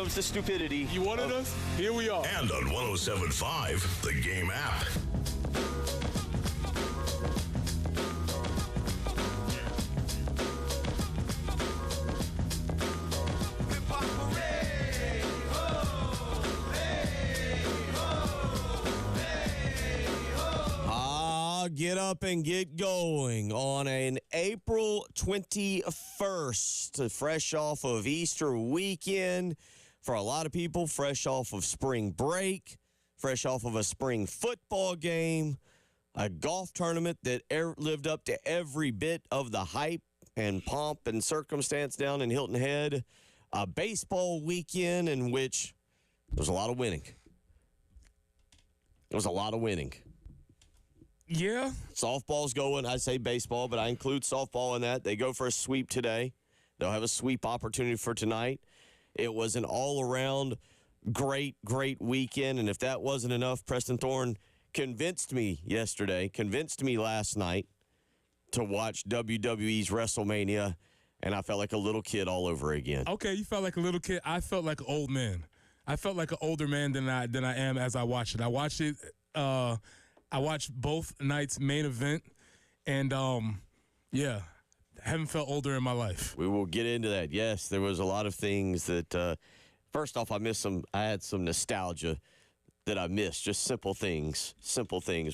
loves the stupidity. You wanted us? Here we are. And on 107.5, the Game app. Get up and get going on an April 21st, fresh off of Easter weekend. For a lot of people, fresh off of spring break, fresh off of a spring football game, a golf tournament that lived up to every bit of the hype and pomp and circumstance down in Hilton Head, a baseball weekend in which there was a lot of winning. There was a lot of winning. Yeah. Softball's going. I say baseball, but I include softball in that. They go for a sweep today. They'll have a sweep opportunity for tonight. It was an all-around great weekend, and if that wasn't enough, Preston Thorne convinced me last night to watch WWE's WrestleMania, and I felt like a little kid all over again. Okay, you felt like a little kid. I felt like an old man. I felt like an older man than I am as I watched it. I watched both nights' main event, and I haven't felt older in my life. We will get into that. Yes, there was a lot of things that, first off, I had some nostalgia that I missed, just simple things.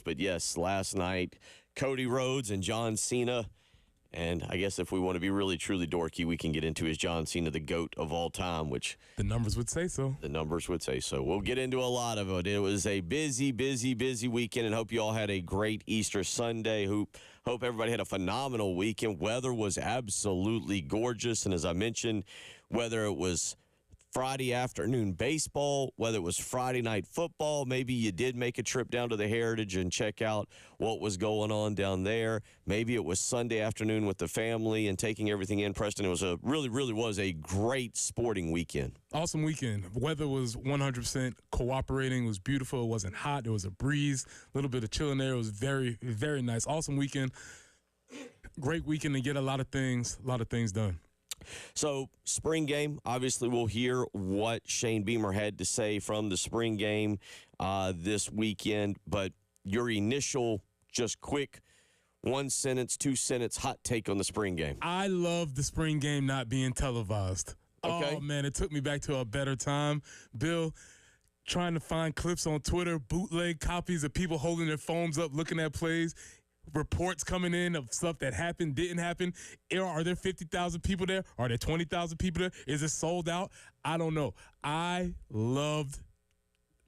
But yes, last night, Cody Rhodes and John Cena. And I guess if we want to be really, truly dorky, we can get into his John Cena, the GOAT of all time, which the numbers would say so. We'll get into a lot of it. It was a busy weekend, and hope you all had a great Easter Sunday. Hope everybody had a phenomenal weekend. Weather was absolutely gorgeous, and as I mentioned, whether it was Friday afternoon baseball, whether it was Friday night football, maybe you did make a trip down to the Heritage and check out what was going on down there. Maybe it was Sunday afternoon with the family and taking everything in. Preston, it was really was a great sporting weekend. Awesome weekend. Weather was 100% cooperating. It was beautiful. It wasn't hot. There was a breeze, a little bit of chill in there. It was very, very nice. Awesome weekend. Great weekend to get a lot of things done. So, spring game, obviously we'll hear what Shane Beamer had to say from the spring game this weekend, but your initial, just quick, 1 sentence, 2 sentence hot take on the spring game. I love the spring game not being televised. Okay. Oh, man, it took me back to a better time. Bill, trying to find clips on Twitter, bootleg copies of people holding their phones up, looking at plays. Reports coming in of stuff that happened, didn't happen. Are there 50,000 people there? Are there 20,000 people there? Is it sold out? I don't know. I loved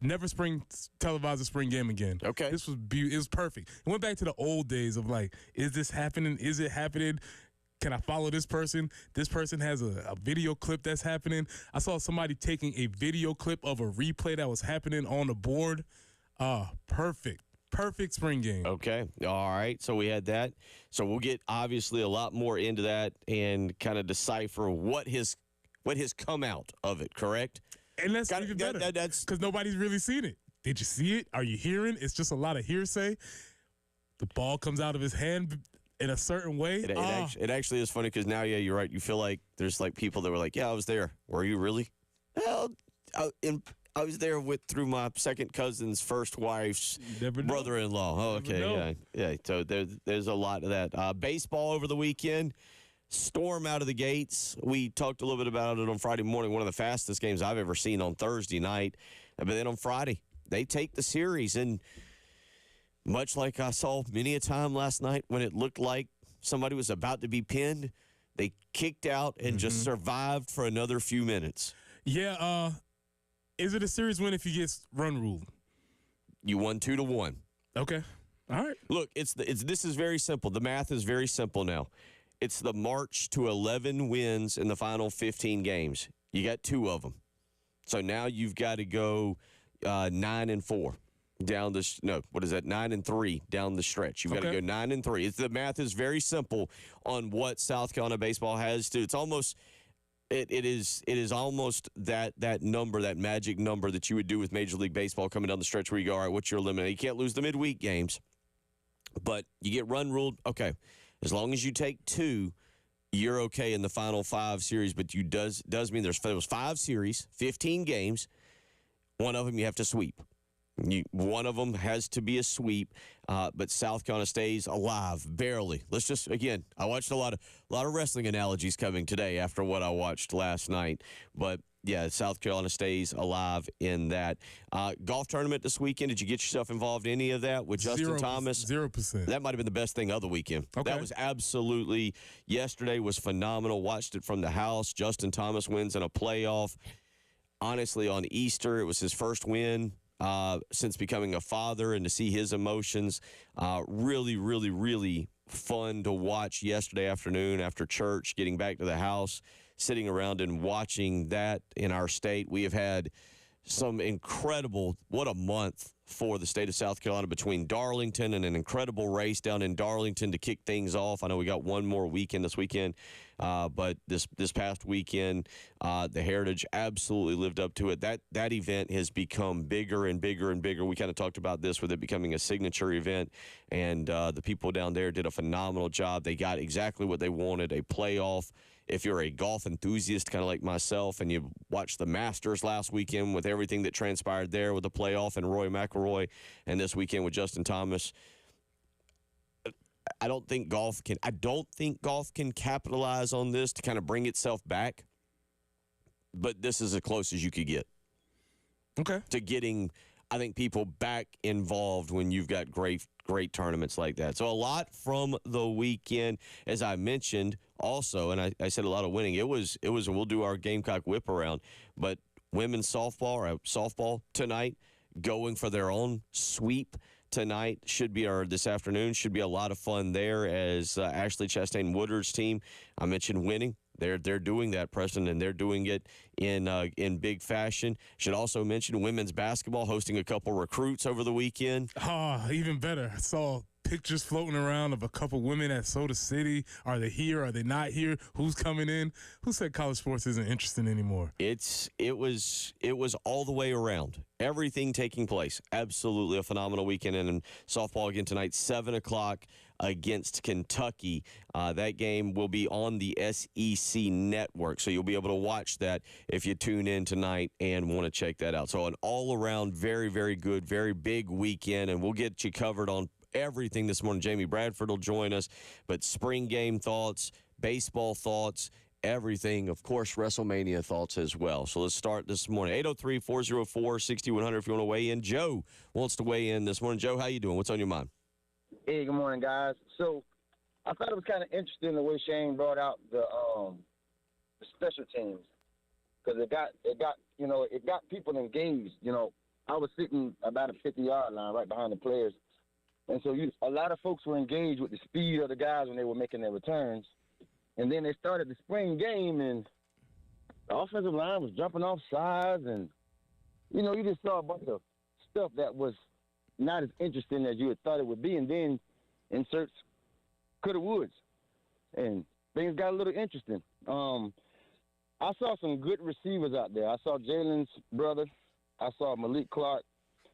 never televise a spring game again. Okay. This was it was perfect. It went back to the old days of like, is this happening? Is it happening? Can I follow this person? This person has a video clip that's happening. I saw somebody taking a video clip of a replay that was happening on the board. Perfect. Perfect spring game. Okay. All right. So we had that. So we'll get obviously a lot more into that and kind of decipher what has come out of it, correct? And that's even better because nobody's really seen it. Did you see it? Are you hearing? It's just a lot of hearsay. The ball comes out of his hand in a certain way. It actually is funny because now, yeah, you're right. You feel like there's like people that were like, yeah, I was there. Were you really? Well, I was there through my second cousin's first wife's brother-in-law. Oh, okay, yeah. So there's a lot of that. Baseball over the weekend, storm out of the gates. We talked a little bit about it on Friday morning. One of the fastest games I've ever seen on Thursday night. But then on Friday, they take the series, and much like I saw many a time last night when it looked like somebody was about to be pinned, they kicked out and just survived for another few minutes. Yeah. Is it a series win if you get run ruled? You won 2-1. Okay. All right. Look, this is very simple. The math is very simple now. It's the march to 11 wins in the final 15 games. You got 2 of them. So now you've got to go 9-4 down the 9-3 down the stretch. You've got to go 9-3. The math is very simple on what South Carolina baseball has to. It's almost It is almost that number, that magic number that you would do with Major League Baseball coming down the stretch where you go, all right, what's your limit? You can't lose the midweek games, but you get run ruled. Okay, as long as you take 2, you're okay in the final 5 series, but you does mean there was 5 series, 15 games. One of them you have to sweep. One of them has to be a sweep, but South Carolina stays alive, barely. Let's just, again, I watched a lot of wrestling analogies coming today after what I watched last night, but yeah, South Carolina stays alive in that. Golf tournament this weekend, did you get yourself involved in any of that with Justin Thomas? 0%. That might have been the best thing of the weekend. Okay. That was absolutely, yesterday was phenomenal. Watched it from the house. Justin Thomas wins in a playoff. Honestly, on Easter, it was his first win since becoming a father, and to see his emotions, really, really, really fun to watch yesterday afternoon after church, getting back to the house, sitting around and watching that in our state. We have had some incredible, what a month for the state of South Carolina between Darlington and an incredible race down in Darlington to kick things off. I know we got one more weekend this weekend, but this past weekend, the Heritage absolutely lived up to it. That event has become bigger and bigger and bigger. We kind of talked about this with it becoming a signature event, and the people down there did a phenomenal job. They got exactly what they wanted, a playoff. If you're a golf enthusiast, kind of like myself, and you watched the Masters last weekend with everything that transpired there with the playoff and Rory McIlroy, and this weekend with Justin Thomas, I don't think golf can capitalize on this to kind of bring itself back. But this is as close as you could get. Okay. To getting, I think, people back involved when you've got great tournaments like that. So a lot from the weekend, as I mentioned also, and I said a lot of winning. It was, we'll do our Gamecock whip around, but women's softball tonight going for their own sweep tonight this afternoon should be a lot of fun there as Ashley Chastain Woodard's team, I mentioned winning. They're doing that, Preston, and they're doing it in big fashion. Should also mention women's basketball hosting a couple recruits over the weekend. Even better. I saw pictures floating around of a couple women at Soda City. Are they here? Are they not here? Who's coming in? Who said college sports isn't interesting anymore? It was all the way around. Everything taking place. Absolutely a phenomenal weekend. And in softball again tonight, 7 o'clock against Kentucky. That game will be on the SEC network, so you'll be able to watch that if you tune in tonight and want to check that out. So an all-around very, very good, very big weekend, and we'll get you covered on everything this morning. Jamie Bradford will join us, but spring game thoughts, baseball thoughts, everything, of course, WrestleMania thoughts as well. So let's start this morning. 803-404-6100 if you want to weigh in. Joe wants to weigh in this morning. Joe, how you doing? What's on your mind? Hey, good morning, guys. So I thought it was kind of interesting the way Shane brought out the special teams, because it got people engaged. I was sitting about a 50-yard line right behind the players, and so a lot of folks were engaged with the speed of the guys when they were making their returns. And then they started the spring game, and the offensive line was jumping off sides, and you just saw a bunch of stuff that was not as interesting as you had thought it would be. And then inserts Cutter Woods, and things got a little interesting. I saw some good receivers out there. I saw Jalen's brother. I saw Malik Clark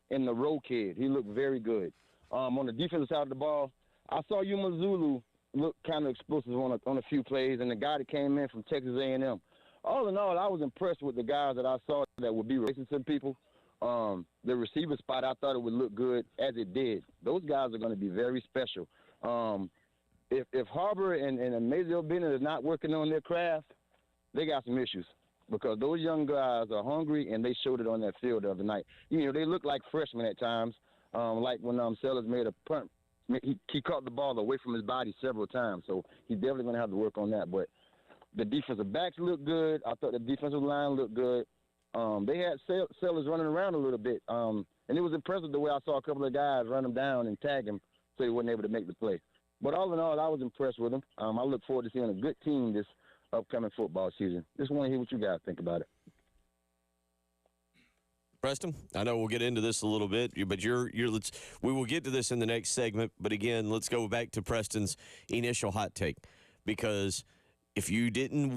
and the Roe kid. He looked very good. On the defensive side of the ball, I saw Yuma Zulu look kind of explosive on a few plays, and the guy that came in from Texas A&M. All in all, I was impressed with the guys that I saw that would be racing some people. The receiver spot, I thought it would look good, as it did. Those guys are going to be very special. If Harbor and Mazeo Bennett are not working on their craft, they got some issues, because those young guys are hungry, and they showed it on that field the other night. They look like freshmen at times, like when Sellers made a punt. He caught the ball away from his body several times, so he's definitely going to have to work on that. But the defensive backs looked good. I thought the defensive line looked good. They had Sellers running around a little bit, and it was impressive the way I saw a couple of guys run him down and tag him so he wasn't able to make the play. But all in all, I was impressed with him. I look forward to seeing a good team this upcoming football season. Just want to hear what you guys think about it. Preston, I know we'll get into this a little bit, but we will get to this in the next segment. But again, let's go back to Preston's initial hot take, because if you didn't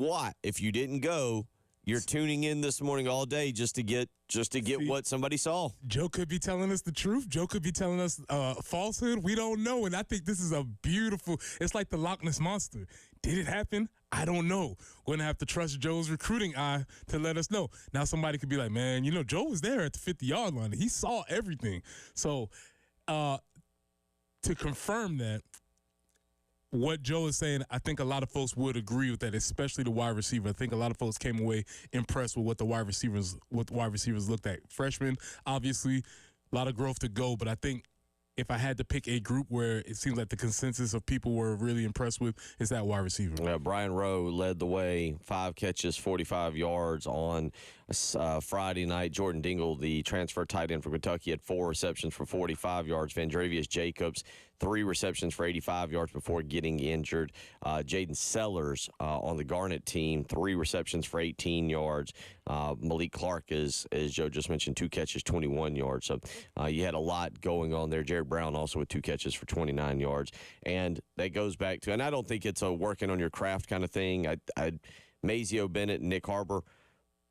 go, You're tuning in this morning all day just to get what somebody saw. Joe could be telling us the truth. Joe could be telling us falsehood. We don't know, and I think this is a beautiful. It's like the Loch Ness Monster. Did it happen? I don't know. We're going to have to trust Joe's recruiting eye to let us know. Now somebody could be like, man, Joe was there at the 50-yard line. He saw everything. So to confirm that, what Joe is saying, I think a lot of folks would agree with that, especially the wide receiver. I think a lot of folks came away impressed with what the wide receivers looked at. Freshmen, obviously, a lot of growth to go, but I think if I had to pick a group where it seems like the consensus of people were really impressed with, is that wide receiver. Yeah, Brian Rowe led the way, 5 catches, 45 yards on Friday night. Jordan Dingle, the transfer tight end from Kentucky, had 4 receptions for 45 yards. Vandrevius Jacobs, 3 receptions for 85 yards before getting injured. Jaden Sellers on the Garnet team, 3 receptions for 18 yards. Malik Clark, as Joe just mentioned, 2 catches, 21 yards. So you had a lot going on there. Jared Brown also with 2 catches for 29 yards. And that goes back to, and I don't think it's a working on your craft kind of thing. Mazio Bennett and Nick Harbor,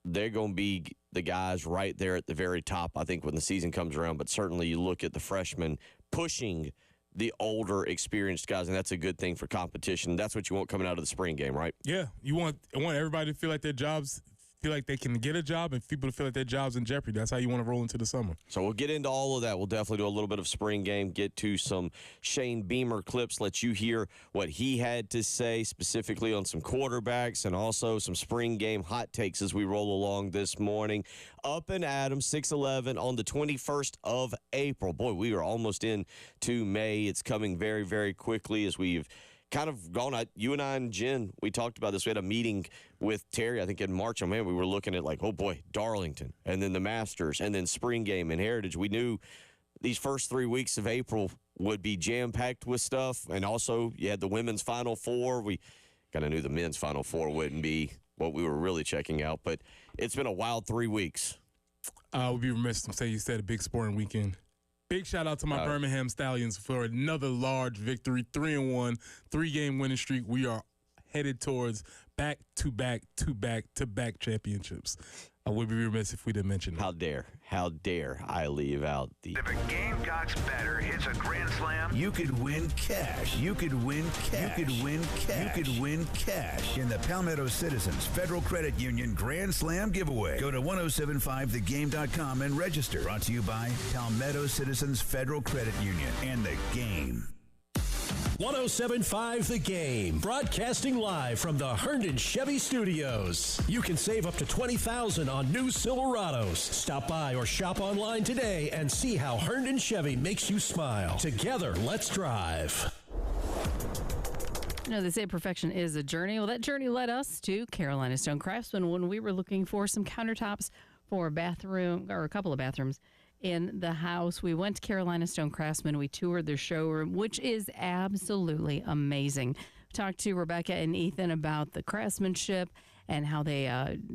they're going to be the guys right there at the very top, I think, when the season comes around. But certainly you look at the freshmen pushing the older, experienced guys, and that's a good thing for competition. That's what you want coming out of the spring game, right? Yeah, I want everybody to feel like their jobs, feel like they can get a job, and people to feel like their job's in jeopardy. That's how you want to roll into the summer. So we'll get into all of that. We'll definitely do a little bit of spring game, get to some Shane Beamer clips, let you hear what he had to say specifically on some quarterbacks and also some spring game hot takes as we roll along this morning. Up and Adams, 6:11 on the 21st of April. Boy, we are almost into May. It's coming very, very quickly as we've kind of gone out. You and I and Jen, we talked about this. We had a meeting with Terry, I think in March. Oh, man, we were looking at like, oh, boy, Darlington, and then the Masters, and then spring game and Heritage. We knew these first 3 weeks of April would be jam-packed with stuff. And also, you had the women's Final Four. We kind of knew the men's Final Four wouldn't be what we were really checking out. But it's been a wild 3 weeks. I would be remiss to say you said a big sporting weekend. Big shout out to my Birmingham Stallions for another large victory, 3-1, 3-game winning streak. We are headed towards back-to-back championships. I would be remiss if we didn't mention that. How dare I leave out the... If a Gamecocks batter hits a grand slam, you could win cash. You could win cash. You could win cash. You could win cash in the Palmetto Citizens Federal Credit Union Grand Slam giveaway. Go to 1075thegame.com and register. Brought to you by Palmetto Citizens Federal Credit Union and The Game. 1075 The Game, broadcasting live from the Herndon Chevy Studios. You can save up to $20,000 on new Silverados. Stop by or shop online today and see how Herndon Chevy makes you smile. Together, let's drive. They say perfection is a journey. Well, that journey led us to Carolina Stone Craftsman when we were looking for some countertops for a bathroom, or a couple of bathrooms in the house. We went to Carolina Stone Craftsman. We toured their showroom, which is absolutely amazing. Talked to Rebecca and Ethan about the craftsmanship and how they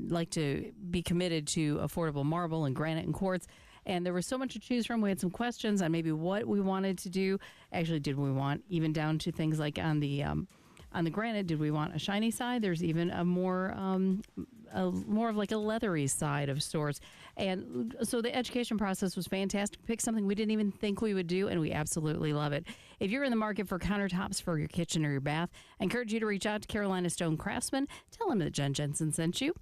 like to be committed to affordable marble and granite and quartz. And there was so much to choose from. We had some questions on maybe what we wanted to do. Actually, did we want even down to things like on the granite, did we want a shiny side? There's even a more of like a leathery side of sorts. And so the education process was fantastic. Pick something we didn't even think we would do, and we absolutely love it. If you're in the market for countertops for your kitchen or your bath, I encourage you to reach out to Carolina Stone Craftsman. Tell them that Jen Jensen sent you.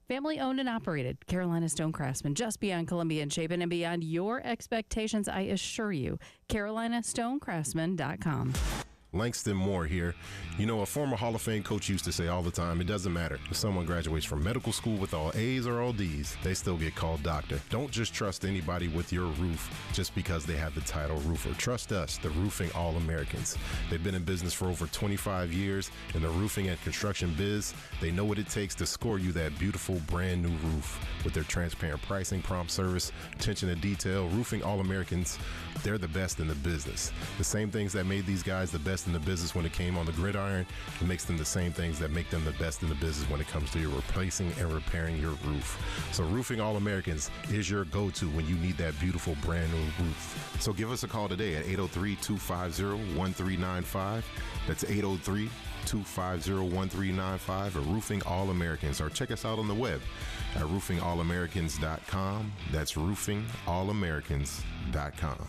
Family owned and operated, Carolina Stone Craftsman, just beyond Columbia and Chapin and beyond your expectations, I assure you. CarolinaStoneCraftsman.com. Langston Moore here. A former Hall of Fame coach used to say all the time, it doesn't matter if someone graduates from medical school with all A's or all D's, they still get called doctor. Don't just trust anybody with your roof just because they have the title roofer. Trust us, the Roofing All-Americans. They've been in business for over 25 years in the roofing and construction biz. They know what it takes to score you that beautiful brand new roof. With their transparent pricing, prompt service, attention to detail, Roofing All-Americans, they're the best in the business. The same things that made these guys the best best in the business when it came on the gridiron, it makes them the same things that make them the best in the business when it comes to your replacing and repairing your roof. So Roofing All Americans is your go-to when you need that beautiful brand new roof. So give us a call today at 803-250-1395. That's 803-250-1395 or Roofing All Americans, or check us out on the web at roofingallamericans.com. That's roofingallamericans.com.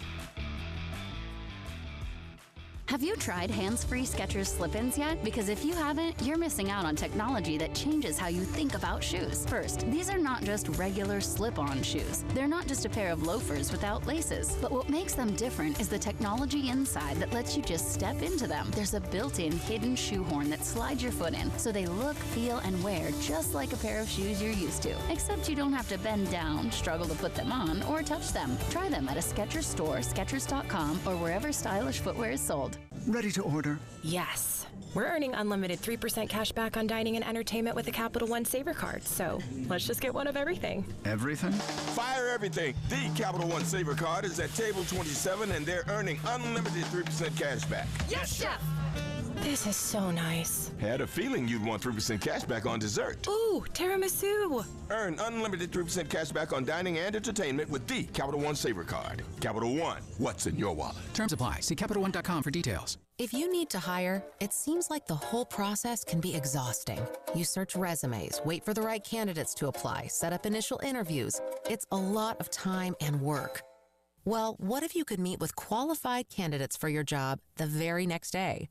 Have you tried hands-free Skechers slip-ins yet? Because if you haven't, you're missing out on technology that changes how you think about shoes. First, these are not just regular slip-on shoes. They're not just a pair of loafers without laces. But what makes them different is the technology inside that lets you just step into them. There's a built-in hidden shoehorn that slides your foot in, so they look, feel, and wear just like a pair of shoes you're used to. Except you don't have to bend down, struggle to put them on, or touch them. Try them at a Skechers store, Skechers.com, or wherever stylish footwear is sold. Ready to order? Yes. We're earning unlimited 3% cash back on dining and entertainment with a Capital One Saver card, so let's just get one of everything. Everything? Fire everything. The Capital One Saver card is at table 27, and they're earning unlimited 3% cash back. Yes, Chef! This is so nice. Had a feeling you'd want 3% cash back on dessert. Ooh, tiramisu. Earn unlimited 3% cash back on dining and entertainment with the Capital One Saver card. Capital One, what's in your wallet? Terms apply. See CapitalOne.com for details. If you need to hire, it seems like the whole process can be exhausting. You search resumes, wait for the right candidates to apply, set up initial interviews. It's a lot of time and work. Well, what if you could meet with qualified candidates for your job the very next day?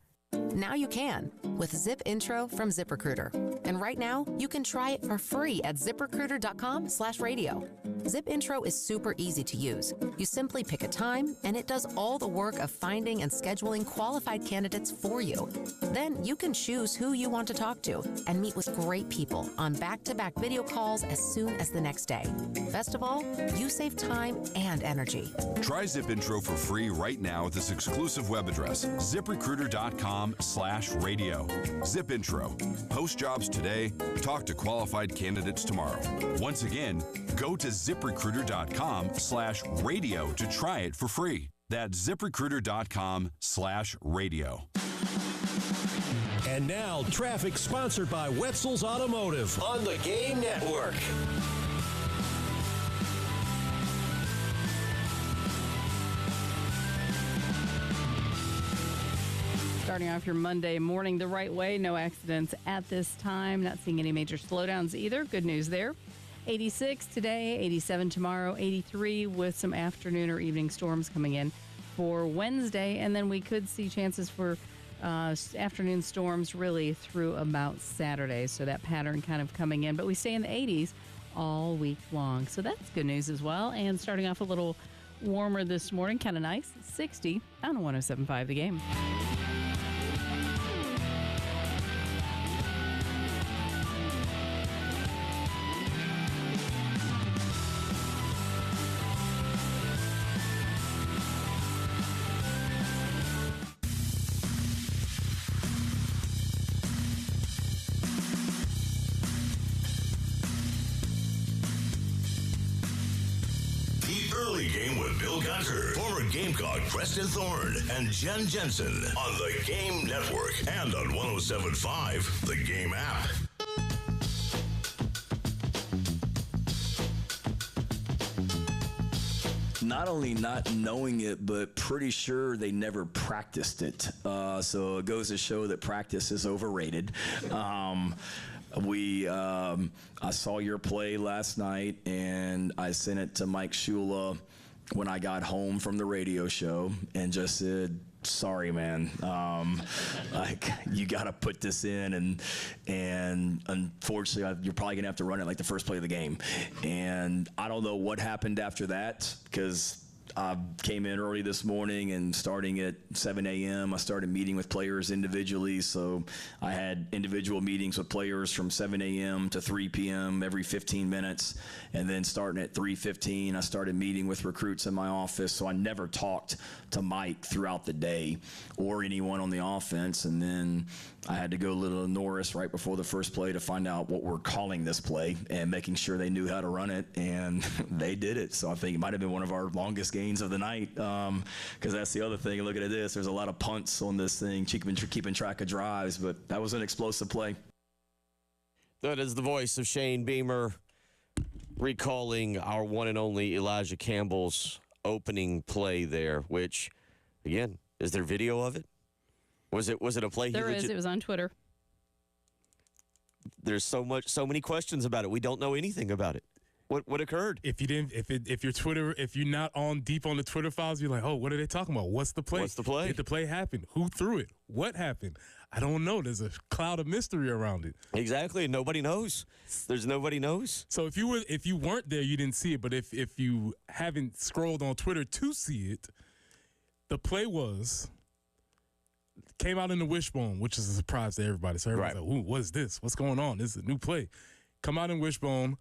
Now you can with Zip Intro from ZipRecruiter. And right now, you can try it for free at ZipRecruiter.com/radio. Zip Intro is super easy to use. You simply pick a time, and it does all the work of finding and scheduling qualified candidates for you. Then you can choose who you want to talk to and meet with great people on back-to-back video calls as soon as the next day. Best of all, you save time and energy. Try Zip Intro for free right now at this exclusive web address, ZipRecruiter.com/radio. Zip Intro. Post jobs today. Talk to qualified candidates tomorrow. Once again, go to ZipRecruiter.com/radio to try it for free. That's ZipRecruiter.com/radio. And now, traffic sponsored by Wetzel's Automotive on the Game Network. Starting off your Monday morning the right way. No accidents at this time. Not seeing any major slowdowns either. Good news there. 86 today, 87 tomorrow, 83 with some afternoon or evening storms coming in for Wednesday. And then we could see chances for afternoon storms really through about Saturday. So that pattern kind of coming in. But we stay in the 80s all week long. So that's good news as well. And starting off a little warmer this morning. Kind of nice. 60 on 107.5 The Game. Gamecock Preston Thorne and Jen Jensen on the Game Network and on 107.5 The Game app. Not only not knowing it, but pretty sure they never practiced it. So it goes to show that practice is overrated. I saw your play last night, and I sent it to Mike Shula when I got home from the radio show and just said, sorry, man. You got to put this in, and unfortunately, you're probably gonna have to run it like the first play of the game. And I don't know what happened after that, because I came in early this morning, and starting at 7 a.m., I started meeting with players individually. So I had individual meetings with players from 7 a.m. to 3 p.m. every 15 minutes. And then starting at 3:15, I started meeting with recruits in my office. So I never talked to Mike throughout the day or anyone on the offense. And then I had to go a little Norris right before the first play to find out what we're calling this play and making sure they knew how to run it. And they did it. So I think it might have been one of our longest gains of the night, because that's the other thing. Looking at this, there's a lot of punts on this thing, keeping track of drives, but that was an explosive play. That is the voice of Shane Beamer recalling our one and only Elijah Campbell's opening play there, which, again, is there video of it? Was it a play? There is. It was on Twitter. There's so many questions about it. We don't know anything about it. What occurred? If you're not on deep on the Twitter files, you're like, oh, what are they talking about? What's the play? What's the play? Did the play happen? Who threw it? What happened? I don't know. There's a cloud of mystery around it. Exactly. Nobody knows. Nobody knows. So if you weren't there, you didn't see it. But if you haven't scrolled on Twitter to see it, the play came out in the wishbone, which is a surprise to everybody. So everybody's like, ooh, what is this? What's going on? This is a new play. Come out in wishbone.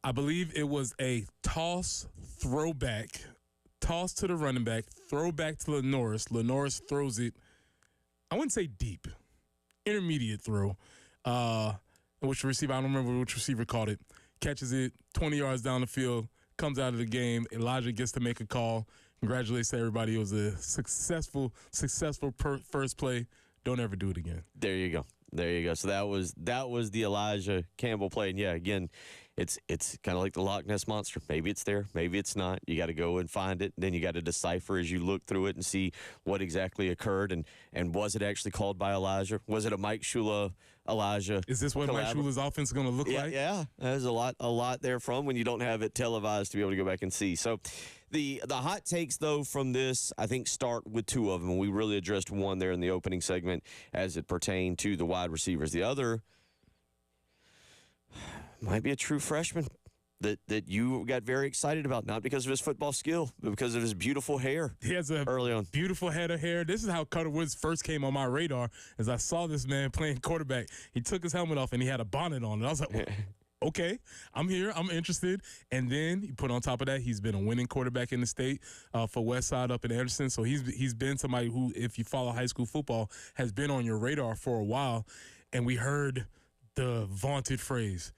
I believe it was a toss to the running back, throw back to Lenoris. Lenoris throws it, I wouldn't say deep, intermediate throw. Which receiver, I don't remember which receiver caught it, catches it 20 yards down the field, comes out of the game. Elijah gets to make a call. Congratulations to everybody. It was a successful first play. Don't ever do it again. There you go. So that was the Elijah Campbell play. And, yeah, again, it's kind of like the Loch Ness Monster. Maybe it's there. Maybe it's not. You got to go and find it. Then you got to decipher as you look through it and see what exactly occurred. And was it actually called by Elijah? Was it a Mike Shula Elijah? Is this what Mike Shula's offense is going to look like? Yeah. There's a lot there from when you don't have it televised to be able to go back and see. So the hot takes, though, from this, I think, start with two of them. We really addressed one there in the opening segment as it pertained to the wide receivers. The other might be a true freshman that you got very excited about, not because of his football skill, but because of his beautiful hair. He has a early on beautiful head of hair. This is how Cutter Woods first came on my radar, as I saw this man playing quarterback. He took his helmet off and he had a bonnet on. And I was like, well, okay, I'm here. I'm interested. And then you put on top of that, he's been a winning quarterback in the state for Westside up in Anderson. So he's been somebody who, if you follow high school football, has been on your radar for a while. And we heard the vaunted phrase,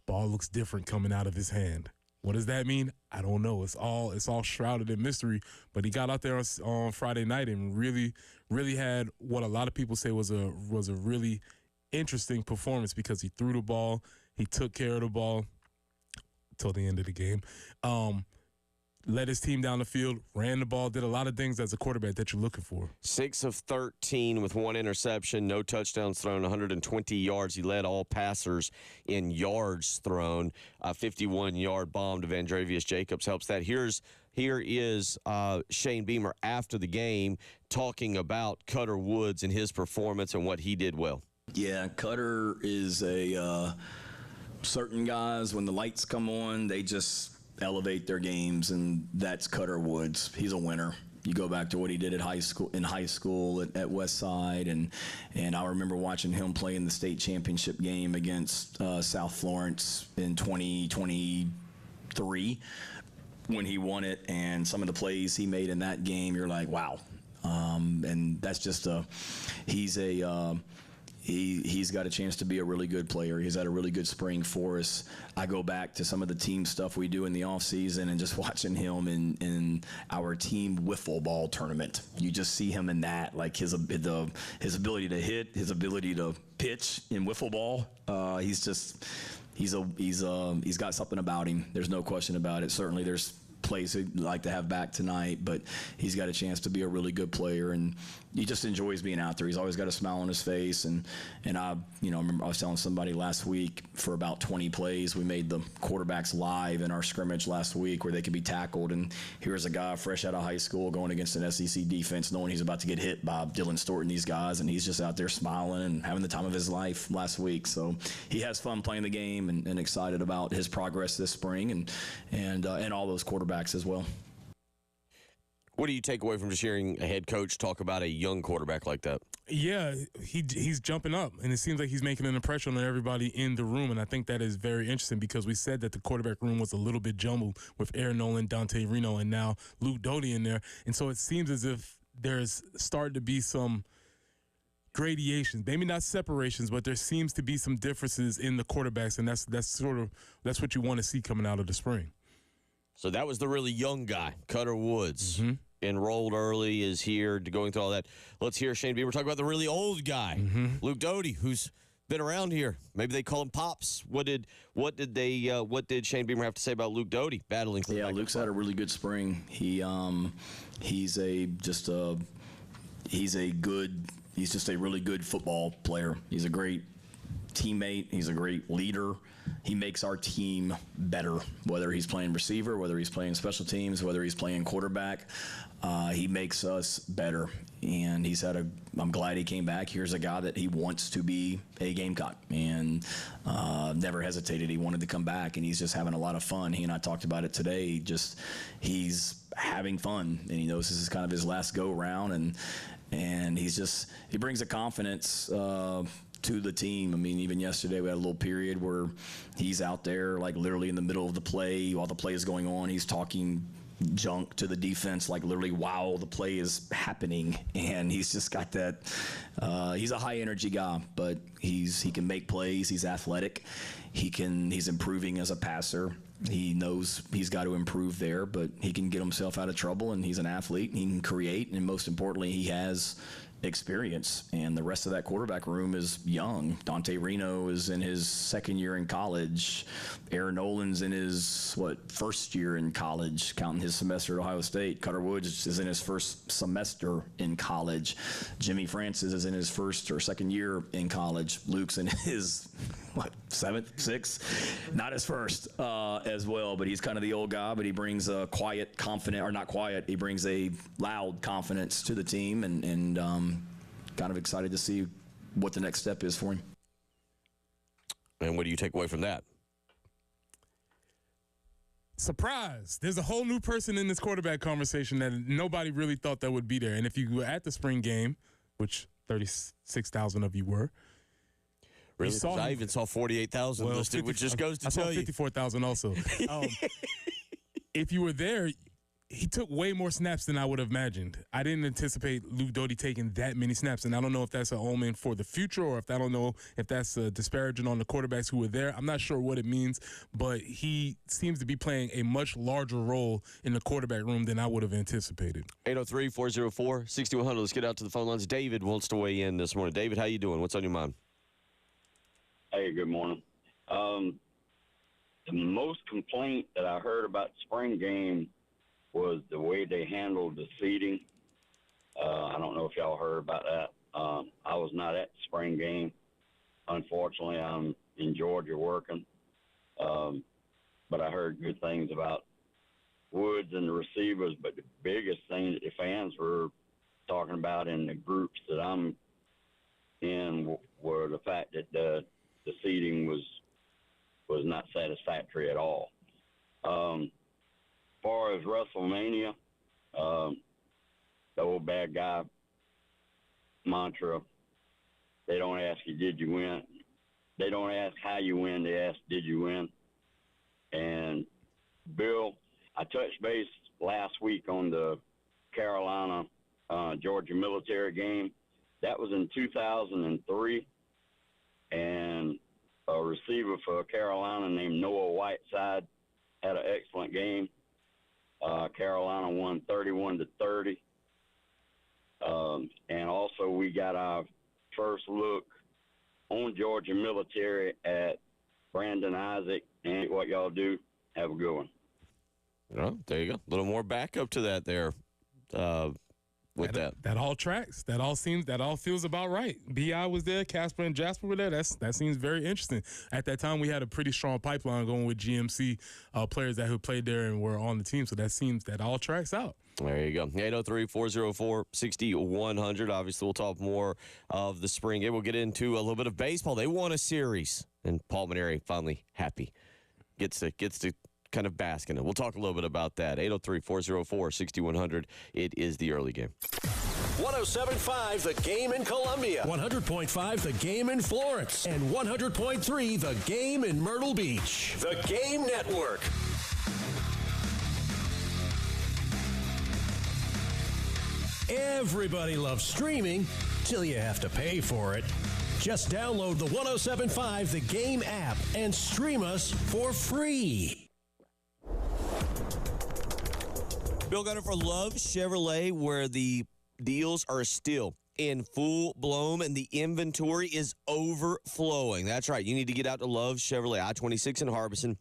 ball looks different coming out of his hand. What does that mean? I don't know. It's all shrouded in mystery. But he got out there on Friday night and really, really had what a lot of people say was a really interesting performance, because he threw the ball, he took care of the ball till the end of the game. Led his team down the field, ran the ball, did a lot of things as a quarterback that you're looking for. 6 of 13 with 1 interception, no touchdowns thrown, 120 yards. He led all passers in yards thrown. 51-yard bomb to Vandrevius Jacobs helps that. Here is Shane Beamer after the game talking about Cutter Woods and his performance and what he did well. Yeah, Cutter is a certain guys, when the lights come on, they just elevate their games, and that's Cutter Woods. He's a winner. You go back to what he did in high school at Westside, and I remember watching him play in the state championship game against South Florence in 2023 when he won it, and some of the plays he made in that game, you're like, wow. And that's just he's got a chance to be a really good player. He's had a really good spring for us. I go back to some of the team stuff we do in the offseason and just watching him in our team wiffle ball tournament. You just see him in that, like his ability to hit, his ability to pitch in wiffle ball. He's got something about him. There's no question about it. Certainly there's plays he'd like to have back tonight, but he's got a chance to be a really good player, and he just enjoys being out there. He's always got a smile on his face, and I remember I was telling somebody last week, for about 20 plays we made the quarterbacks live in our scrimmage last week where they could be tackled, and here's a guy fresh out of high school going against an SEC defense knowing he's about to get hit by Dylan Stewart and these guys, and he's just out there smiling and having the time of his life last week. So he has fun playing the game and excited about his progress this spring and all those quarterbacks as well. What do you take away from just hearing a head coach talk about a young quarterback like that? Yeah, he's jumping up, and it seems like he's making an impression on everybody in the room, and I think that is very interesting, because we said that the quarterback room was a little bit jumbled with Aaron Nolan, Dante Reno, and now Luke Doty in there, and so it seems as if there's started to be some gradations, maybe not separations, but there seems to be some differences in the quarterbacks, and that's what you want to see coming out of the spring. So that was the really young guy, Cutter Woods. Enrolled early, is here, going through all that. Let's hear Shane Beamer talk about the really old guy, Luke Doty, who's been around here. Maybe they call him Pops. What did Shane Beamer have to say about Luke Doty battling? Yeah, Luke's had a really good spring. He's just a really good football player. He's a great teammate. He's a great leader. He makes our team better, whether he's playing receiver, whether he's playing special teams, whether he's playing quarterback. He makes us better, and I'm glad he came back. Here's a guy that he wants to be a Gamecock, and never hesitated. He wanted to come back, and he's just having a lot of fun. He and I talked about it today. He's having fun, and he knows this is kind of his last go round, and he brings a confidence to the team. I mean, even yesterday we had a little period where he's out there like literally in the middle of the play while the play is going on. He's talking junk to the defense like literally while the play is happening, and he's just got that he's a high energy guy, but he can make plays. He's athletic. He's improving as a passer. He knows he's got to improve there, but he can get himself out of trouble, and he's an athlete, and he can create, and most importantly, he has experience, and the rest of that quarterback room is young. Dante Reno is in his second year in college. Aaron Nolan's in his first year in college, counting his semester at Ohio State. Cutter Woods is in his first semester in college. Jimmy Francis is in his first or second year in college. Luke's in his seventh, sixth, not his first as well, but he's kind of the old guy, but he brings a quiet, confident, or not quiet, he brings a loud confidence to the team, and kind of excited to see what the next step is for him. And what do you take away from that? Surprise! There's a whole new person in this quarterback conversation that nobody really thought that would be there. And if you were at the spring game, which 36,000 of you were, really? I even saw 48,000 listed, which just goes to tell you. I saw 54,000 also. If you were there, he took way more snaps than I would have imagined. I didn't anticipate Luke Doty taking that many snaps, and I don't know if that's an omen for the future or I don't know if that's disparaging on the quarterbacks who were there. I'm not sure what it means, but he seems to be playing a much larger role in the quarterback room than I would have anticipated. 803-404-6100. Let's get out to the phone lines. David wants to weigh in this morning. David, how you doing? What's on your mind? Hey, good morning. The most complaint that I heard about the spring game was the way they handled the seating. I don't know if y'all heard about that. I was not at the spring game. Unfortunately, I'm in Georgia working. But I heard good things about Woods and the receivers. But the biggest thing that the fans were talking about in the groups that I'm in were the fact that the seating was not satisfactory at all. As far as WrestleMania, the old bad guy mantra, they don't ask you, did you win? They don't ask how you win, they ask, did you win? And, Bill, I touched base last week on the Carolina-Georgia military game. That was in 2003, and a receiver for Carolina named Noah Whiteside had an excellent game. Carolina won 31-30. And also we got our first look on Georgia military at Brandon Isaac and what y'all do. Have a good one. Well, there you go. A little more backup to that there. That all tracks. That all feels about right. B.I. was there. Casper and Jasper were there. That seems very interesting. At that time, we had a pretty strong pipeline going with GMC players who played there and were on the team. So that all tracks out. There you go. 803-404-6100. Obviously, we'll talk more of the spring game. We'll get into a little bit of baseball. They won a series, and Paul Mainieri finally happy. Gets to kind of bask in it. We'll talk a little bit about that. 803-404-6100. It is the early game. 107.5 The Game in Columbia, 100.5 The Game in Florence, and 100.3 The Game in Myrtle Beach. The Game Network. Everybody loves streaming till you have to pay for it. Just download the 107.5 The Game app and stream us for free. Bill Gunner for Love Chevrolet, where the deals are still in full bloom and the inventory is overflowing. That's right. You need to get out to Love Chevrolet, I-26 in Harbison,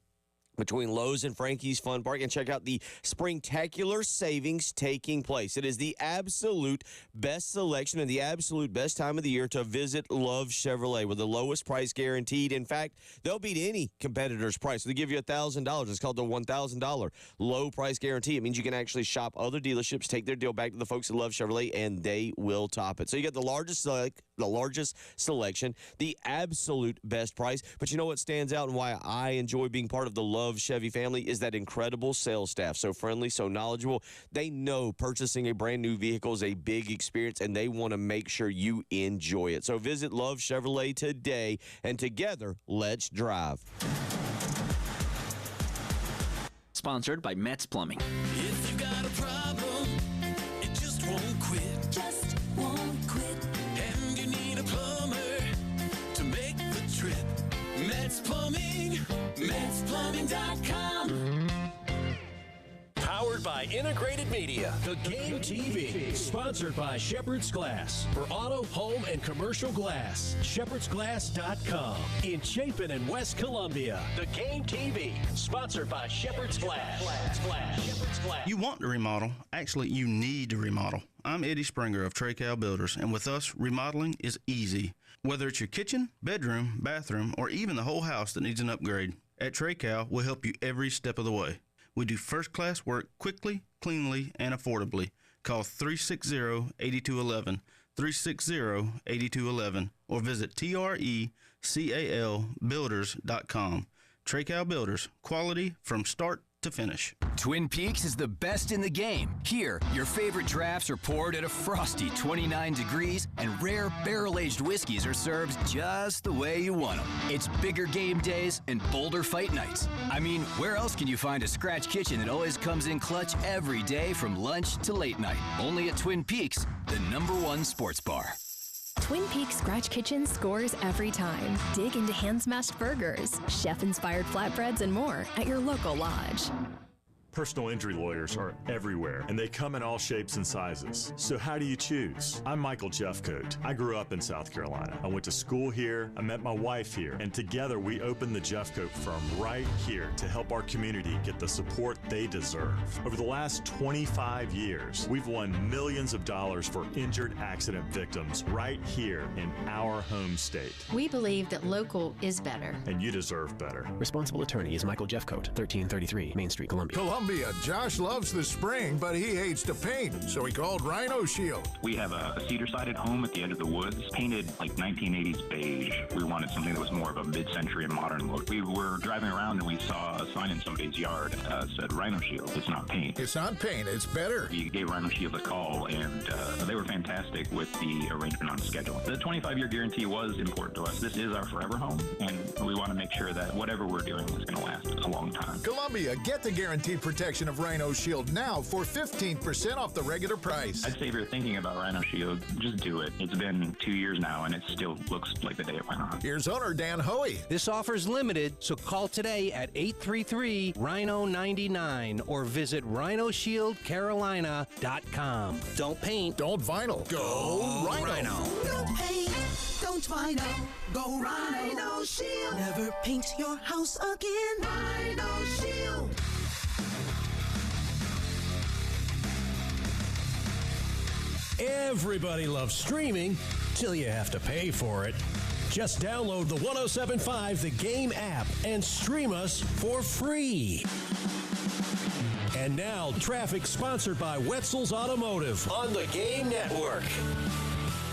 between Lowe's and Frankie's Fun Park, and check out the springtacular savings taking place. It is the absolute best selection and the absolute best time of the year to visit Love Chevrolet with the lowest price guaranteed. In fact, they'll beat any competitor's price. They give you $1,000. It's called the $1,000 low price guarantee. It means you can actually shop other dealerships, take their deal back to the folks at Love Chevrolet, and they will top it. So you get the largest selection, the absolute best price. But you know what stands out and why I enjoy being part of the Love Chevy family is that incredible sales staff. So friendly, so knowledgeable. They know purchasing a brand new vehicle is a big experience, and they want to make sure you enjoy it. So visit Love Chevrolet today, and together, let's drive. Sponsored by Metz Plumbing. If you got a problem, it just won't quit. Just won't quit. And you need a plumber to make the trip. Metz Plumbing, MetzPlumbing.com. Powered by Integrated Media. The Game TV. Sponsored by Shepherd's Glass. For auto, home, and commercial glass. ShepherdsGlass.com. In Chapin and West Columbia. The Game TV. Sponsored by Shepherd's Glass. Shepherd's Glass. You want to remodel. Actually, you need to remodel. I'm Eddie Springer of Trey-Cal Builders, and with us, remodeling is easy. Whether it's your kitchen, bedroom, bathroom, or even the whole house that needs an upgrade, at Trey-Cal, we'll help you every step of the way. We do first-class work quickly, cleanly, and affordably. Call 360-8211, 360-8211, or visit TRECALbuilders.com. Trey-Cal Builders, quality from start to finish. Twin Peaks is the best in the game. Here, your favorite drafts are poured at a frosty 29 degrees, and rare barrel-aged whiskeys are served just the way you want them. It's bigger game days and bolder fight nights. I mean, where else can you find a scratch kitchen that always comes in clutch every day from lunch to late night? Only at Twin Peaks, the #1 sports bar. Twin Peaks Scratch Kitchen scores every time. Dig into hand-smashed burgers, chef-inspired flatbreads, and more at your local lodge. Personal injury lawyers are everywhere, and they come in all shapes and sizes. So how do you choose? I'm Michael Jeffcoat. I grew up in South Carolina. I went to school here, I met my wife here, and together we opened the Jeffcoat firm right here to help our community get the support they deserve. Over the last 25 years, we've won millions of dollars for injured accident victims right here in our home state. We believe that local is better. And you deserve better. Responsible attorney is Michael Jeffcoat, 1333 Main Street, Columbia. Josh loves the spring, but he hates to paint, so he called Rhino Shield. We have a cedar-sided home at the end of the woods, painted like 1980s beige. We wanted something that was more of a mid-century and modern look. We were driving around and we saw a sign in somebody's yard that said Rhino Shield. It's not paint. It's not paint, it's better. We gave Rhino Shield a call, and they were fantastic with the arrangement on the schedule. The 25-year guarantee was important to us. This is our forever home, and we want to make sure that whatever we're doing is going to last a long time. Columbia, get the guaranteed protection of Rhino Shield now for 15% off the regular price. I'd say if you're thinking about Rhino Shield, just do it. It's been 2 years now, and it still looks like the day it went on. Here's owner Dan Hoey. This offer's limited, so call today at 833-RHINO-99 or visit RhinoShieldCarolina.com. Don't paint. Don't vinyl. Go Rhino. Don't paint, don't vinyl. Go Rhino Shield. Never paint your house again. Rhino Shield. Everybody loves streaming till you have to pay for it. Just download the 107.5 The Game app and stream us for free. And now, traffic sponsored by Wetzel's Automotive on the Game Network.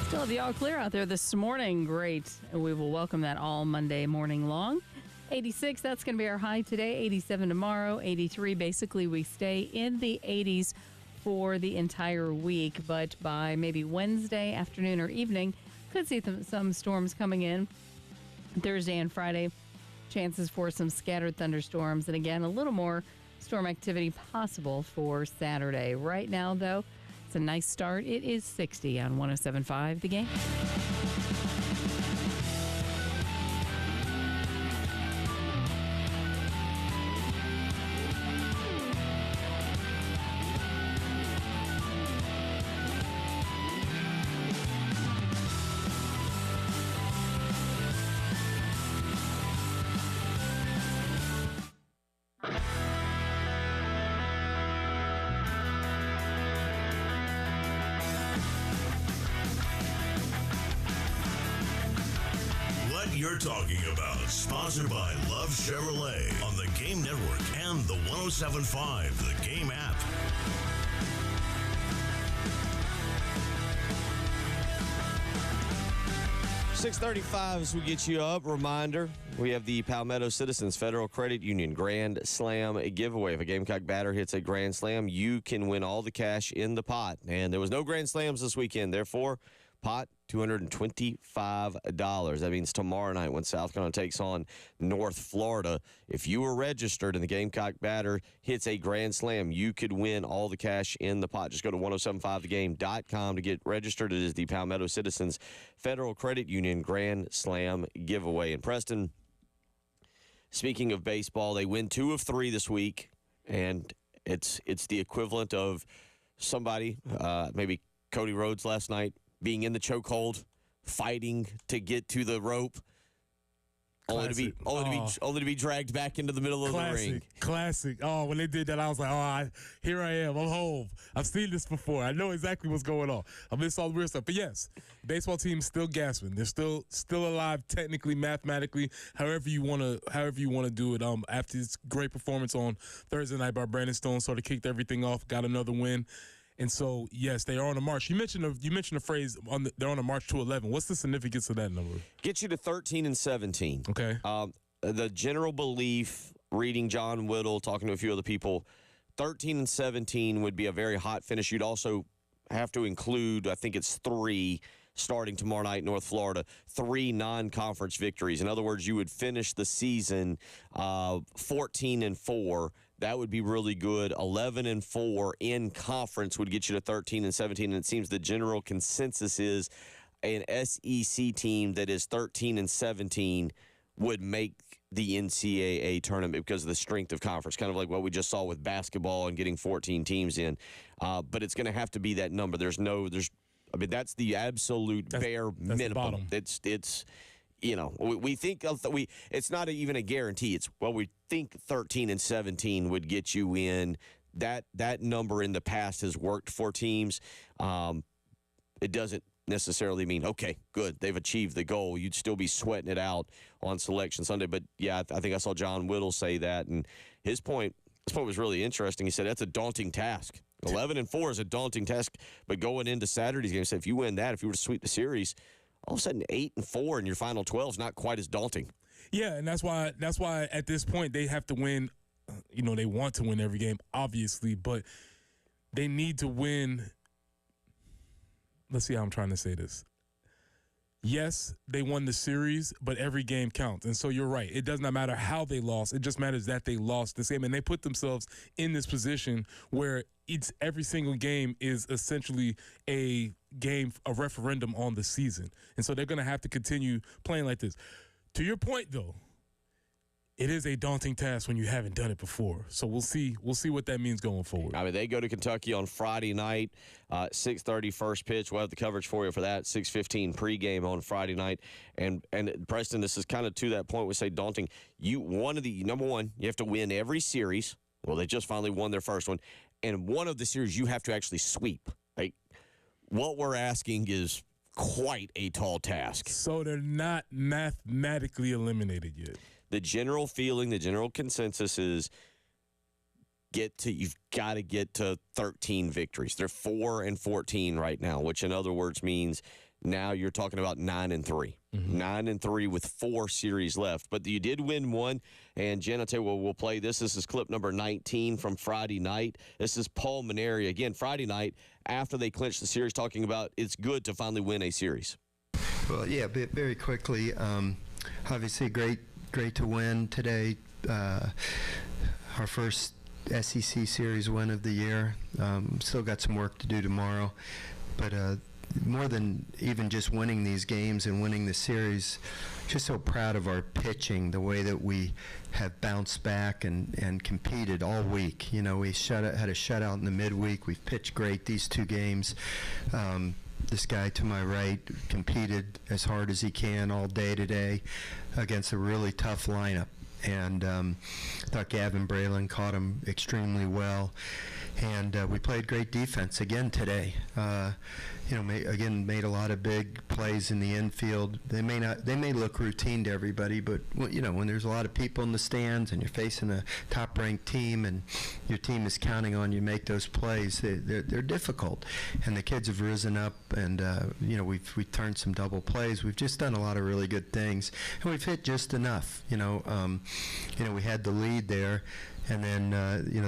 Still have you all clear out there this morning. Great. We will welcome that all Monday morning long. 86, that's going to be our high today. 87 tomorrow. 83, basically we stay in the 80s for the entire week, but by maybe Wednesday afternoon or evening, could see some storms coming in. Thursday and Friday, chances for some scattered thunderstorms, and again, a little more storm activity possible for Saturday. Right now, though, it's a nice start. It is 60 on 107.5 The Game. you're talking about. Sponsored by Love Chevrolet on the Game Network and the 107.5 The Game app. $6:35 as we get you up. Reminder, we have the Palmetto Citizens Federal Credit Union Grand Slam giveaway. If a Gamecock batter hits a Grand Slam, you can win all the cash in the pot. And there was no Grand Slams this weekend. Therefore, pot, $225. That means tomorrow night when South Carolina takes on North Florida, if you were registered and the Gamecock batter hits a Grand Slam, you could win all the cash in the pot. Just go to 1075thegame.com to get registered. It is the Palmetto Citizens Federal Credit Union Grand Slam giveaway. And Preston, speaking of baseball, they win 2 of 3 this week, and it's the equivalent of somebody, maybe Cody Rhodes last night, being in the chokehold, fighting to get to the rope, only to be dragged back into the middle of the ring. Classic. Oh, when they did that, I was like, here I am. I'm home. I've seen this before. I know exactly what's going on. I missed all the weird stuff. But yes, baseball team is still gasping. They're still alive, technically, mathematically, however you want to do it. After this great performance on Thursday night by Brandon Stone, sort of kicked everything off, got another win. And so, yes, they are on a march. You mentioned the phrase they're on a march to 11. What's the significance of that number? Gets you to 13 and 17. Okay. The general belief, reading John Whittle, talking to a few other people, 13 and 17 would be a very hot finish. You'd also have to include, I think it's 3 starting tomorrow night in North Florida, 3 non-conference victories. In other words, you would finish the season 14 and 4. That would be really good. 11 and 4 in conference would get you to 13 and 17. And it seems the general consensus is an SEC team that is 13 and 17 would make the NCAA tournament because of the strength of conference, kind of like what we just saw with basketball and getting 14 teams in. But it's going to have to be that number. That's the absolute bare minimum. It's you know, we think it's not even a guarantee. It's we think 13 and 17 would get you in. That number in the past has worked for teams. It doesn't necessarily mean, okay, good, they've achieved the goal. You'd still be sweating it out on Selection Sunday. But yeah, I think I saw John Whittle say that, and his point was really interesting. He said that's a daunting task. 11 and 4 is a daunting task, but going into Saturday's game, he said if you win that, if you were to sweep the series, all of a sudden 8 and 4 in your final 12 is not quite as daunting. Yeah, and that's why at this point they have to win. You know, they want to win every game, obviously, but they need to win. Let's see how I'm trying to say this. Yes, they won the series, but every game counts. And so you're right. It does not matter how they lost. It just matters that they lost the same. And they put themselves in this position where every single game is essentially a referendum on the season. And so they're going to have to continue playing like this. To your point, though, it is a daunting task when you haven't done it before. So we'll see what that means going forward. I mean, they go to Kentucky on Friday night, 6:30 first pitch. We'll have the coverage for you for that. 6:15 pregame on Friday night. And Preston, this is kind of to that point we say daunting. Number one, you have to win every series. Well, they just finally won their first one. And one of the series you have to actually sweep. Like, what we're asking is quite a tall task. So they're not mathematically eliminated yet. The general feeling, the general consensus is you've got to get to 13 victories. They're 4 and 14 right now, which in other words means now you're talking about 9 and 3. Mm-hmm. 9 and 3 with 4 series left. But you did win one. And Jen, I'll tell you what, we'll play this. This is clip number 19 from Friday night. This is Paul Mainieri. Again, Friday night after they clinched the series, talking about it's good to finally win a series. Well, yeah, very quickly. Obviously, great to win today. Our first SEC series win of the year. Still got some work to do tomorrow. But more than even just winning these games and winning the series, just so proud of our pitching, the way that we have bounced back and competed all week. You know, we had a shutout in the midweek. We've pitched great these 2 games. This guy to my right competed as hard as he can all day today against a really tough lineup. And I thought Gavin Braylon caught him extremely well. and we played great defense again today. Made a lot of big plays in the infield. They may look routine to everybody, but when there's a lot of people in the stands and you're facing a top-ranked team and your team is counting on you to make those plays, they're difficult. And the kids have risen up, and we've turned some double plays. We've just done a lot of really good things, and we've hit just enough. We had the lead there. And then,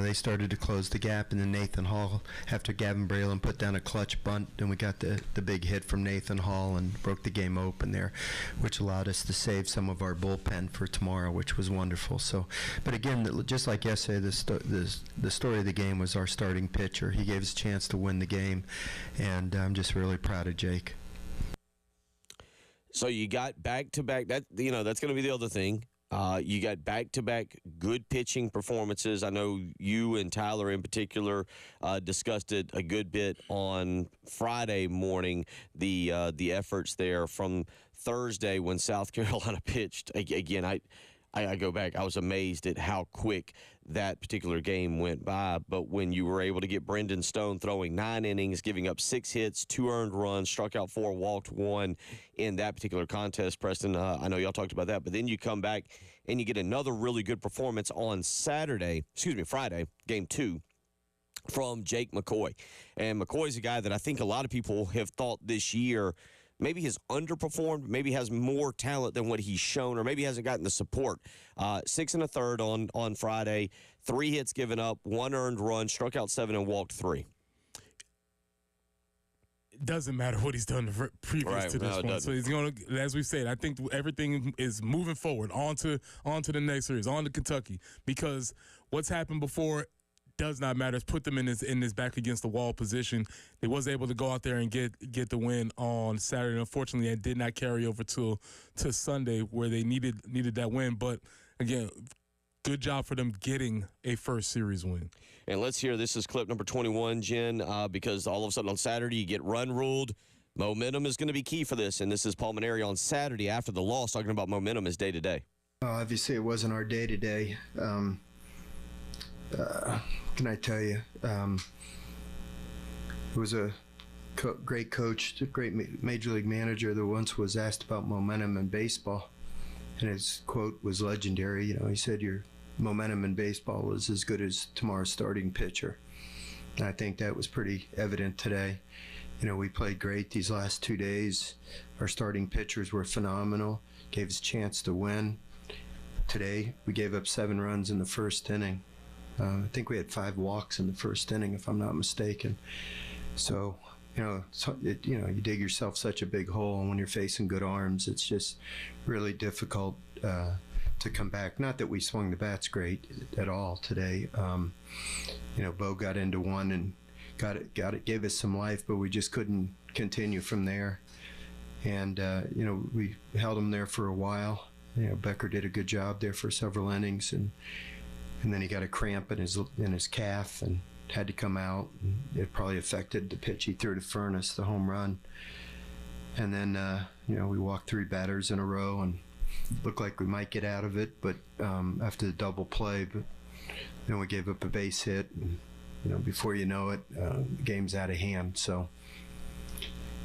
they started to close the gap, and then Nathan Hall, after Gavin Braylon put down a clutch bunt, and we got the big hit from Nathan Hall and broke the game open there, which allowed us to save some of our bullpen for tomorrow, which was wonderful. So, but again, just like yesterday, the story of the game was our starting pitcher. He gave us a chance to win the game, and I'm just really proud of Jake. So you got back-to-back. That's going to be the other thing. You got back-to-back good pitching performances. I know you and Tyler in particular discussed it a good bit on Friday morning, the efforts there from Thursday when South Carolina pitched. Again, I go back. I was amazed at how quick that particular game went by. But when you were able to get Brendan Stone throwing 9 innings, giving up 6 hits, 2 earned runs, struck out 4, walked 1 in that particular contest, Preston, I know y'all talked about that. But then you come back and you get another really good performance on Friday, game 2. From Jake McCoy. And McCoy's a guy that I think a lot of people have thought this year maybe has underperformed, maybe has more talent than what he's shown, or maybe hasn't gotten the support. 6 1/3 on Friday, 3 hits given up, 1 earned run, struck out 7 and walked 3. It doesn't matter what he's done previous to this one. So he's going to, as we said, I think everything is moving forward onto the next series, on to Kentucky, because what's happened before does not matter. It's put them in this back against the wall position. They was able to go out there and get the win on Saturday. Unfortunately, it did not carry over to Sunday where they needed that win. But again, good job for them getting a first series win. And let's hear, this is clip number 21, Jen, because all of a sudden on Saturday you get run ruled. Momentum is going to be key for this, and this is Paul Mainieri on Saturday after the loss talking about momentum is day-to-day. Obviously, it wasn't our day-to-day. Can I tell you? It was a great coach, a great major league manager that once was asked about momentum in baseball, and his quote was legendary. He said, "Your momentum in baseball was as good as tomorrow's starting pitcher." And I think that was pretty evident today. We played great these last 2 days. Our starting pitchers were phenomenal, gave us a chance to win. Today, we gave up 7 runs in the first inning. I think we had 5 walks in the first inning, if I'm not mistaken. So, you dig yourself such a big hole, and when you're facing good arms, it's just really difficult to come back. Not that we swung the bats great at all today. Bo got into one and got it, gave us some life, but we just couldn't continue from there. And we held him there for a while. Becker did a good job there for several innings, and then he got a cramp in his calf and had to come out. And it probably affected the pitch he threw to Furness, the home run. And then, we walked 3 batters in a row and looked like we might get out of it, but after the double play, but then we gave up a base hit, and before you know it, the game's out of hand. So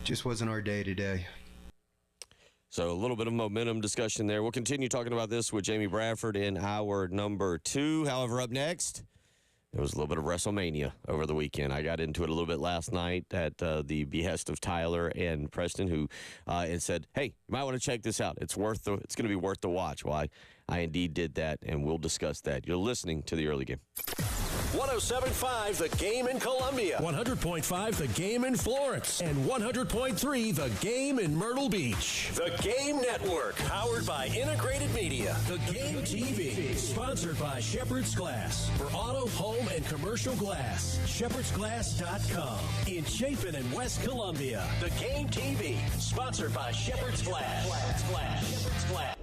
just wasn't our day today. So a little bit of momentum discussion there. We'll continue talking about this with Jamie Bradford in hour number 2. However, up next, there was a little bit of WrestleMania over the weekend. I got into it a little bit last night at the behest of Tyler and Preston, who and said, "Hey, you might want to check this out. It's going to be worth the watch." Well, I indeed did that, and we'll discuss that. You're listening to The Early Game. 107.5 The Game in Columbia, 100.5 The Game in Florence, and 100.3 The Game in Myrtle Beach. The Game Network, powered by Integrated Media. The Game TV, sponsored by Shepherd's Glass. For auto, home, and commercial glass, shepherdsglass.com. In Chapin and West Columbia, The Game TV, sponsored by Shepherd's Glass. Shepherd's Glass.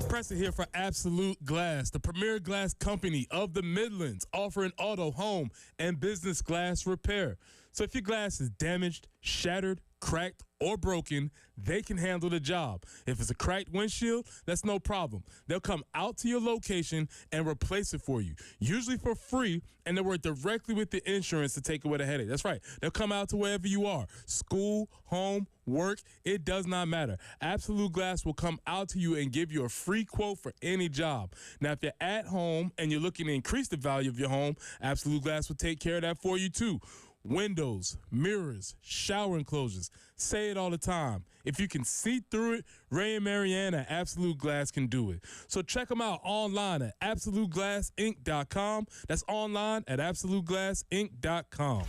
Preston here for Absolute Glass, the premier glass company of the Midlands, offering auto, home, and business glass repair. So if your glass is damaged, shattered, cracked, or broken, they can handle the job. If it's a cracked windshield, that's no problem. They'll come out to your location and replace it for you, usually for free, and they work directly with the insurance to take away the headache. That's right. They'll come out to wherever you are, school, home, work, it does not matter. Absolute Glass will come out to you and give you a free quote for any job. Now, if you're at home and you're looking to increase the value of your home, Absolute Glass will take care of that for you too. Windows, mirrors, shower enclosures. Say it all the time. If you can see through it, Ray and Marianne at Absolute Glass can do it. So check them out online at AbsoluteGlassInc.com. That's online at AbsoluteGlassInc.com.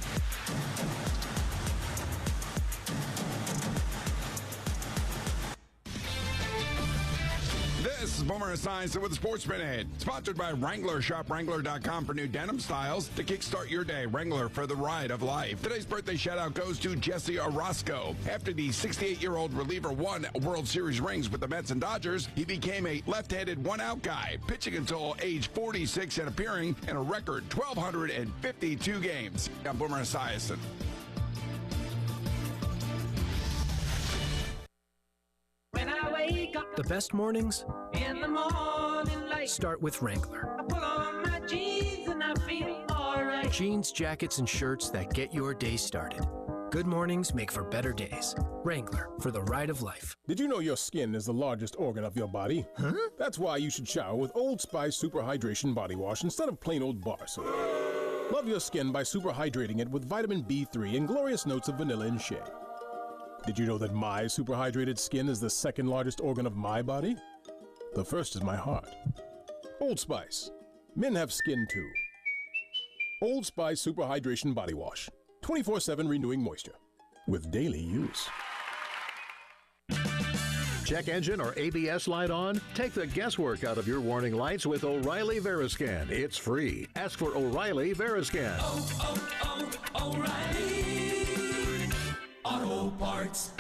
This is Boomer Esiason with the Sports Minute, sponsored by Wrangler. Shop Wrangler.com for new denim styles to kickstart your day. Wrangler for the ride of life. Today's birthday shout-out goes to Jesse Orosco. After the 68-year-old reliever won World Series rings with the Mets and Dodgers, he became a left-handed one-out guy, pitching until age 46 and appearing in a record 1,252 games. I'm Boomer Esiason. The best mornings in the morning light. Start with Wrangler. I put on my jeans and I feel alright. Jeans, jackets, and shirts that get your day started. Good mornings make for better days. Wrangler, for the ride of life. Did you know your skin is the largest organ of your body? Huh? That's why you should shower with Old Spice Super Hydration Body Wash instead of plain old bar soap. Love your skin by super hydrating it with vitamin B3 and glorious notes of vanilla and shea. Did you know that my super hydrated skin is the second largest organ of my body? The first is my heart. Old Spice. Men have skin too. Old Spice Super Hydration Body Wash. 24/7 renewing moisture. With daily use. Check engine or ABS light on? Take the guesswork out of your warning lights with O'Reilly Veriscan. It's free. Ask for O'Reilly Veriscan. O'Reilly Auto Parts.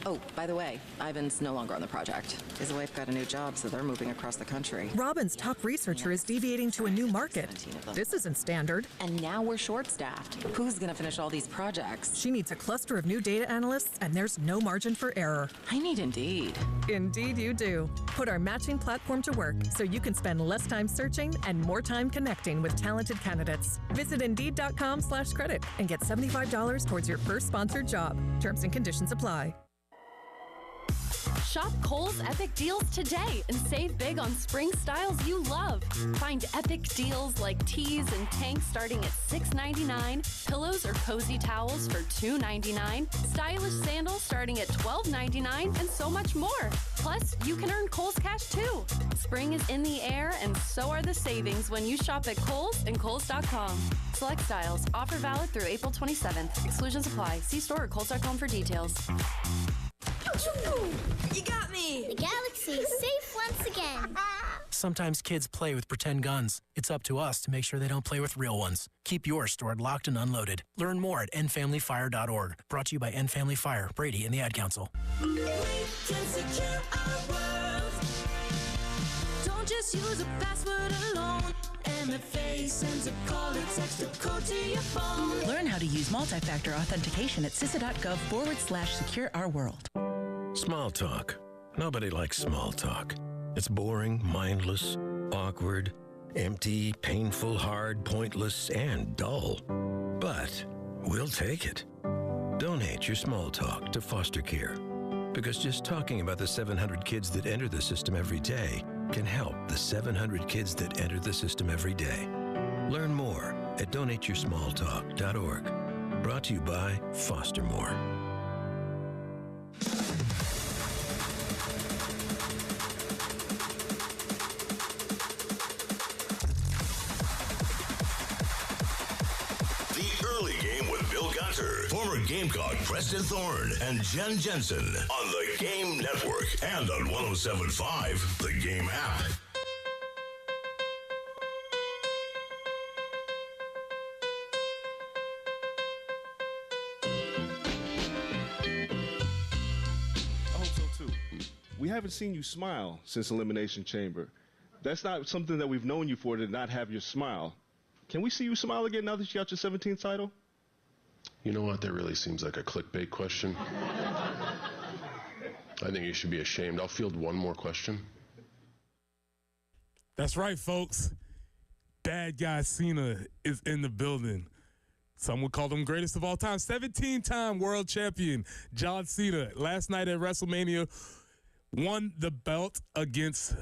Oh, by the way, Ivan's no longer on the project. His wife got a new job, so they're moving across the country. Robin's top researcher is deviating to a new market. This isn't standard. And now we're short-staffed. Who's going to finish all these projects? She needs a cluster of new data analysts, and there's no margin for error. I need Indeed. Indeed you do. Put our matching platform to work so you can spend less time searching and more time connecting with talented candidates. Visit Indeed.com/credit and get $75 towards your first sponsored job. Terms and conditions apply. Shop Kohl's Epic Deals today and save big on spring styles you love. Find epic deals like tees and tanks starting at $6.99, pillows or cozy towels for $2.99, stylish sandals starting at $12.99, and so much more. Plus, you can earn Kohl's Cash too. Spring is in the air, and so are the savings when you shop at Kohl's and Kohl's.com. Select styles. Offer valid through April 27th. Exclusions apply. See store or Kohl's.com for details. You got me! The galaxy is safe once again. Sometimes kids play with pretend guns. It's up to us to make sure they don't play with real ones. Keep yours stored locked and unloaded. Learn more at endfamilyfire.org. Brought to you by End Family Fire, Brady, and the Ad Council. We can secure our world. Don't just use a password alone. MFA sends a call or text or code to your phone. Learn how to use multi-factor authentication at CISA.gov/secure-our-world. Small talk. Nobody likes small talk. It's boring, mindless, awkward, empty, painful, hard, pointless, and dull. But we'll take it. Donate your small talk to foster care. Because just talking about the 700 kids that enter the system every day can help the 700 kids that enter the system every day. Learn more at donateyoursmalltalk.org. Brought to you by Foster More. Early Game with Bill Gunter, former Gamecock Preston Thorne, and Jen Jensen on the Game Network and on 107.5, the Game app. I hope so too. We haven't seen you smile since Elimination Chamber. That's not something that we've known you for, to not have your smile. Can we see you smile again now that you got your 17th title? You know what? That really seems like a clickbait question. I think you should be ashamed. I'll field one more question. That's right, folks. Bad guy Cena is in the building. Some would call him greatest of all time. 17-time world champion John Cena last night at WrestleMania won the belt against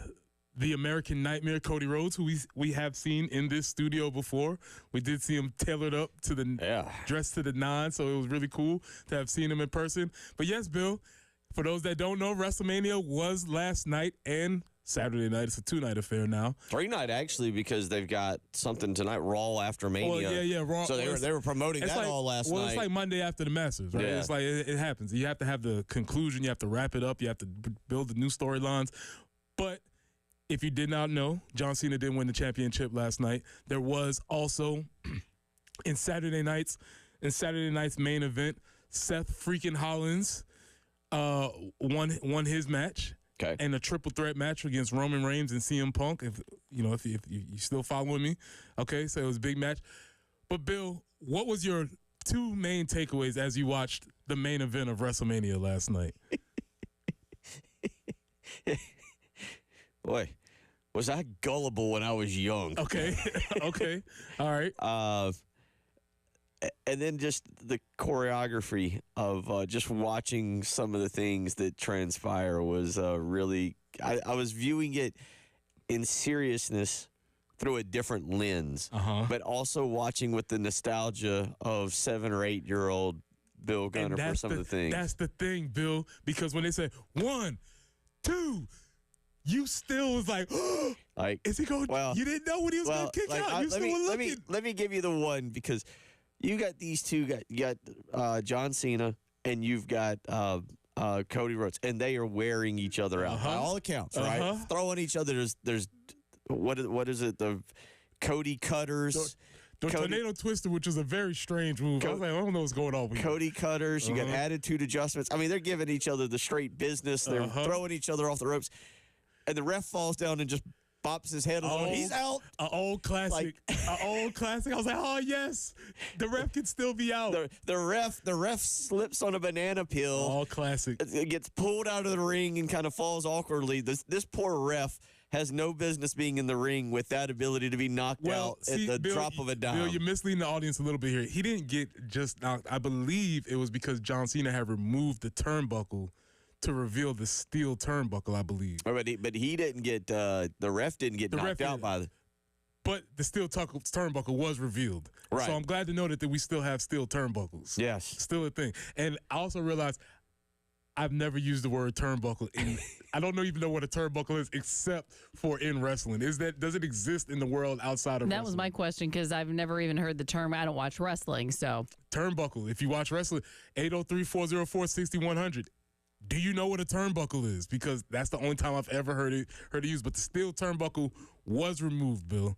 the American Nightmare, Cody Rhodes, who we have seen in this studio before. We did see him tailored up to the dressed to the nines, so it was really cool to have seen him in person. But yes, Bill, for those that don't know, WrestleMania was last night and Saturday night. It's a 2-night affair now. 3-night, actually, because they've got something tonight, Raw after Mania. Well, yeah, Raw. So they were promoting that all last night. Well, it's like Monday after the Masters, right? Yeah. It's like it happens. You have to have the conclusion. You have to wrap it up. You have to build the new storylines. But if you did not know, John Cena didn't win the championship last night. There was also in Saturday night's main event, Seth freaking Rollins won his match. Okay. And a triple threat match against Roman Reigns and CM Punk. If you still following me, okay. So it was a big match. But Bill, what was your two main takeaways as you watched the main event of WrestleMania last night? Boy, was I gullible when I was young. Okay. Okay. All right. And then just the choreography of just watching some of the things that transpire was really, I was viewing it in seriousness through a different lens, but also watching with the nostalgia of 7 or 8 year old Bill Gunner for some of the things. That's the thing, Bill, because when they say 1, 2, you still was like, is he going? Well, you didn't know when he was going to kick out. You still were looking. Let me give you the one, because you got these two. You got John Cena and you've got Cody Rhodes, and they are wearing each other out by all accounts, right? Throwing each other. There's what is it? The Cody Cutters. The Tornado Twister, which is a very strange move. I was like, I don't know what's going on with Cody Cutters. You got attitude adjustments. I mean, they're giving each other the straight business. They're throwing each other off the ropes. And the ref falls down and just bops his head on. He's out. An old classic. An old classic. I was like, oh, yes. The ref can still be out. The ref slips on a banana peel. All classic. It gets pulled out of the ring and kind of falls awkwardly. This poor ref has no business being in the ring with that ability to be knocked out at the drop of a dime. Bill, you're misleading the audience a little bit here. He didn't get just knocked. I believe it was because John Cena had removed the turnbuckle to reveal the steel turnbuckle, I believe. But he didn't get, the ref didn't get knocked out by the... But the steel turnbuckle was revealed. Right. So I'm glad to know that we still have steel turnbuckles. Yes. Still a thing. And I also realized I've never used the word turnbuckle. I don't even know what a turnbuckle is except for in wrestling. Does it exist in the world outside of wrestling? That was my question, because I've never even heard the term. I don't watch wrestling, so. Turnbuckle. If you watch wrestling, 803-404-6100. Do you know what a turnbuckle is? Because that's the only time I've ever heard it used. But the steel turnbuckle was removed, Bill.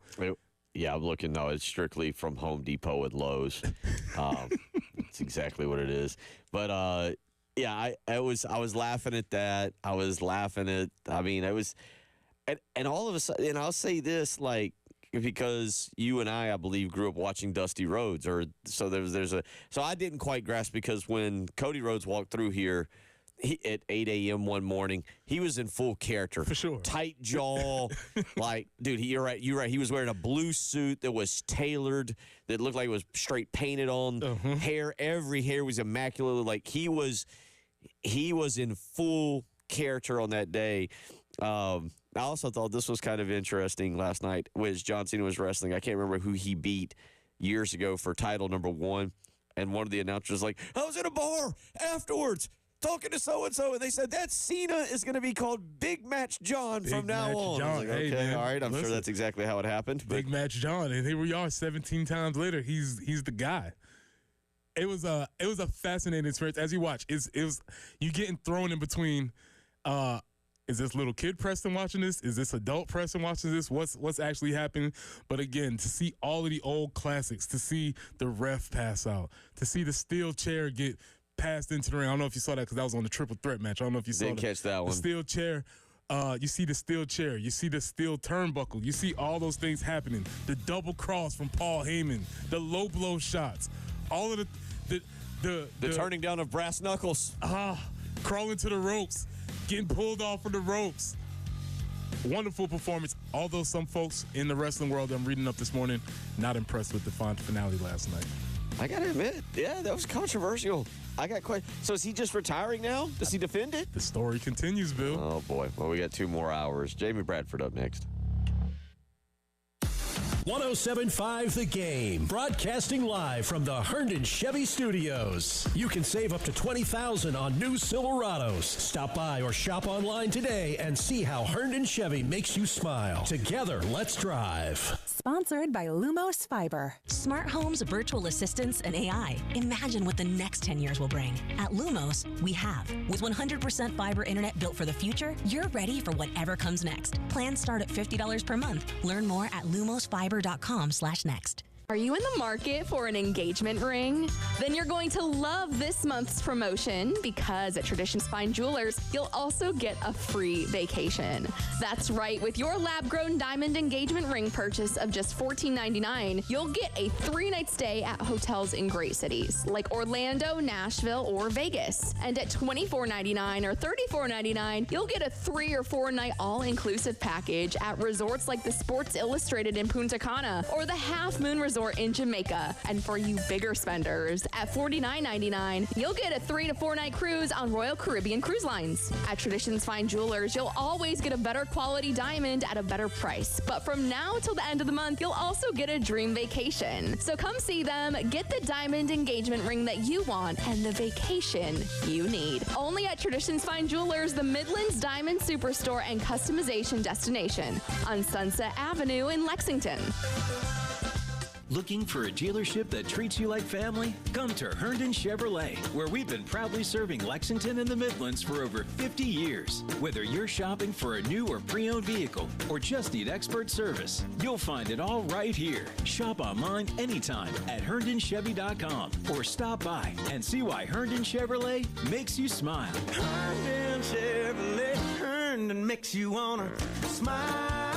Yeah, I'm looking. No, it's strictly from Home Depot and Lowe's. That's exactly what it is. But yeah, I was laughing at that. I was laughing at. I mean, it was, and all of a sudden, and I'll say this, like, because you and I believe, grew up watching Dusty Rhodes, so I didn't quite grasp, because when Cody Rhodes walked through here. At 8 a.m. one morning, he was in full character. For sure. Tight jaw. Like, dude, you're right. He was wearing a blue suit that was tailored, that looked like it was straight painted on. Hair, every hair was immaculate. Like, he was in full character on that day. I also thought this was kind of interesting last night, was John Cena was wrestling. I can't remember who he beat years ago for title number 1. And one of the announcers was like, I was in a bar afterwards talking to so-and-so, and they said that Cena is going to be called Big Match John from now on. I was like, okay, man, all right, I'm sure that's exactly how it happened. Big Match John, and here we are 17 times later. He's the guy. It was a fascinating experience as you watch. It was you getting thrown in between. Is this little kid Preston watching this? Is this adult Preston watching this? What's actually happening? But again, to see all of the old classics, to see the ref pass out, to see the steel chair get passed into the ring. I don't know if you saw that, because that was on the triple threat match. I don't know if you saw Didn't catch that one. The steel chair. You see the steel chair. You see the steel turnbuckle. You see all those things happening. The double cross from Paul Heyman. The low blow shots. All of The turning down of brass knuckles. Crawling to the ropes, getting pulled off of the ropes. Wonderful performance. Although some folks in the wrestling world I'm reading up this morning, not impressed with the finale last night. I gotta admit, yeah, that was controversial. I got quite. So is he just retiring now? Does he defend it? The story continues, Bill. Oh boy. Well, we got 2 more hours. Jamie Bradford up next. 107.5 The Game, broadcasting live from the Herndon Chevy Studios. You can save up to $20,000 on new Silverados. Stop by or shop online today and see how Herndon Chevy makes you smile. Together, let's drive. Sponsored by Lumos Fiber. Smart homes, virtual assistants, and AI. Imagine what the next 10 years will bring. At Lumos, we have. With 100% fiber internet built for the future, you're ready for whatever comes next. Plans start at $50 per month. Learn more at lumosfiber.com/next. Are you in the market for an engagement ring? Then you're going to love this month's promotion because at Traditions Fine Jewelers, you'll also get a free vacation. That's right, with your lab-grown diamond engagement ring purchase of just $14.99, you'll get a 3-night stay at hotels in great cities like Orlando, Nashville, or Vegas. And at $24.99 or $34.99, you'll get a 3 or 4-night all-inclusive package at resorts like the Sports Illustrated in Punta Cana or the Half Moon Resort in Jamaica. And for you bigger spenders, at $49.99, you'll get a 3 to 4 night cruise on Royal Caribbean Cruise Lines. At Traditions Fine Jewelers, you'll always get a better quality diamond at a better price. But from now till the end of the month, you'll also get a dream vacation. So come see them, get the diamond engagement ring that you want, and the vacation you need. Only at Traditions Fine Jewelers, the Midlands Diamond Superstore and Customization Destination on Sunset Avenue in Lexington. Looking for a dealership that treats you like family? Come to Herndon Chevrolet, where we've been proudly serving Lexington and the Midlands for over 50 years. Whether you're shopping for a new or pre-owned vehicle or just need expert service, you'll find it all right here. Shop online anytime at HerndonChevy.com or stop by and see why Herndon Chevrolet makes you smile. Herndon Chevrolet, Herndon makes you wanna smile.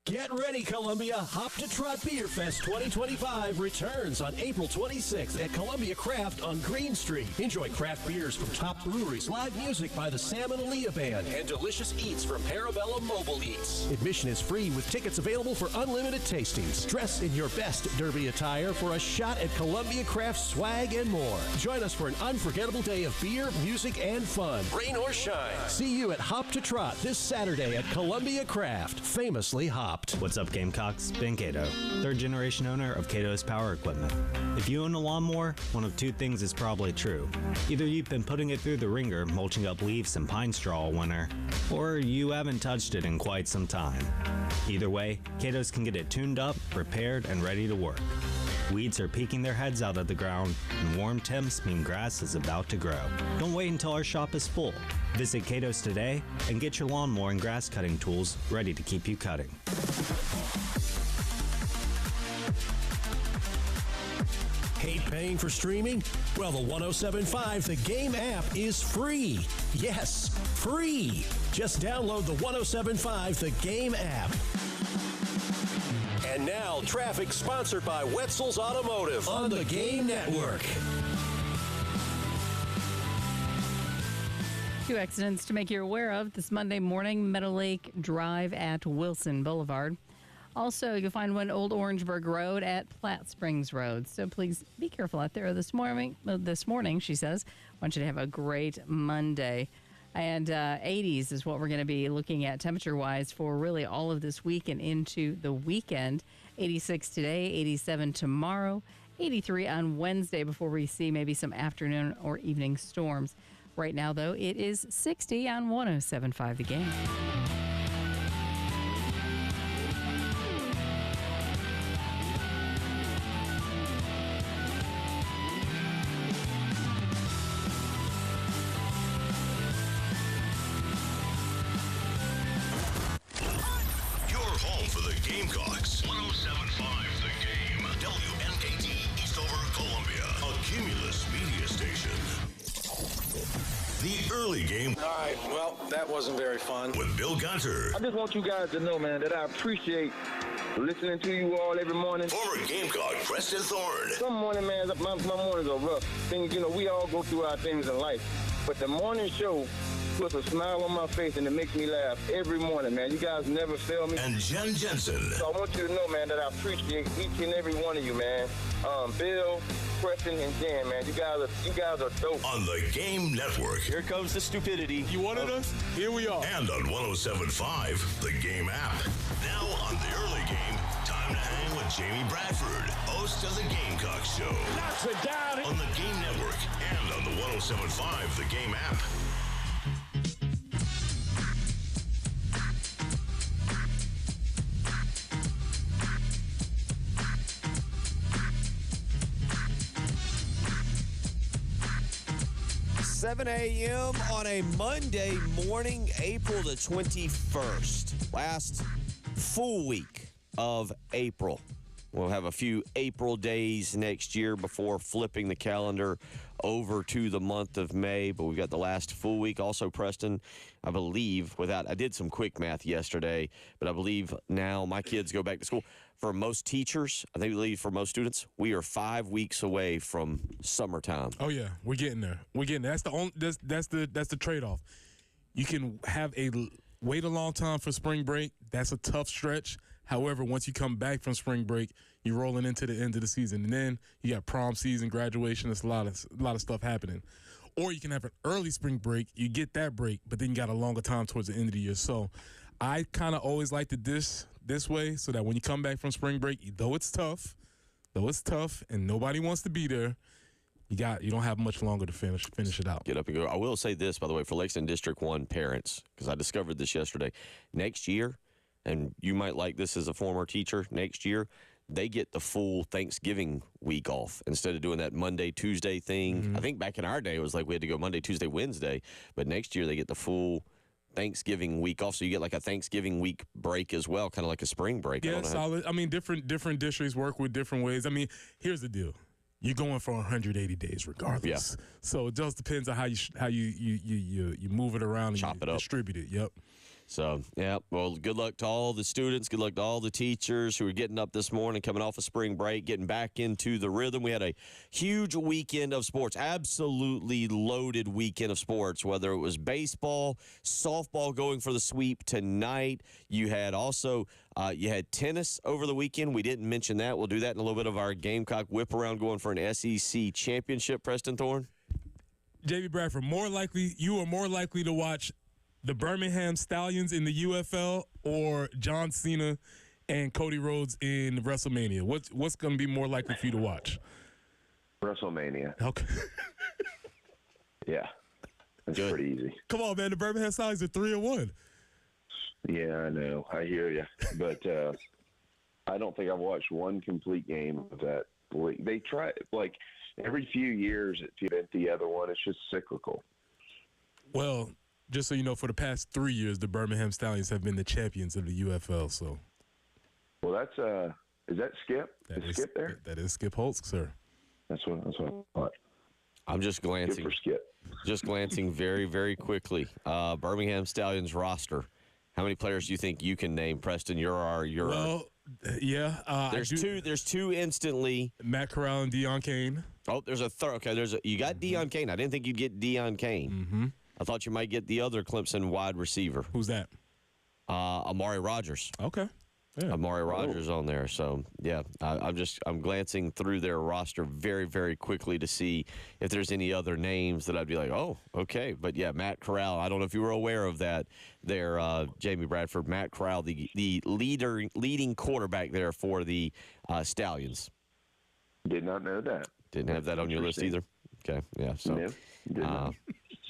Get ready, Columbia. Hop to Trot Beer Fest 2025 returns on April 26th at Columbia Craft on Green Street. Enjoy craft beers from top breweries, live music by the Sam and Aaliyah Band, and delicious eats from Parabellum Mobile Eats. Admission is free with tickets available for unlimited tastings. Dress in your best Derby attire for a shot at Columbia Craft swag and more. Join us for an unforgettable day of beer, music, and fun. Rain or shine. See you at Hop to Trot this Saturday at Columbia Craft, famously hopped. What's up, Gamecocks? Ben Cato, 3rd generation owner of Cato's Power Equipment. If you own a lawnmower, one of 2 things is probably true. Either you've been putting it through the ringer, mulching up leaves and pine straw all winter, or you haven't touched it in quite some time. Either way, Cato's can get it tuned up, repaired, and ready to work. Weeds are peeking their heads out of the ground, and warm temps mean grass is about to grow. Don't wait until our shop is full. Visit Cato's today and get your lawnmower and grass cutting tools ready to keep you cutting. Hate paying for streaming? Well, the 107.5 The Game app is free. Yes, free. Just download the 107.5 The Game app. And now, traffic sponsored by Wetzel's Automotive on the Game Network. 2 accidents to make you aware of this Monday morning, Meadow Lake Drive at Wilson Boulevard. Also, you'll find one Old Orangeburg Road at Platte Springs Road. So please be careful out there this morning, she says. I want you to have a great Monday. And 80s is what we're going to be looking at temperature-wise for really all of this week and into the weekend. 86 today, 87 tomorrow, 83 on Wednesday before we see maybe some afternoon or evening storms. Right now, though, it is 60 on 107.5 The Game. Gamecocks. 107.5 The Game. WNKT Eastover, Columbia. A Cumulus media station. The early game. All right, well, that wasn't very fun. With Bill Gunter. I just want you guys to know, man, that I appreciate listening to you all every morning. Former Gamecock Preston Thorne. Some morning, man, my mornings are rough. Things, we all go through our things in life. But the morning show puts a smile on my face and it makes me laugh every morning, man. You guys never fail me. And Jen Jensen. So I want you to know, man, that I appreciate each and every one of you, man. Bill, Preston, and Jen, man. You guys are dope. On the Game Network. Here comes the stupidity. You wanted us? Here we are. And on 107.5, the Game app. Now on the early game, time to hang with Jamie Bradford, host of the Gamecock Show. Knocks it down. On the Game Network and on the 107.5, the Game app. $7 a.m. on a Monday morning, April the 21st. Last full week of April. We'll have a few April days next year before flipping the calendar over to the month of May. But we've got the last full week. Also, Preston, I believe, I did some quick math yesterday, but I believe now my kids go back to school. For most teachers, I think for most students, we are 5 weeks away from summertime. Oh yeah, we're getting there. That's the trade-off. You can wait a long time for spring break. That's a tough stretch. However, once you come back from spring break, you're rolling into the end of the season, and then you got prom season, graduation. There's a lot of stuff happening. Or you can have an early spring break. You get that break, but then you got a longer time towards the end of the year. So I kind of always liked it this way, so that when you come back from spring break, though it's tough, and nobody wants to be there, you don't have much longer to finish it out. Get up and go. I will say this, by the way, for Lexington District 1 parents, because I discovered this yesterday. Next year, and you might like this as a former teacher, next year, they get the full Thanksgiving week off instead of doing that Monday, Tuesday thing. Mm-hmm. I think back in our day, it was like we had to go Monday, Tuesday, Wednesday. But next year, they get the full Thanksgiving week off, so you get like a Thanksgiving week break as well, kind of like a spring break. Yeah, solid. I mean, different districts work with different ways. I mean, here's the deal: you're going for 180 days regardless. Yeah. So it just depends on how you move it around and chop it up, distribute it. Yep. So, yeah, well, good luck to all the students. Good luck to all the teachers who are getting up this morning, coming off a spring break, getting back into the rhythm. We had a huge weekend of sports, absolutely loaded weekend of sports, whether it was baseball, softball going for the sweep tonight. You had also you had tennis over the weekend. We didn't mention that. We'll do that in a little bit of our Gamecock whip around going for an SEC championship, Preston Thorne. J.B. Bradford, you are more likely to watch the Birmingham Stallions in the UFL or John Cena and Cody Rhodes in WrestleMania? What's going to be more likely for you to watch? WrestleMania. Okay. Yeah. That's pretty easy. Come on, man. The Birmingham Stallions are 3-1. Yeah, I know. I hear you. But I don't think I've watched one complete game of that league. They try, like, every few years to invent the other one. It's just cyclical. Well, just so you know, for the past 3 years, the Birmingham Stallions have been the champions of the UFL. So, well, that's is that Skip? Is Skip there? That is Skip Holtz, sir. That's what I thought. I'm just glancing. Good for Skip. Just glancing very, very quickly. Birmingham Stallions roster. How many players do you think you can name, Preston? Well, yeah. There's two instantly. Matt Corral and Deion Kane. Oh, there's a third. Okay, you got Deion Kane. I didn't think you'd get Deion Kane. Mm-hmm. I thought you might get the other Clemson wide receiver. Who's that? Amari Rogers. Okay. Yeah. Amari Rogers on there. So, yeah, I'm glancing through their roster very, very quickly to see if there's any other names that I'd be like, oh, okay. But, yeah, Matt Corral, I don't know if you were aware of that there, Jamie Bradford. Matt Corral, the leading quarterback there for the Stallions. Did not know that. Didn't have that on your list either? Okay, yeah. So, no, did not.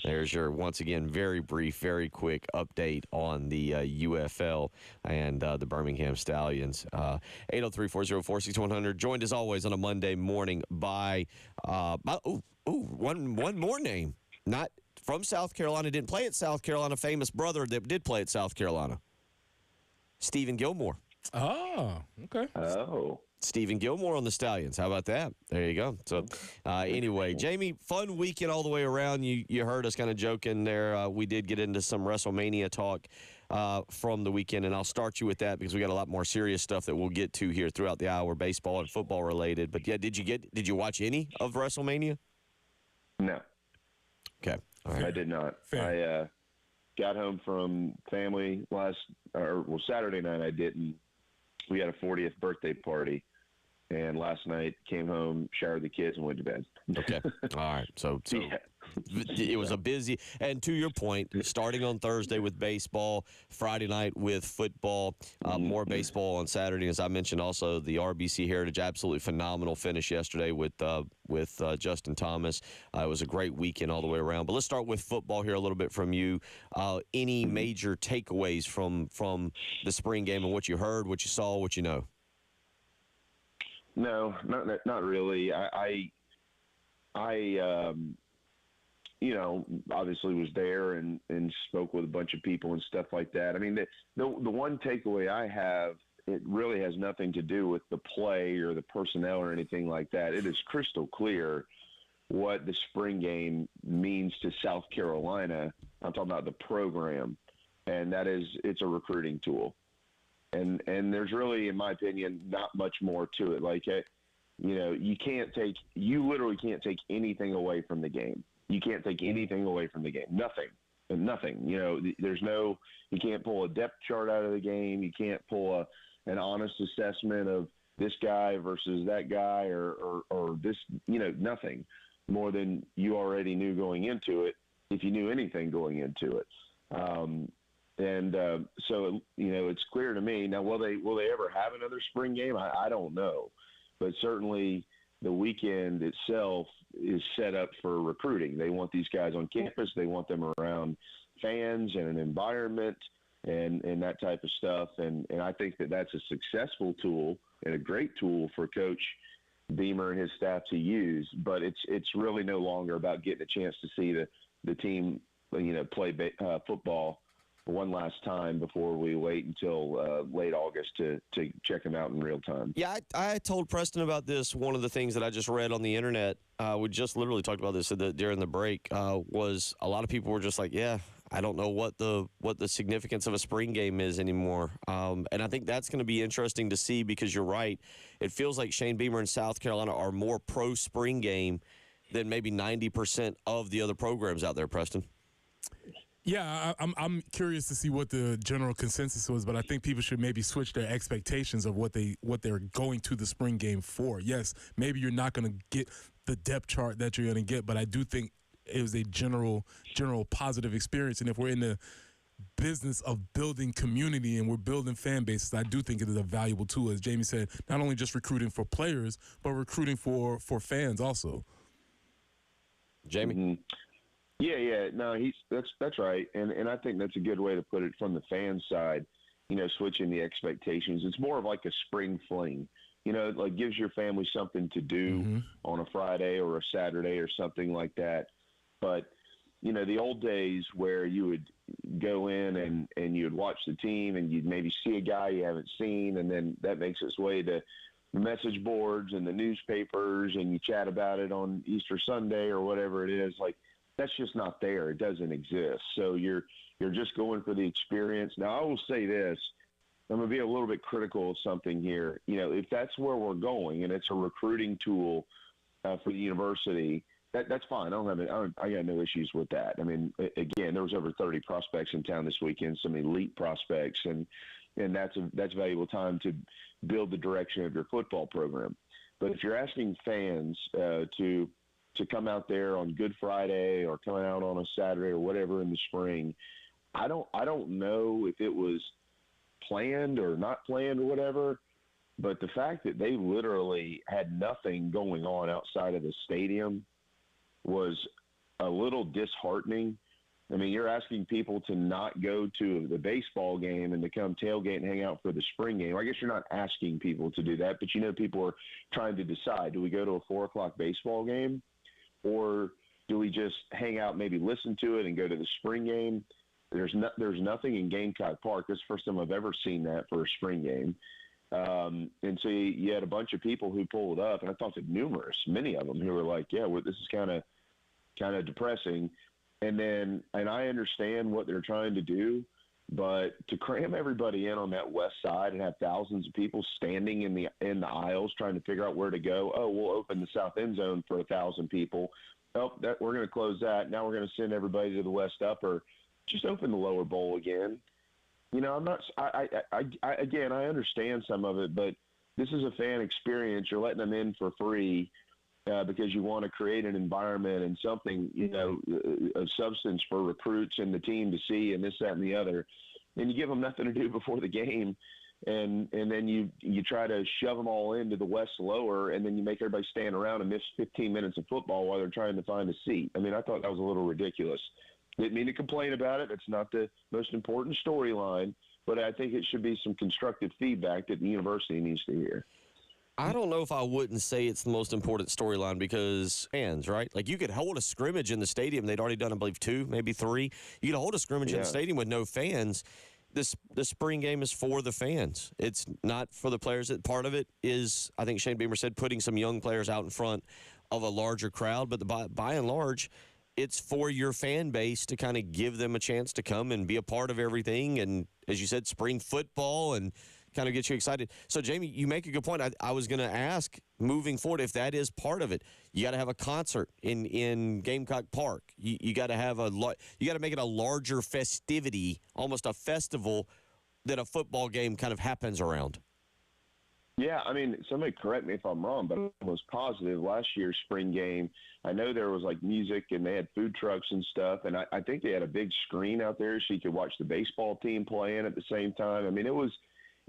There's your, once again, very brief, very quick update on the UFL and the Birmingham Stallions. 803-404-6100. Joined, as always, on a Monday morning by one more name. Not from South Carolina, didn't play at South Carolina, famous brother that did play at South Carolina. Stephen Gilmore. Oh, okay. Oh. Stephen Gilmore on the Stallions. How about that? There you go. So, anyway, Jamie, fun weekend all the way around. You heard us kind of joking there. We did get into some WrestleMania talk from the weekend, and I'll start you with that because we got a lot more serious stuff that we'll get to here throughout the hour, baseball and football related. But yeah, did you watch any of WrestleMania? No. Okay. All right. I did not. Fair. I got home from family Saturday night. I didn't. We had a 40th birthday party, and last night came home, showered the kids, and went to bed. Okay. All right. So Yeah. it was a busy, and to your point, starting on Thursday with baseball, Friday night with football, more baseball on Saturday. As I mentioned, also the RBC Heritage, absolutely phenomenal finish yesterday with Justin Thomas. It was a great weekend all the way around. But let's start with football here a little bit from you. Any major takeaways from the spring game and what you heard, what you saw, what you know? No, not really. I obviously was there and spoke with a bunch of people and stuff like that. I mean, the one takeaway I have, it really has nothing to do with the play or the personnel or anything like that. It is crystal clear what the spring game means to South Carolina. I'm talking about the program, and that is it's a recruiting tool. And there's really, in my opinion, not much more to it. Like, you literally can't take anything away from the game. You can't take anything away from the game. Nothing. You can't pull a depth chart out of the game. You can't pull an honest assessment of this guy versus that guy or this, nothing more than you already knew going into it, if you knew anything going into it. So it's clear to me. Now, will they ever have another spring game? I don't know. But certainly the weekend itself is set up for recruiting. They want these guys on campus. They want them around fans and an environment and that type of stuff. And I think that's a successful tool and a great tool for Coach Beamer and his staff to use. But it's really no longer about getting a chance to see the team, play football one last time before we wait until late August to check them out in real time. Yeah, I told Preston about this. One of the things that I just read on the internet, we just literally talked about this during the break, was a lot of people were just like, yeah, I don't know what the significance of a spring game is anymore. And I think that's going to be interesting to see because you're right. It feels like Shane Beamer and South Carolina are more pro spring game than maybe 90% of the other programs out there, Preston. Yeah, I'm curious to see what the general consensus was, but I think people should maybe switch their expectations of what they're going to the spring game for. Yes, maybe you're not going to get the depth chart that you're going to get, but I do think it was a general positive experience. And if we're in the business of building community and we're building fan bases, I do think it is a valuable tool, as Jamie said, not only just recruiting for players, but recruiting for fans also. Jamie? Mm-hmm. Yeah. No, that's right. And I think that's a good way to put it from the fan side, switching the expectations. It's more of like a spring fling, like gives your family something to do on a Friday or a Saturday or something like that. But, the old days where you would go in and you'd watch the team and you'd maybe see a guy you haven't seen, and then that makes its way to the message boards and the newspapers, and you chat about it on Easter Sunday or whatever it is. Like, that's just not there. It doesn't exist. So you're just going for the experience. Now, I will say this. I'm going to be a little bit critical of something here. If that's where we're going and it's a recruiting tool for the university, that's fine. I got no issues with that. I mean, again, there was over 30 prospects in town this weekend, some elite prospects, and that's valuable time to build the direction of your football program. But if you're asking fans to come out there on Good Friday or coming out on a Saturday or whatever in the spring, I don't know if it was planned or not planned or whatever, but the fact that they literally had nothing going on outside of the stadium was a little disheartening. I mean, you're asking people to not go to the baseball game and to come tailgate and hang out for the spring game. I guess you're not asking people to do that, but people are trying to decide, do we go to a 4:00 baseball game? Or do we just hang out, maybe listen to it and go to the spring game? There's nothing in Gamecock Park. This is the first time I've ever seen that for a spring game. And so you had a bunch of people who pulled up, and I talked to many of them who were like, yeah, well, this is kind of depressing. And I understand what they're trying to do, but to cram everybody in on that west side and have thousands of people standing in the aisles trying to figure out where to go. Oh, we'll open the south end zone for 1,000 people. Oh, we're going to close that. Now we're going to send everybody to the west upper. Just open the lower bowl again. You know, again, I understand some of it, but this is a fan experience. You're letting them in for free because you want to create an environment and something, you know, of substance for recruits and the team to see and this, that, and the other. And you give them nothing to do before the game, and then you try to shove them all into the west lower, and then you make everybody stand around and miss 15 minutes of football while they're trying to find a seat. I mean, I thought that was a little ridiculous. Didn't mean to complain about it. It's not the most important storyline, but I think it should be some constructive feedback that the university needs to hear. I don't know if I wouldn't say it's the most important storyline because fans, right? Like, you could hold a scrimmage in the stadium. They'd already done, I believe, 2, maybe 3. You could hold a scrimmage in the stadium with no fans. The spring game is for the fans. It's not for the players. Part of it is, I think Shane Beamer said, putting some young players out in front of a larger crowd. But by and large, it's for your fan base to kind of give them a chance to come and be a part of everything. And as you said, spring football and kind of get you excited. So, Jamie, you make a good point. I was going to ask, moving forward, if that is part of it, you got to have a concert in Gamecock Park. You got to have you got to make it a larger festivity, almost a festival that a football game kind of happens around. Yeah, I mean, somebody correct me if I'm wrong, but I was positive last year's spring game. I know there was like music and they had food trucks and stuff, and I think they had a big screen out there so you could watch the baseball team playing at the same time. I mean, it was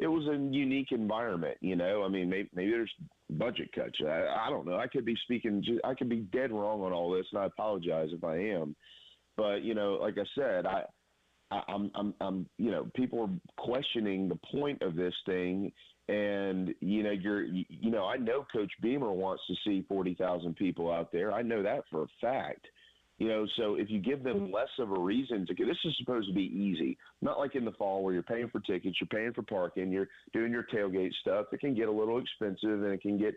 a unique environment, you know. I mean, maybe there's budget cuts. I don't know. I could be dead wrong on all this, and I apologize if I am. But, you know, like I said, I'm you know, people are questioning the point of this thing. And, you know, I know Coach Beamer wants to see 40,000 people out there. I know that for a fact. You know, so if you give them less of a reason to – this is supposed to be easy. Not like in the fall where you're paying for tickets, you're paying for parking, you're doing your tailgate stuff. It can get a little expensive and it can get,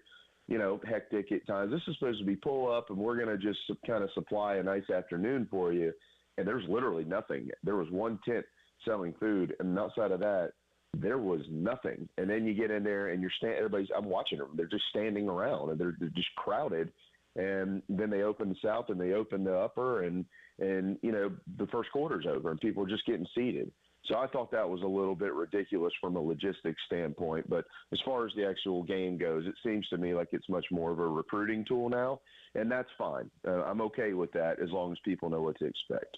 you know, hectic at times. This is supposed to be pull up and we're going to just kind of supply a nice afternoon for you. And there's literally nothing. There was one tent selling food, and outside of that, there was nothing. And then you get in there and I'm watching them. They're just standing around and they're just crowded. And then they open the south and they open the upper and you know, the first quarter's over and people are just getting seated. So I thought that was a little bit ridiculous from a logistics standpoint. But as far as the actual game goes, it seems to me like it's much more of a recruiting tool now. And that's fine. I'm okay with that as long as people know what to expect.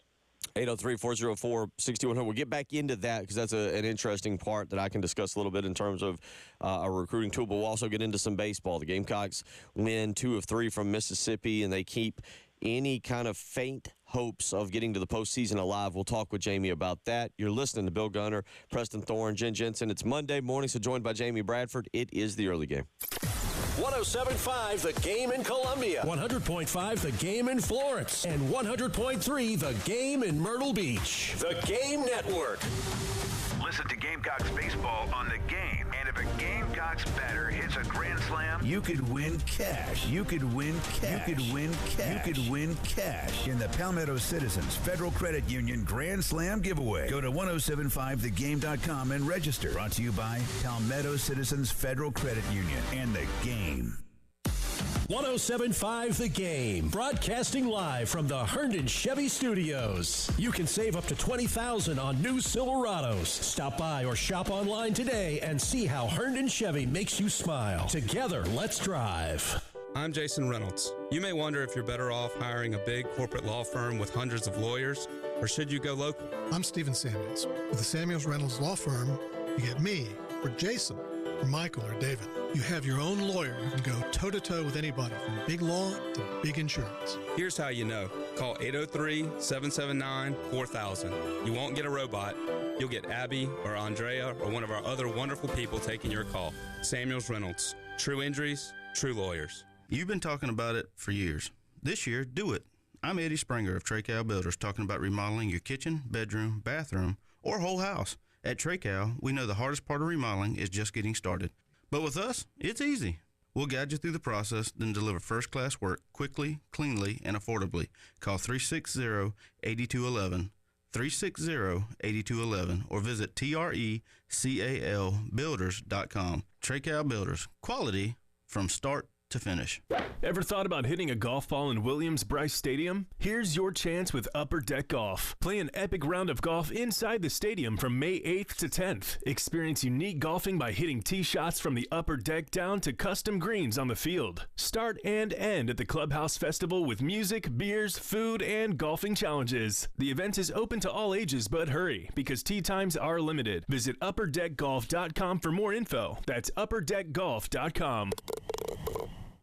803-404-6100. We'll get back into that because that's an interesting part that I can discuss a little bit in terms of a recruiting tool, but we'll also get into some baseball. The Gamecocks win 2 of 3 from Mississippi, and they keep any kind of faint hopes of getting to the postseason alive. We'll talk with Jamie about that. You're listening to Bill Gunner, Preston Thorne, Jen Jensen. It's Monday morning, so joined by Jamie Bradford. It is the early game. 107.5 The Game in Columbia, 100.5 The Game in Florence, and 100.3 The Game in Myrtle Beach. The Game Network. Listen to Gamecocks baseball on The Game. And if a Gamecocks batter hits a grand slam, you could win cash. You could win cash. You could win cash. You could win cash in the Palmetto Citizens Federal Credit Union Grand Slam giveaway. Go to 1075thegame.com and register. Brought to you by Palmetto Citizens Federal Credit Union and The Game. 107.5 The Game, broadcasting live from the Herndon Chevy Studios. You can save up to $20,000 on new Silverados. Stop by or shop online today and see how Herndon Chevy makes you smile. Together, let's drive. I'm Jason Reynolds. You may wonder if you're better off hiring a big corporate law firm with hundreds of lawyers, or should you go local? I'm Stephen Samuels. With the Samuels Reynolds Law Firm, you get me, or Jason, or Michael, or David. You have your own lawyer who can go toe-to-toe with anybody from big law to big insurance. Here's how you know. Call 803-779-4000. You won't get a robot. You'll get Abby or Andrea or one of our other wonderful people taking your call. Samuels Reynolds. True injuries, true lawyers. You've been talking about it for years. This year, do it. I'm Eddie Springer of Tracal Builders, talking about remodeling your kitchen, bedroom, bathroom, or whole house. At Tracal, we know the hardest part of remodeling is just getting started. But with us, it's easy. We'll guide you through the process, then deliver first-class work quickly, cleanly, and affordably. Call 360-8211, 360-8211, or visit TRECALbuilders.com. Tracal Builders, quality from start to finish. Ever thought about hitting a golf ball in Williams-Brice Stadium? Here's your chance with Upper Deck Golf. Play an epic round of golf inside the stadium from May 8th to 10th. Experience unique golfing by hitting tee shots from the upper deck down to custom greens on the field. Start and end at the Clubhouse Festival with music, beers, food, and golfing challenges. The event is open to all ages, but hurry, because tee times are limited. Visit upperdeckgolf.com for more info. That's upperdeckgolf.com.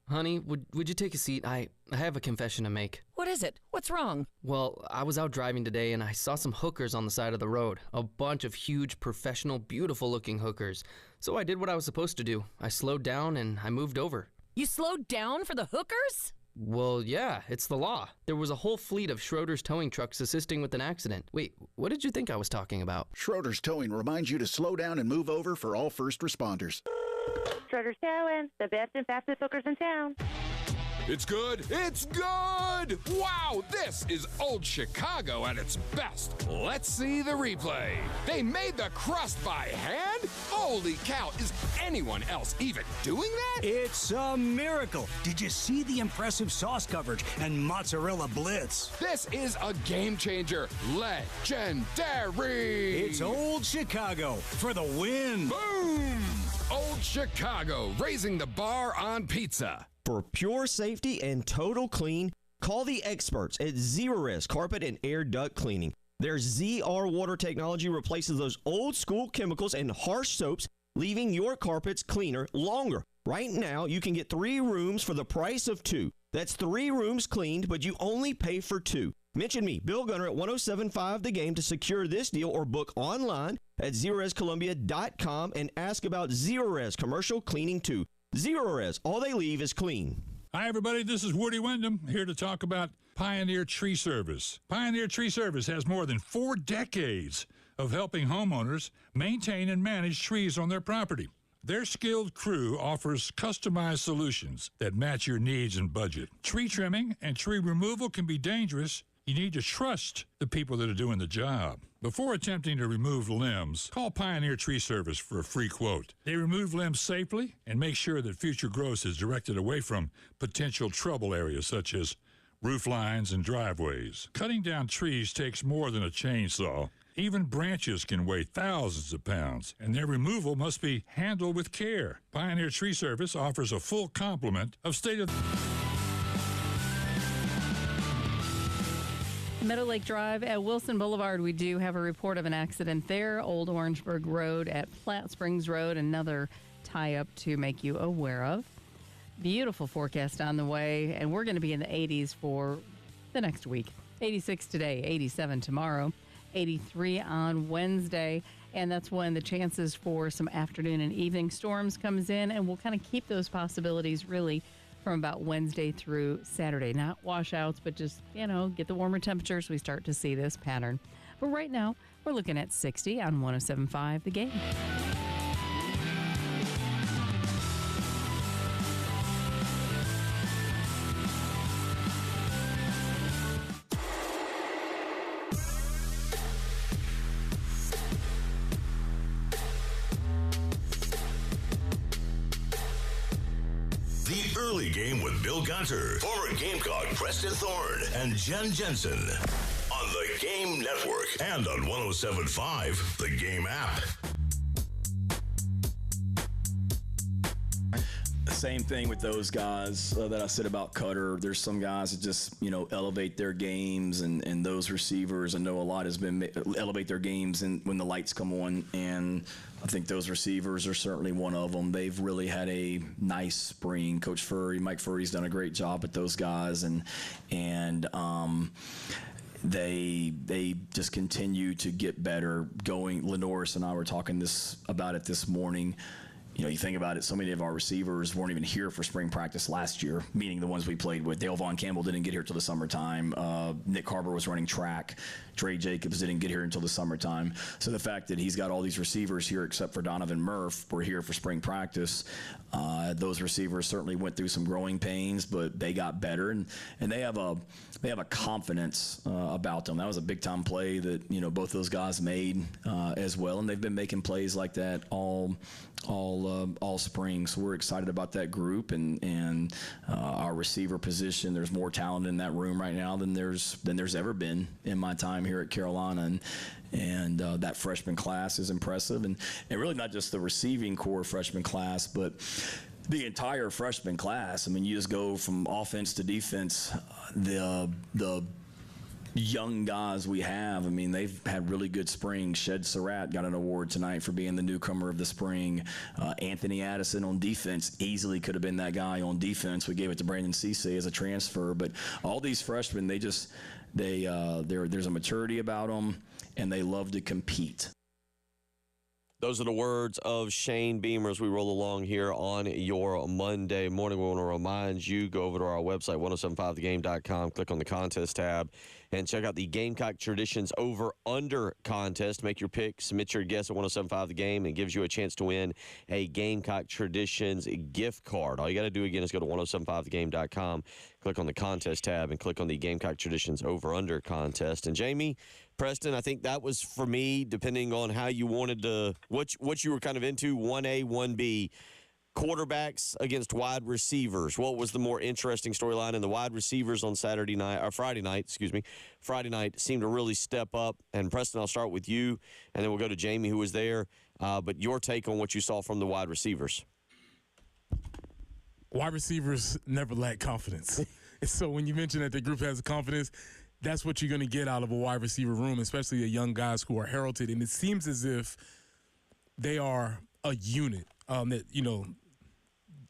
Honey, would you take a seat? I have a confession to make. What is it? What's wrong? Well, I was out driving today and I saw some hookers on the side of the road. A bunch of huge, professional, beautiful-looking hookers. So I did what I was supposed to do. I slowed down and I moved over. You slowed down for the hookers? Well, yeah, it's the law. There was a whole fleet of Schroeder's towing trucks assisting with an accident. Wait, what did you think I was talking about? Schroeder's Towing reminds you to slow down and move over for all first responders. Schroeder's Towing, the best and fastest hookers in town. It's good. It's good. Wow, this is old Chicago at its best. Let's see the replay. They made the crust by hand? Holy cow, is anyone else even doing that? It's a miracle. Did you see the impressive sauce coverage and mozzarella blitz? This is a game changer. Legendary. It's old Chicago for the win. Boom. Old Chicago, raising the bar on pizza. For pure safety and total clean, call the experts at Zerorez Carpet and Air Duct Cleaning. Their ZR water technology replaces those old school chemicals and harsh soaps, leaving your carpets cleaner longer. Right now, you can get 3 rooms for the price of 2. That's 3 rooms cleaned, but you only pay for 2. Mention me, Bill Gunner, at 107.5 The Game to secure this deal, or book online at ZerorezColumbia.com and ask about Zerorez Commercial Cleaning 2. Zerorez, all they leave is clean. Hi, everybody. This is Woody Wyndham here to talk about Pioneer Tree Service. Pioneer Tree Service has more than 4 decades of helping homeowners maintain and manage trees on their property. Their skilled crew offers customized solutions that match your needs and budget. Tree trimming and tree removal can be dangerous. You need to trust the people that are doing the job. Before attempting to remove limbs, call Pioneer Tree Service for a free quote. They remove limbs safely and make sure that future growth is directed away from potential trouble areas such as roof lines and driveways. Cutting down trees takes more than a chainsaw. Even branches can weigh thousands of pounds, and their removal must be handled with care. Pioneer Tree Service offers a full complement of Meadow Lake Drive at Wilson Boulevard, we do have a report of an accident there. Old Orangeburg Road at Platte Springs Road, another tie-up to make you aware of. Beautiful forecast on the way, and we're going to be in the 80s for the next week. 86 today, 87 tomorrow, 83 on Wednesday, and that's when the chances for some afternoon and evening storms comes in, and we'll kind of keep those possibilities really from about Wednesday through Saturday. Not washouts, but just, get the warmer temperatures. We start to see this pattern. But right now, we're looking at 60 on 107.5 The Game. Early Game with Bill Gunter, former Gamecock Preston Thorne, and Jen Jensen on the Game Network and on 107.5 The Game app. Same thing with those guys that I said about Cutter. There's some guys that just, elevate their games, and those receivers, I know a lot has been elevate their games and when the lights come on, and I think those receivers are certainly one of them. They've really had a nice spring. Coach Mike Furry's done a great job with those guys, and they just continue to get better going. Lenoris and I were talking about it this morning. you think about it, so many of our receivers weren't even here for spring practice last year, meaning the ones we played with. Dale Von Campbell didn't get here till the summertime. Nick Harbor was running track. Dre Jacobs didn't get here until the summertime. So the fact that he's got all these receivers here, except for Donovan Murph, were here for spring practice. Those receivers certainly went through some growing pains, but they got better, and they have a confidence about them. That was a big time play that both those guys made as well, and they've been making plays like that all spring. So we're excited about that group and our receiver position. There's more talent in that room right now than there's ever been in my time here at Carolina, and that freshman class is impressive, and really not just the receiving core freshman class, but the entire freshman class. I mean, you just go from offense to defense. The young guys we have, I mean, they've had really good springs. Shed Surratt got an award tonight for being the newcomer of the spring. Anthony Addison on defense easily could have been that guy on defense. We gave it to Brandon Cisse as a transfer, but all these freshmen, there's a maturity about them, and they love to compete. Those are the words of Shane Beamer as we roll along here on your Monday morning. We want to remind you, go over to our website, 1075thegame.com, click on the contest tab, and check out the Gamecock Traditions Over-Under contest. Make your pick, submit your guess at 1075 The Game, and it gives you a chance to win a Gamecock Traditions gift card. All you got to do, again, is go to 1075thegame.com, click on the contest tab, and click on the Gamecock Traditions Over-Under contest. And Jamie, Preston, I think that was for me, depending on how you wanted to, what you were kind of into, 1A, 1B, quarterbacks against wide receivers. What was the more interesting storyline? And the wide receivers on Friday night seemed to really step up. And Preston, I'll start with you, and then we'll go to Jamie, who was there. But your take on what you saw from the wide receivers. Wide receivers never lack confidence. So when you mention that the group has confidence, that's what you're going to get out of a wide receiver room, especially the young guys who are heralded. And it seems as if they are a unit. That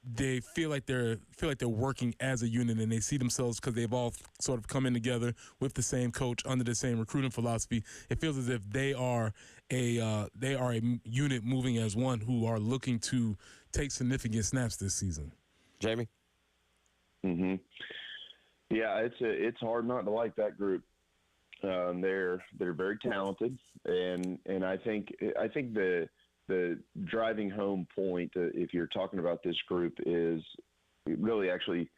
they feel like they're working as a unit, and they see themselves, because they've all sort of come in together with the same coach under the same recruiting philosophy. It feels as if they are a unit moving as one, who are looking to take significant snaps this season. Jamie? Mm-hmm. Yeah, it's hard not to like that group. They're very talented, and I think the driving home point, if you're talking about this group, is really actually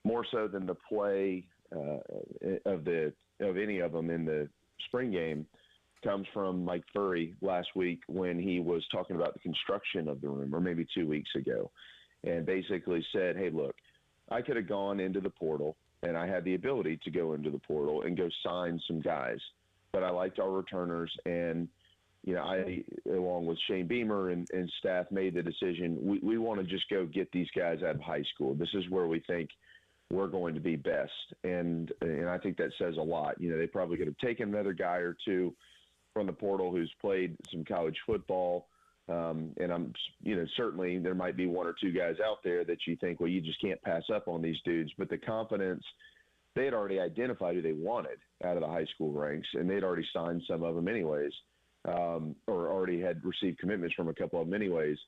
more so than the play of any of them in the spring game, comes from Mike Furry last week when he was talking about the construction of the room, or maybe 2 weeks ago, and basically said, hey, look, I could have gone into the portal, and I had the ability to go into the portal and go sign some guys, but I liked our returners, and I, along with Shane Beamer and staff, made the decision. We want to just go get these guys out of high school. This is where we think we're going to be best, and I think that says a lot. They probably could have taken another guy or two from the portal who's played some college football, and I'm, certainly there might be one or two guys out there that you think, well, you just can't pass up on these dudes. But the confidence, they had already identified who they wanted out of the high school ranks, and they'd already signed some of them anyways. Or already had received commitments from a couple of them anyways.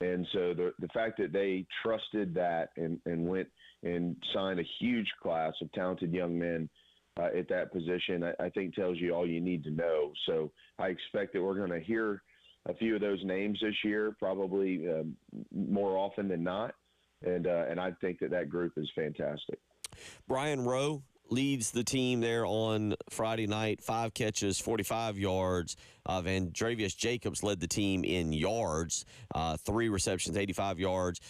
And so the fact that they trusted that and went and signed a huge class of talented young men at that position, I think tells you all you need to know. So I expect that we're going to hear a few of those names this year, probably more often than not. And I think that group is fantastic. Brian Rowe leads the team there on Friday night, 5 catches, 45 yards. Vandravius Jacobs led the team in yards, 3 receptions, 85 yards.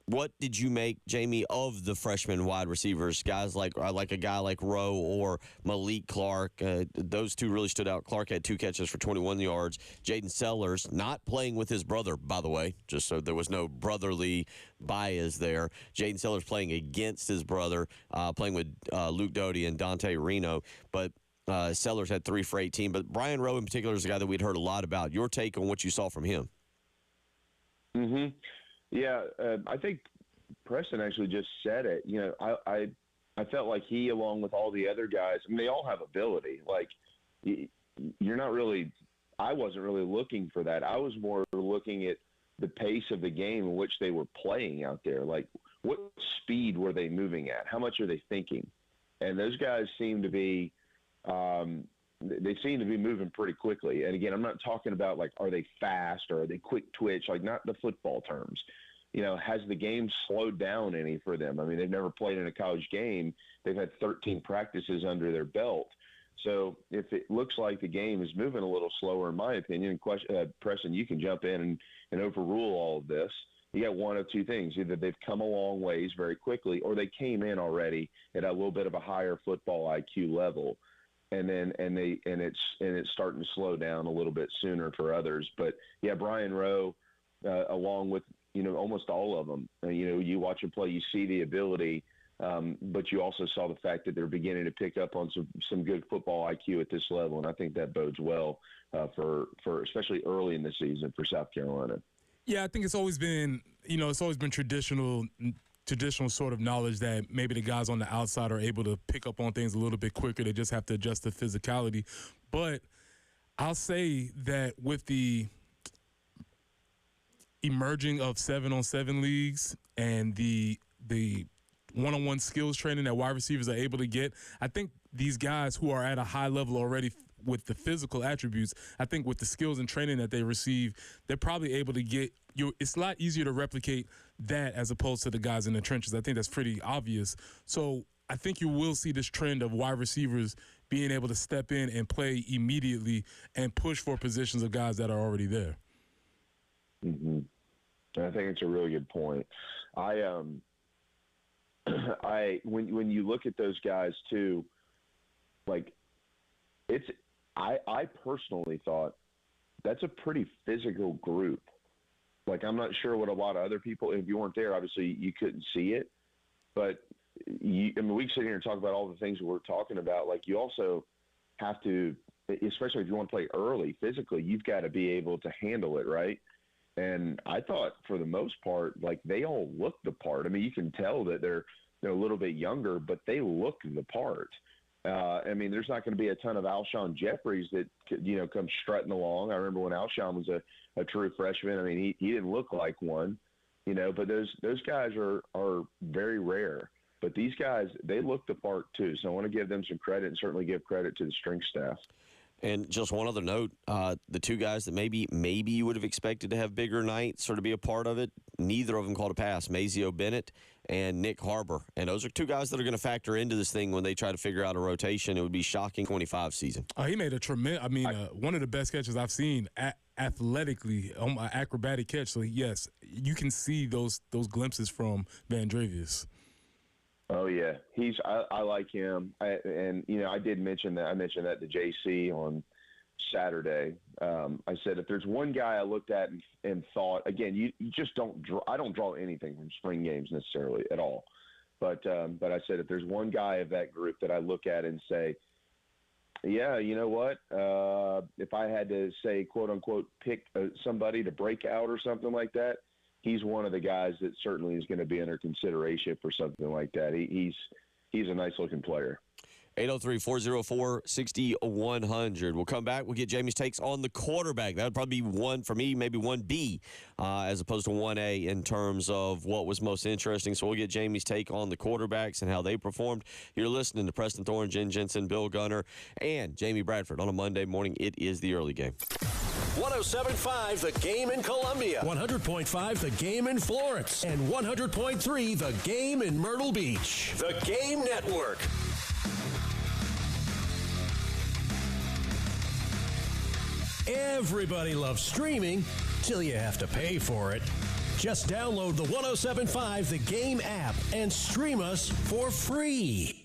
What did you make, Jamie, of the freshman wide receivers, guys like a guy like Rowe or Malik Clark? Those two really stood out. Clark had 2 catches for 21 yards. Jaden Sellers, not playing with his brother, by the way, just so there was no brotherly bias there. Jaden Sellers playing against his brother, playing with Luke Doty and Dante Reno. But Sellers had 3 for 18. But Brian Rowe in particular is a guy that we'd heard a lot about. Your take on what you saw from him? Mm-hmm. Yeah, I think Preston actually just said it. I felt like he, along with all the other guys, they all have ability. Like, you're not really – I wasn't really looking for that. I was more looking at the pace of the game in which they were playing out there. Like, what speed were they moving at? How much are they thinking? And those guys seem to be they seem to be moving pretty quickly. And again, I'm not talking about like, are they fast or are they quick twitch, like not the football terms. You know, has the game slowed down any for them? I mean, they've never played in a college game. They've had 13 practices under their belt. So if it looks like the game is moving a little slower, in my opinion, Preston, you can jump in and overrule all of this. You got one of two things. Either they've come a long ways very quickly, or they came in already at a little bit of a higher football IQ level. And it's starting to slow down a little bit sooner for others. But yeah, Brian Rowe, along with, you know, almost all of them, you know, you watch them play, you see the ability, but you also saw the fact that they're beginning to pick up on some good football IQ at this level. And I think that bodes well for especially early in the season for South Carolina. Yeah, I think it's always been traditional sort of knowledge that maybe the guys on the outside are able to pick up on things a little bit quicker. They just have to adjust the physicality. But I'll say that with the emerging of 7-on-7 leagues and the one-on-one skills training that wide receivers are able to get, I think these guys who are at a high level already with the physical attributes, I think with the skills and training that they receive, they're probably able to get you. It's a lot easier to replicate that as opposed to the guys in the trenches. I think that's pretty obvious. So I think you will see this trend of wide receivers being able to step in and play immediately and push for positions of guys that are already there. Mm-hmm. I think it's a really good point. When you look at those guys too, like I personally thought that's a pretty physical group. Like, I'm not sure what a lot of other people, if you weren't there, obviously you couldn't see it, but we can sit here and talk about all the things we're talking about. Like, you also have to, especially if you want to play early physically, you've got to be able to handle it, right? And I thought for the most part, like, they all look the part. I mean, you can tell that they're a little bit younger, but they look the part. I mean, there's not going to be a ton of Alshon Jeffries that could, you know, come strutting along. I remember when Alshon was a true freshman. I mean, he didn't look like one, you know, but those guys are very rare. But these guys, they look the part too. So I want to give them some credit and certainly give credit to the strength staff. And just one other note, the two guys that maybe you would have expected to have bigger nights or to be a part of it, neither of them called a pass. Mazeo Bennett and Nick Harbor. And those are two guys that are going to factor into this thing when they try to figure out a rotation. It would be shocking 25 season. He made a tremendous, one of the best catches I've seen athletically, acrobatic catch. So, yes, you can see those glimpses from Vandrevius. Oh yeah, I like him, and you know, I did mention that. I mentioned that to JC on Saturday. I said if there's one guy I looked at and thought, again, you just don't draw. I don't draw anything from spring games necessarily at all, but I said if there's one guy of that group that I look at and say, yeah, you know what? If I had to say, quote unquote, pick somebody to break out or something like that, he's one of the guys that certainly is going to be under consideration for something like that. He's a nice-looking player. 803-404-6100. We'll come back. We'll get Jamie's takes on the quarterback. That would probably be one for me, maybe 1B, as opposed to 1A in terms of what was most interesting. So we'll get Jamie's take on the quarterbacks and how they performed. You're listening to Preston Thorne, Jen Jensen, Bill Gunner, and Jamie Bradford on a Monday morning. It is the early game. 107.5 The Game in Columbia, 100.5 The Game in Florence, and 100.3 The Game in Myrtle Beach. The Game Network. Everybody loves streaming till you have to pay for it. Just download the 107.5 The Game app and stream us for free.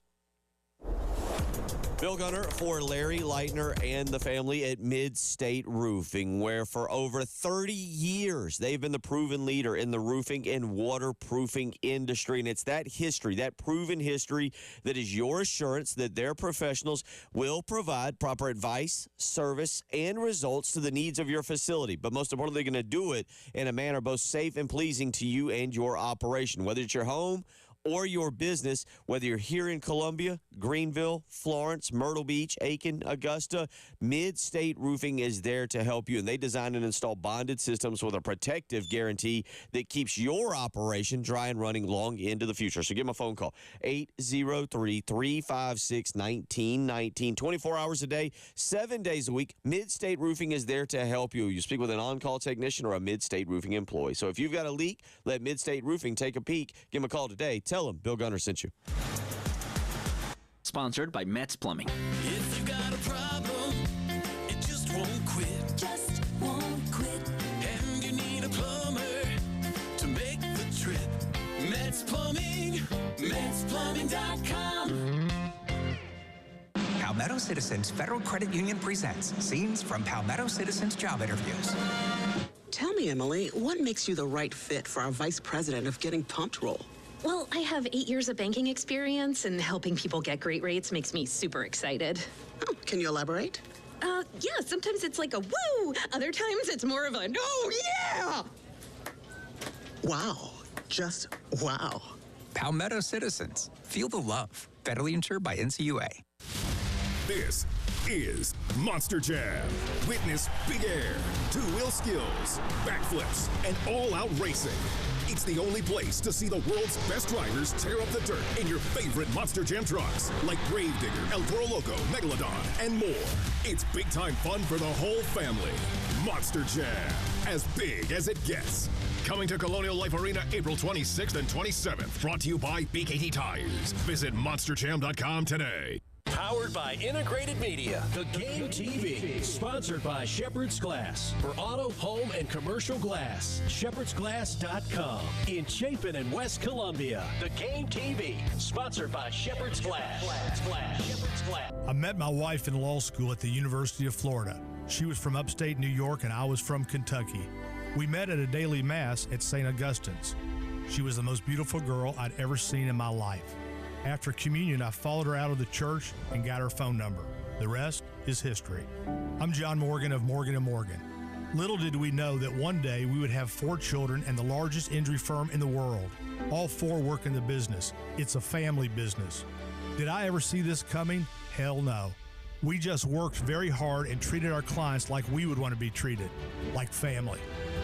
Bill Gunner for Larry Leitner and the family at Mid-State Roofing, where for over 30 years they've been the proven leader in the roofing and waterproofing industry. And it's that history, that proven history, that is your assurance that their professionals will provide proper advice, service, and results to the needs of your facility. But most importantly, they're going to do it in a manner both safe and pleasing to you and your operation. Whether it's your home or your business, whether you're here in Columbia, Greenville, Florence, Myrtle Beach, Aiken, Augusta, Mid-State Roofing is there to help you. And they design and install bonded systems with a protective guarantee that keeps your operation dry and running long into the future. So give them a phone call, 803-356-1919, 24 hours a day, 7 days a week. Mid-State Roofing is there to help you. You speak with an on-call technician or a Mid-State Roofing employee. So if you've got a leak, let Mid-State Roofing take a peek. Give them a call today. Tell them Bill Gunner sent you. Sponsored by Metz Plumbing. If you got a problem, it just won't quit. Just won't quit. And you need a plumber to make the trip. Metz Plumbing. MetzPlumbing.com. Palmetto Citizens Federal Credit Union presents scenes from Palmetto Citizens job interviews. Tell me, Emily, what makes you the right fit for our vice president of Getting Pumped role? Well, I have 8 years of banking experience, and helping people get great rates makes me super excited. Oh, can you elaborate? Yeah, sometimes it's like a woo. Other times it's more of a no, yeah. Wow. Just wow. Palmetto Citizens. Feel the love. Federally insured by NCUA. This is Monster Jam. Witness big air, two-wheel skills, backflips, and all-out racing. It's the only place to see the world's best drivers tear up the dirt in your favorite Monster Jam trucks, like Gravedigger, El Toro Loco, Megalodon, and more. It's big-time fun for the whole family. Monster Jam, as big as it gets. Coming to Colonial Life Arena April 26th and 27th. Brought to you by BKT Tires. Visit monsterjam.com today. Powered by Integrated Media. The Game TV. Sponsored by Shepherd's Glass. For auto, home, and commercial glass. ShepherdsGlass.com. In Chapin and West Columbia. The Game TV. Sponsored by Shepherd's Glass. Shepherd's Glass. I met my wife in law school at the University of Florida. She was from upstate New York and I was from Kentucky. We met at a daily mass at St. Augustine's. She was the most beautiful girl I'd ever seen in my life. After communion, I followed her out of the church and got her phone number. The rest is history. I'm John Morgan of Morgan & Morgan. Little did we know that one day we would have 4 children and the largest injury firm in the world. All 4 work in the business. It's a family business. Did I ever see this coming? Hell no. We just worked very hard and treated our clients like we would want to be treated, like family.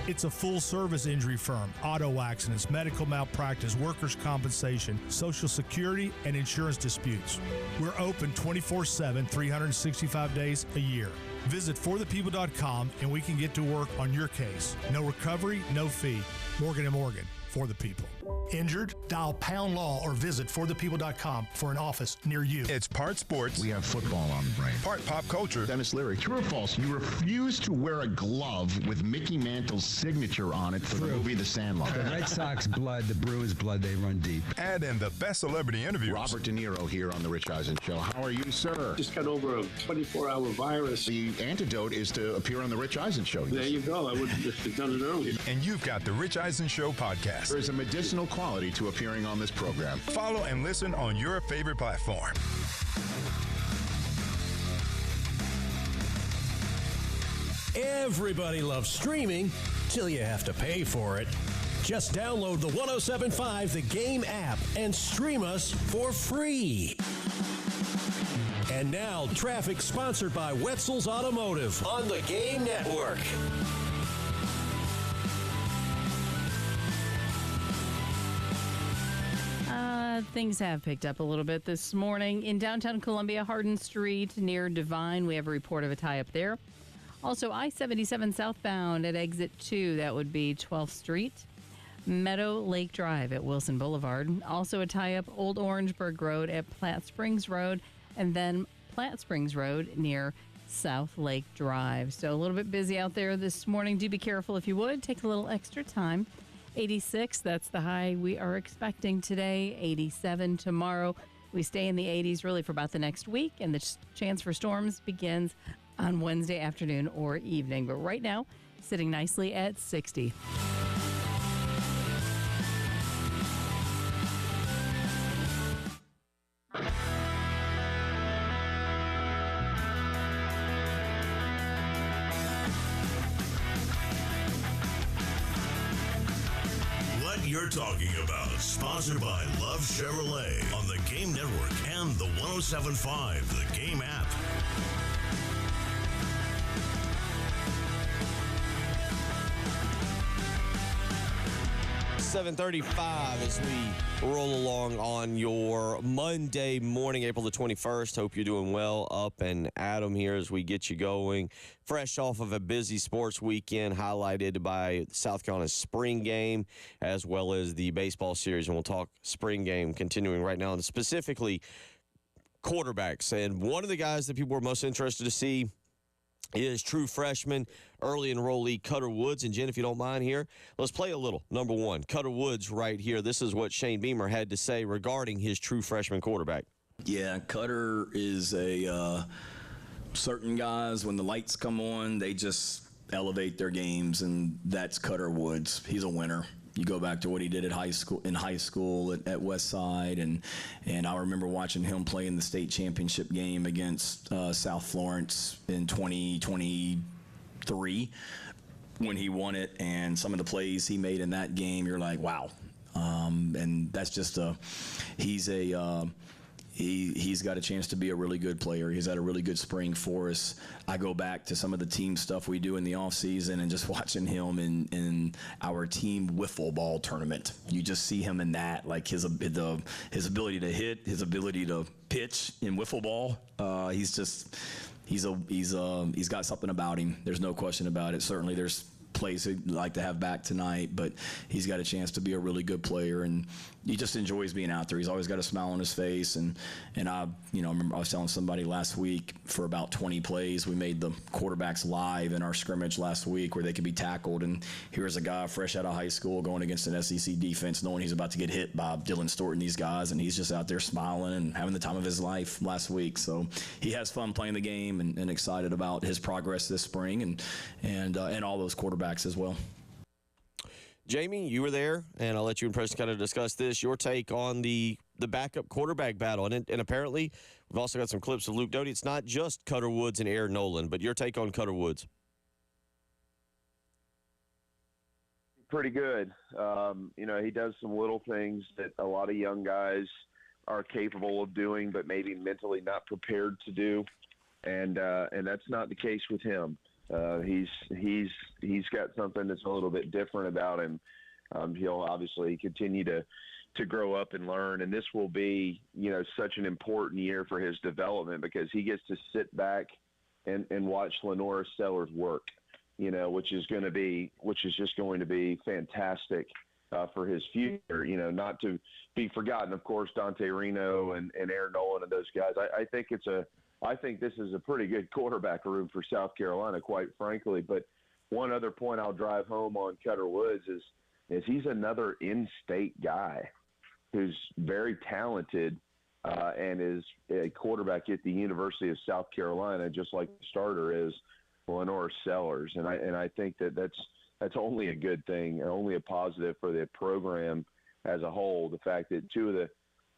It's a full-service injury firm, auto accidents, medical malpractice, workers' compensation, Social Security, and insurance disputes. We're open 24/7, 365 days a year. Visit forthepeople.com and we can get to work on your case. No recovery, no fee. Morgan & Morgan, for the people. Injured? Dial pound law or visit forthepeople.com for an office near you. It's part sports. We have football on the brain. Part pop culture. Dennis Leary. True or false? You refuse to wear a glove with Mickey Mantle's signature on it for the movie The Sandlot. The Red Sox blood, the Brewers blood, they run deep. And in the best celebrity interviews. Robert De Niro here on The Rich Eisen Show. How are you, sir? Just got over a 24-hour virus. The antidote is to appear on The Rich Eisen Show. There you go. I would have just done it earlier. And you've got The Rich Eisen Show podcast. There is a medicinal quality to appearing on this program. Follow and listen on your favorite platform. Everybody loves streaming till you have to pay for it. Just download the 107.5 The Game app and stream us for free. And now, traffic sponsored by Wetzel's Automotive on the Game Network. Things have picked up a little bit this morning. In downtown Columbia, Hardin Street near Divine, we have a report of a tie-up there. Also, I-77 southbound at exit 2, that would be 12th Street. Meadow Lake Drive at Wilson Boulevard. Also a tie-up, Old Orangeburg Road at Platte Springs Road, and then Platte Springs Road near South Lake Drive. So a little bit busy out there this morning. Do be careful if you would. Take a little extra time. 86, that's the high we are expecting today. 87 tomorrow. We stay in the 80s really for about the next week, and the chance for storms begins on Wednesday afternoon or evening. But right now, sitting nicely at 60. you're talking about. Sponsored by Love Chevrolet on the Game Network and the 107.5 The Game app. 7:35 as we roll along on your Monday morning, April the 21st. Hope you're doing well. Up and Adam here as we get you going. Fresh off of a busy sports weekend highlighted by South Carolina's spring game as well as the baseball series. And we'll talk spring game continuing right now, and specifically quarterbacks. And one of the guys that people were most interested to see is true freshman, early enrollee Cutter Woods. And, Jen, if you don't mind here, let's play a little. Number one, Cutter Woods right here. This is what Shane Beamer had to say regarding his true freshman quarterback. Yeah, Cutter is a certain guys, when the lights come on, they just elevate their games, and that's Cutter Woods. He's a winner. You go back to what he did in high school at West Side, and I remember watching him play in the state championship game against South Florence in 2023 when he won it, and some of the plays he made in that game, you're like, wow. And that's just he's got a chance to be a really good player. He's had a really good spring for us. I go back to some of the team stuff we do in the offseason and just watching him in our team wiffle ball tournament. You just see him in that, like his ability to hit, his ability to pitch in wiffle ball. He's got something about him. There's no question about it. Certainly there's plays he'd like to have back tonight, but he's got a chance to be a really good player, and he just enjoys being out there. He's always got a smile on his face, and I remember I was telling somebody last week, for about 20 plays we made the quarterbacks live in our scrimmage last week where they could be tackled, and here's a guy fresh out of high school going against an SEC defense knowing he's about to get hit by Dylan Stewart and these guys, and he's just out there smiling and having the time of his life last week. So he has fun playing the game and excited about his progress this spring and all those quarterbacks as well. Jamie, you were there, and I'll let you and Preston kind of discuss this. Your take on the backup quarterback battle. And apparently, we've also got some clips of Luke Doty. It's not just Cutter Woods and Aaron Nolan, but your take on Cutter Woods. Pretty good. He does some little things that a lot of young guys are capable of doing, but maybe mentally not prepared to do. And that's not the case with him. He's got something that's a little bit different about him. He'll obviously continue to grow up and learn, and this will be, such an important year for his development because he gets to sit back and watch Lenora Sellers work, which is just going to be fantastic for his future. Not to be forgotten, of course, Dante Reno and Aaron Nolan and those guys. I think this is a pretty good quarterback room for South Carolina, quite frankly. But one other point I'll drive home on Cutter Woods is he's another in-state guy who's very talented and is a quarterback at the University of South Carolina, just like the starter is Lenore Sellers. And I think that's only a good thing, only a positive for the program as a whole. The fact that two of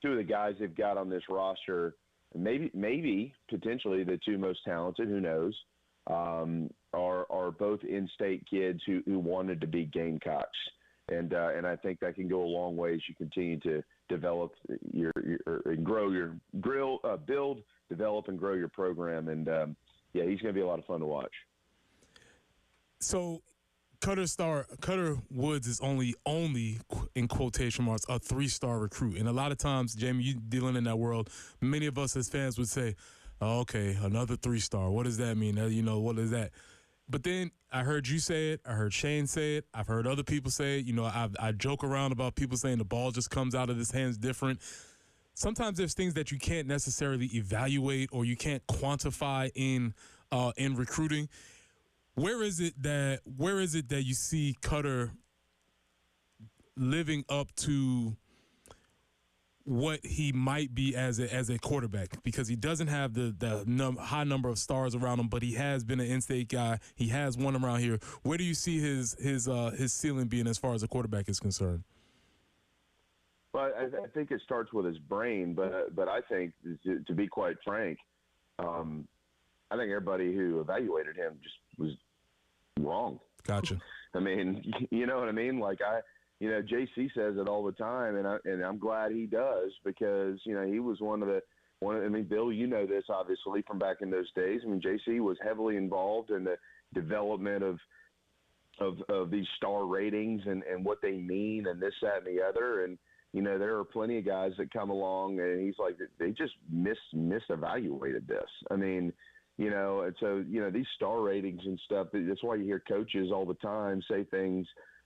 the guys they've got on this roster, maybe potentially the two most talented, who knows, are both in-state kids who wanted to be Gamecocks. And I think that can go a long way as you continue to develop build, develop, and grow your program. And he's going to be a lot of fun to watch. So Cutter Woods is only in quotation marks a 3-star recruit, and a lot of times, Jamie, you dealing in that world, many of us as fans would say, oh, okay, another 3-star. What does that mean? What is that? But then I heard you say it. I heard Shane say it. I've heard other people say it. I joke around about people saying the ball just comes out of his hands different. Sometimes there's things that you can't necessarily evaluate or you can't quantify in recruiting. Where is it that you see Cutter living up to what he might be as a quarterback? Because he doesn't have the high number of stars around him, but he has been an in-state guy. He has one around here. Where do you see his ceiling being as far as a quarterback is concerned? Well, I think it starts with his brain, but I think, to be quite frank, I think everybody who evaluated him just was wrong. Gotcha. I mean, you know what I mean? Like you know, JC says it all the time, and I'm glad he does, because, you know, he was one of I mean, Bill, you know this obviously from back in those days. I mean, JC was heavily involved in the development of these star ratings and what they mean and this, that, and the other. And, you know, there are plenty of guys that come along and he's like, they just misevaluated this. I mean, you know, and so, you know, these star ratings and stuff, that's why you hear coaches all the time say things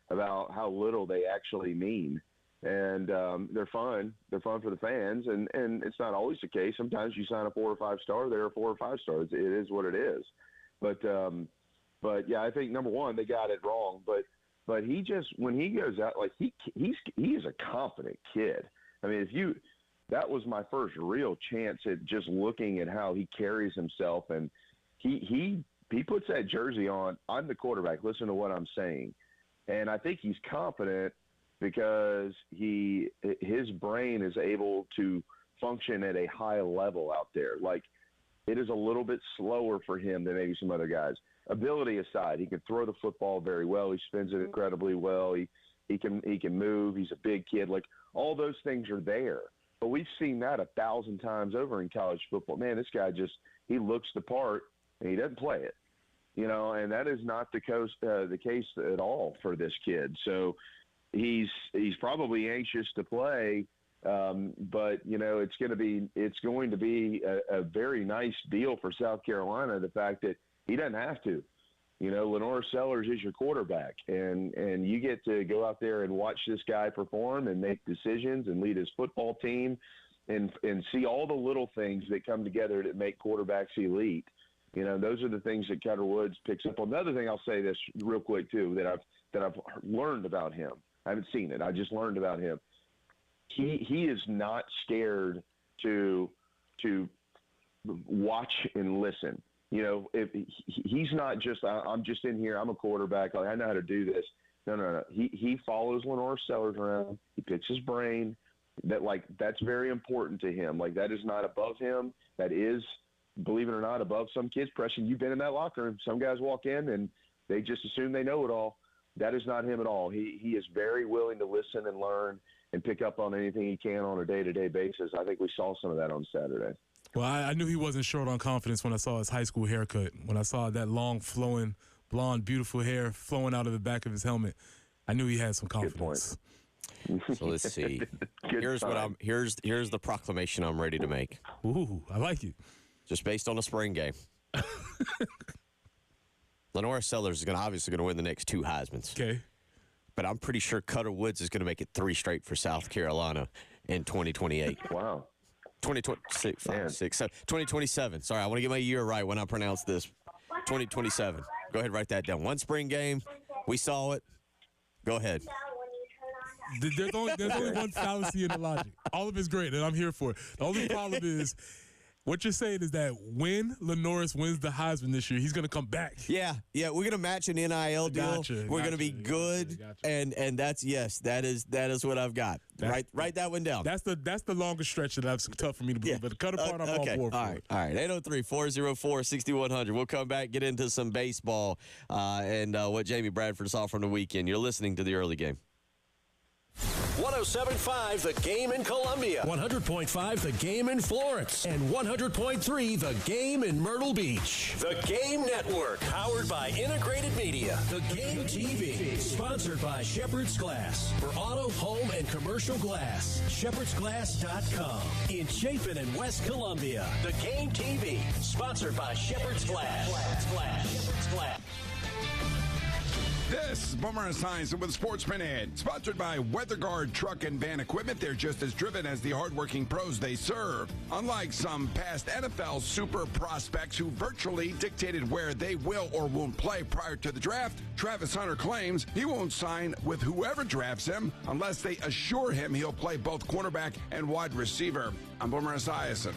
about how little they actually mean. And they're fun. They're fun for the fans. And it's not always the case. Sometimes you sign a 4 or 5 star, there are 4 or 5 stars. It is what it is. But yeah, I think number one, they got it wrong. But he just, when he goes out, like he is a confident kid. I mean, that was my first real chance at just looking at how he carries himself, and he puts that jersey on. I'm the quarterback. Listen to what I'm saying, and I think he's confident because his brain is able to function at a high level out there. Like, it is a little bit slower for him than maybe some other guys. Ability aside, he can throw the football very well. He spins it incredibly well. He can move. He's a big kid. Like, all those things are there. But we've seen that 1,000 times over in college football. Man, this guy he looks the part and he doesn't play it. You know, and that is not the case at all for this kid. So he's probably anxious to play, but you know, it's going to be a very nice deal for South Carolina, the fact that he doesn't have to. You know, Lenore Sellers is your quarterback, and you get to go out there and watch this guy perform and make decisions and lead his football team, and see all the little things that come together that make quarterbacks elite. You know, those are the things that Cutter Woods picks up on. Another thing, I'll say this real quick too, that I've learned about him. I haven't seen it. I just learned about him. He is not scared to watch and listen. You know, if he's not just, I'm just in here, I'm a quarterback, I know how to do this. No. He follows Lenore Sellers around. He picks his brain. That's very important to him. Like, that is not above him. That is, believe it or not, above some kids' pressure. You've been in that locker room. Some guys walk in and they just assume they know it all. That is not him at all. He is very willing to listen and learn and pick up on anything he can on a day-to-day basis. I think we saw some of that on Saturday. Well, I knew he wasn't short on confidence when I saw his high school haircut. When I saw that long, flowing, blonde, beautiful hair flowing out of the back of his helmet, I knew he had some confidence. Good point. So let's see. Here's the proclamation I'm ready to make. Ooh, I like it. Just based on a spring game. Lenore Sellers is obviously going to win the next 2 Heismans. Okay. But I'm pretty sure Cutter Woods is going to make it 3 straight for South Carolina in 2028. Wow. 2027. Sorry, I want to get my year right when I pronounce this. 2027. Go ahead, write that down. 1 spring game. We saw it. Go ahead. There's only one fallacy in the logic. All of it's great, and I'm here for it. The only problem is, what you're saying is that when Lenoris wins the Heisman this year, he's going to come back. Yeah, we're going to match an NIL deal. We're going to be good, and that is what I've got. Write that one down. That's the longest stretch that's tough for me to believe. But the Cutter part, I'm all for. All right. 803-404-6100. We'll come back, get into some baseball and what Jamie Bradford saw from the weekend. You're listening to the early game. 107.5 The Game in Columbia, 100.5 The Game in Florence, and 100.3 The Game in Myrtle Beach. The Game Network, powered by Integrated Media. The Game TV, sponsored by Shepherd's Glass. For auto, home, and commercial glass, shepherdsglass.com. In Chapin and West Columbia, The Game TV, sponsored by Shepherd's Glass. Shepherd's Glass. This is Boomer Esiason with Sportsman Ed, sponsored by WeatherGuard Truck and Van Equipment. They're just as driven as the hardworking pros they serve. Unlike some past NFL super prospects who virtually dictated where they will or won't play prior to the draft, Travis Hunter claims he won't sign with whoever drafts him unless they assure him he'll play both cornerback and wide receiver. I'm Boomer Esiason.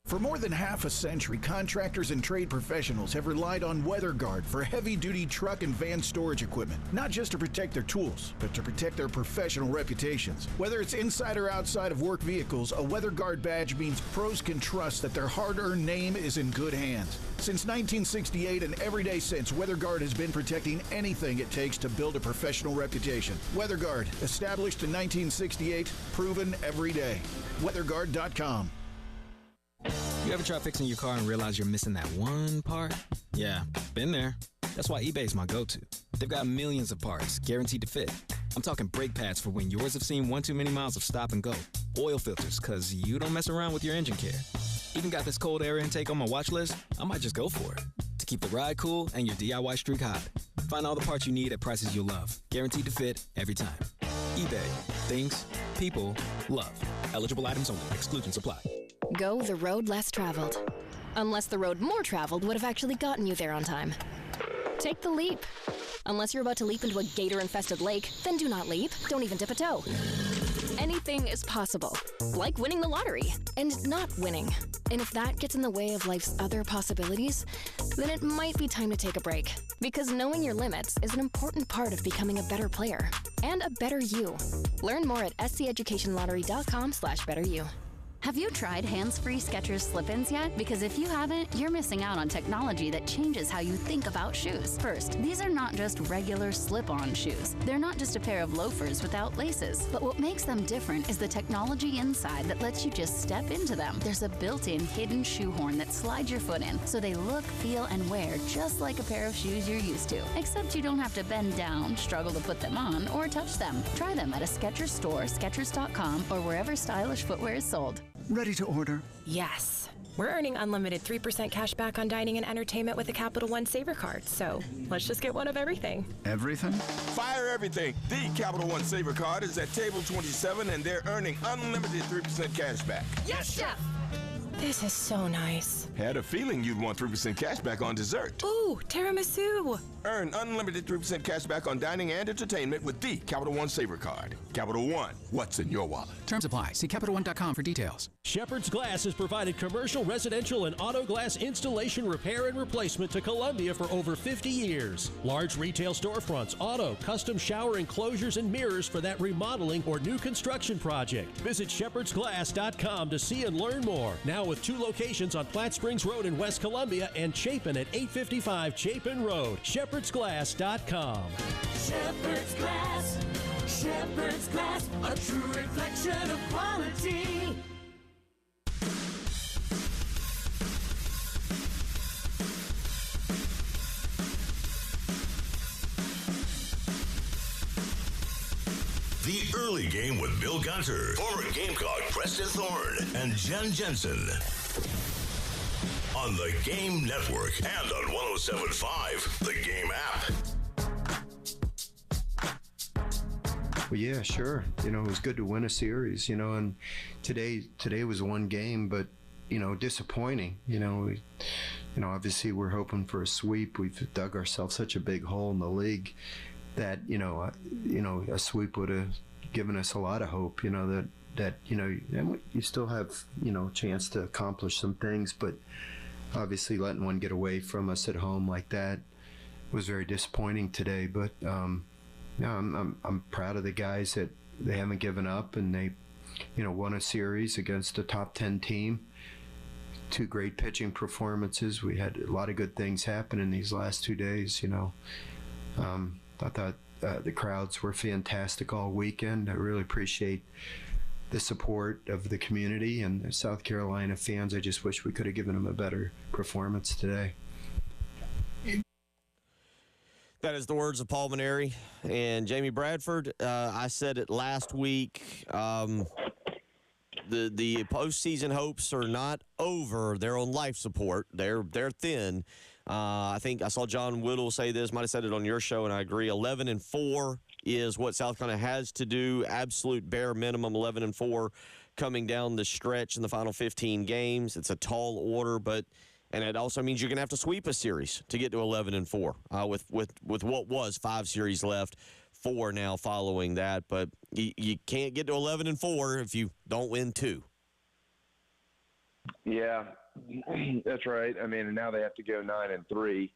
For more than half a century, contractors and trade professionals have relied on WeatherGuard for heavy-duty truck and van storage equipment, not just to protect their tools, but to protect their professional reputations. Whether it's inside or outside of work vehicles, a WeatherGuard badge means pros can trust that their hard-earned name is in good hands. Since 1968 and every day since, WeatherGuard has been protecting anything it takes to build a professional reputation. WeatherGuard, established in 1968, proven every day. WeatherGuard.com. You ever try fixing your car and realize you're missing that one part? Yeah, been there. That's why eBay's my go-to. They've got millions of parts, guaranteed to fit. I'm talking brake pads for when yours have seen one too many miles of stop and go. Oil filters, because you don't mess around with your engine care. Even got this cold air intake on my watch list. I might just go for it. To keep the ride cool and your DIY streak hot. Find all the parts you need at prices you'll love. Guaranteed to fit every time. eBay. Things, people, love. Eligible items only. Exclusions apply. Go the road less traveled. Unless the road more traveled would have actually gotten you there on time. Take the leap. Unless you're about to leap into a gator-infested lake, then do not leap. Don't even dip a toe. Anything is possible, like winning the lottery and not winning. And if that gets in the way of life's other possibilities, then it might be time to take a break. Because knowing your limits is an important part of becoming a better player and a better you. Learn more at SCEducationlottery.com/betteryou. Have you tried hands-free Skechers slip-ins yet? Because if you haven't, you're missing out on technology that changes how you think about shoes. First, these are not just regular slip-on shoes. They're not just a pair of loafers without laces. But what makes them different is the technology inside that lets you just step into them. There's a built-in hidden shoehorn that slides your foot in, so they look, feel, and wear just like a pair of shoes you're used to. Except you don't have to bend down, struggle to put them on, or touch them. Try them at a Skechers store, Skechers.com, or wherever stylish footwear is sold. Ready to order? Yes. We're earning unlimited 3% cash back on dining and entertainment with a Capital One Saver card, so let's just get one of everything. Everything? Fire everything. The Capital One Saver card is at table 27, and they're earning unlimited 3% cash back. Yes, Chef! This is so nice. Had a feeling you'd want 3% cash back on dessert. Ooh, tiramisu. Earn unlimited 3% cash back on dining and entertainment with the Capital One Saver card. Capital One, what's in your wallet? Terms apply. See CapitalOne.com for details. Shepherd's Glass has provided commercial, residential, and auto glass installation, repair, and replacement to Columbia for over 50 years. Large retail storefronts, auto, custom shower enclosures, and mirrors for that remodeling or new construction project. Visit shepherdsglass.com to see and learn more. Now with 2 locations on Platte Springs Road in West Columbia and Chapin at 855 Chapin Road. shepherdsglass.com. Shepherd's Glass. Shepherd's Glass, a true reflection of quality. The Early Game with Bill Gunter, former Gamecock Preston Thorne, and Jen Jensen. On the Game Network and on 107.5, the Game app. Well, yeah, sure. You know, it was good to win a series, you know, and today was one game, but, you know, disappointing. You know, obviously we're hoping for a sweep. We've dug ourselves such a big hole in the league that, you know, a sweep would have given us a lot of hope, you know, that you know, you still have, you know, a chance to accomplish some things, but obviously letting one get away from us at home like that was very disappointing today. But yeah, I'm proud of the guys that they haven't given up, and they, you know, won a series against a top 10 team. 2 great pitching performances. We had a lot of good things happen in these last 2 days. You know, I thought the crowds were fantastic all weekend. I really appreciate the support of the community and the South Carolina fans. I just wish we could have given them a better performance today. That is the words of Paul Mainieri and Jamie Bradford. I said it last week. The postseason hopes are not over. They're on life support. They're thin. I think I saw John Whittle say this. Might have said it on your show, and I agree. 11-4 is what South Carolina has to do. Absolute bare minimum. 11-4 coming down the stretch in the final 15 games. It's a tall order, and it also means you're going to have to sweep a series to get to 11-4 with what was 5 series left, 4 now following that. But you can't get to 11-4 if you don't win 2. Yeah, that's right. I mean, and now they have to go 9-3.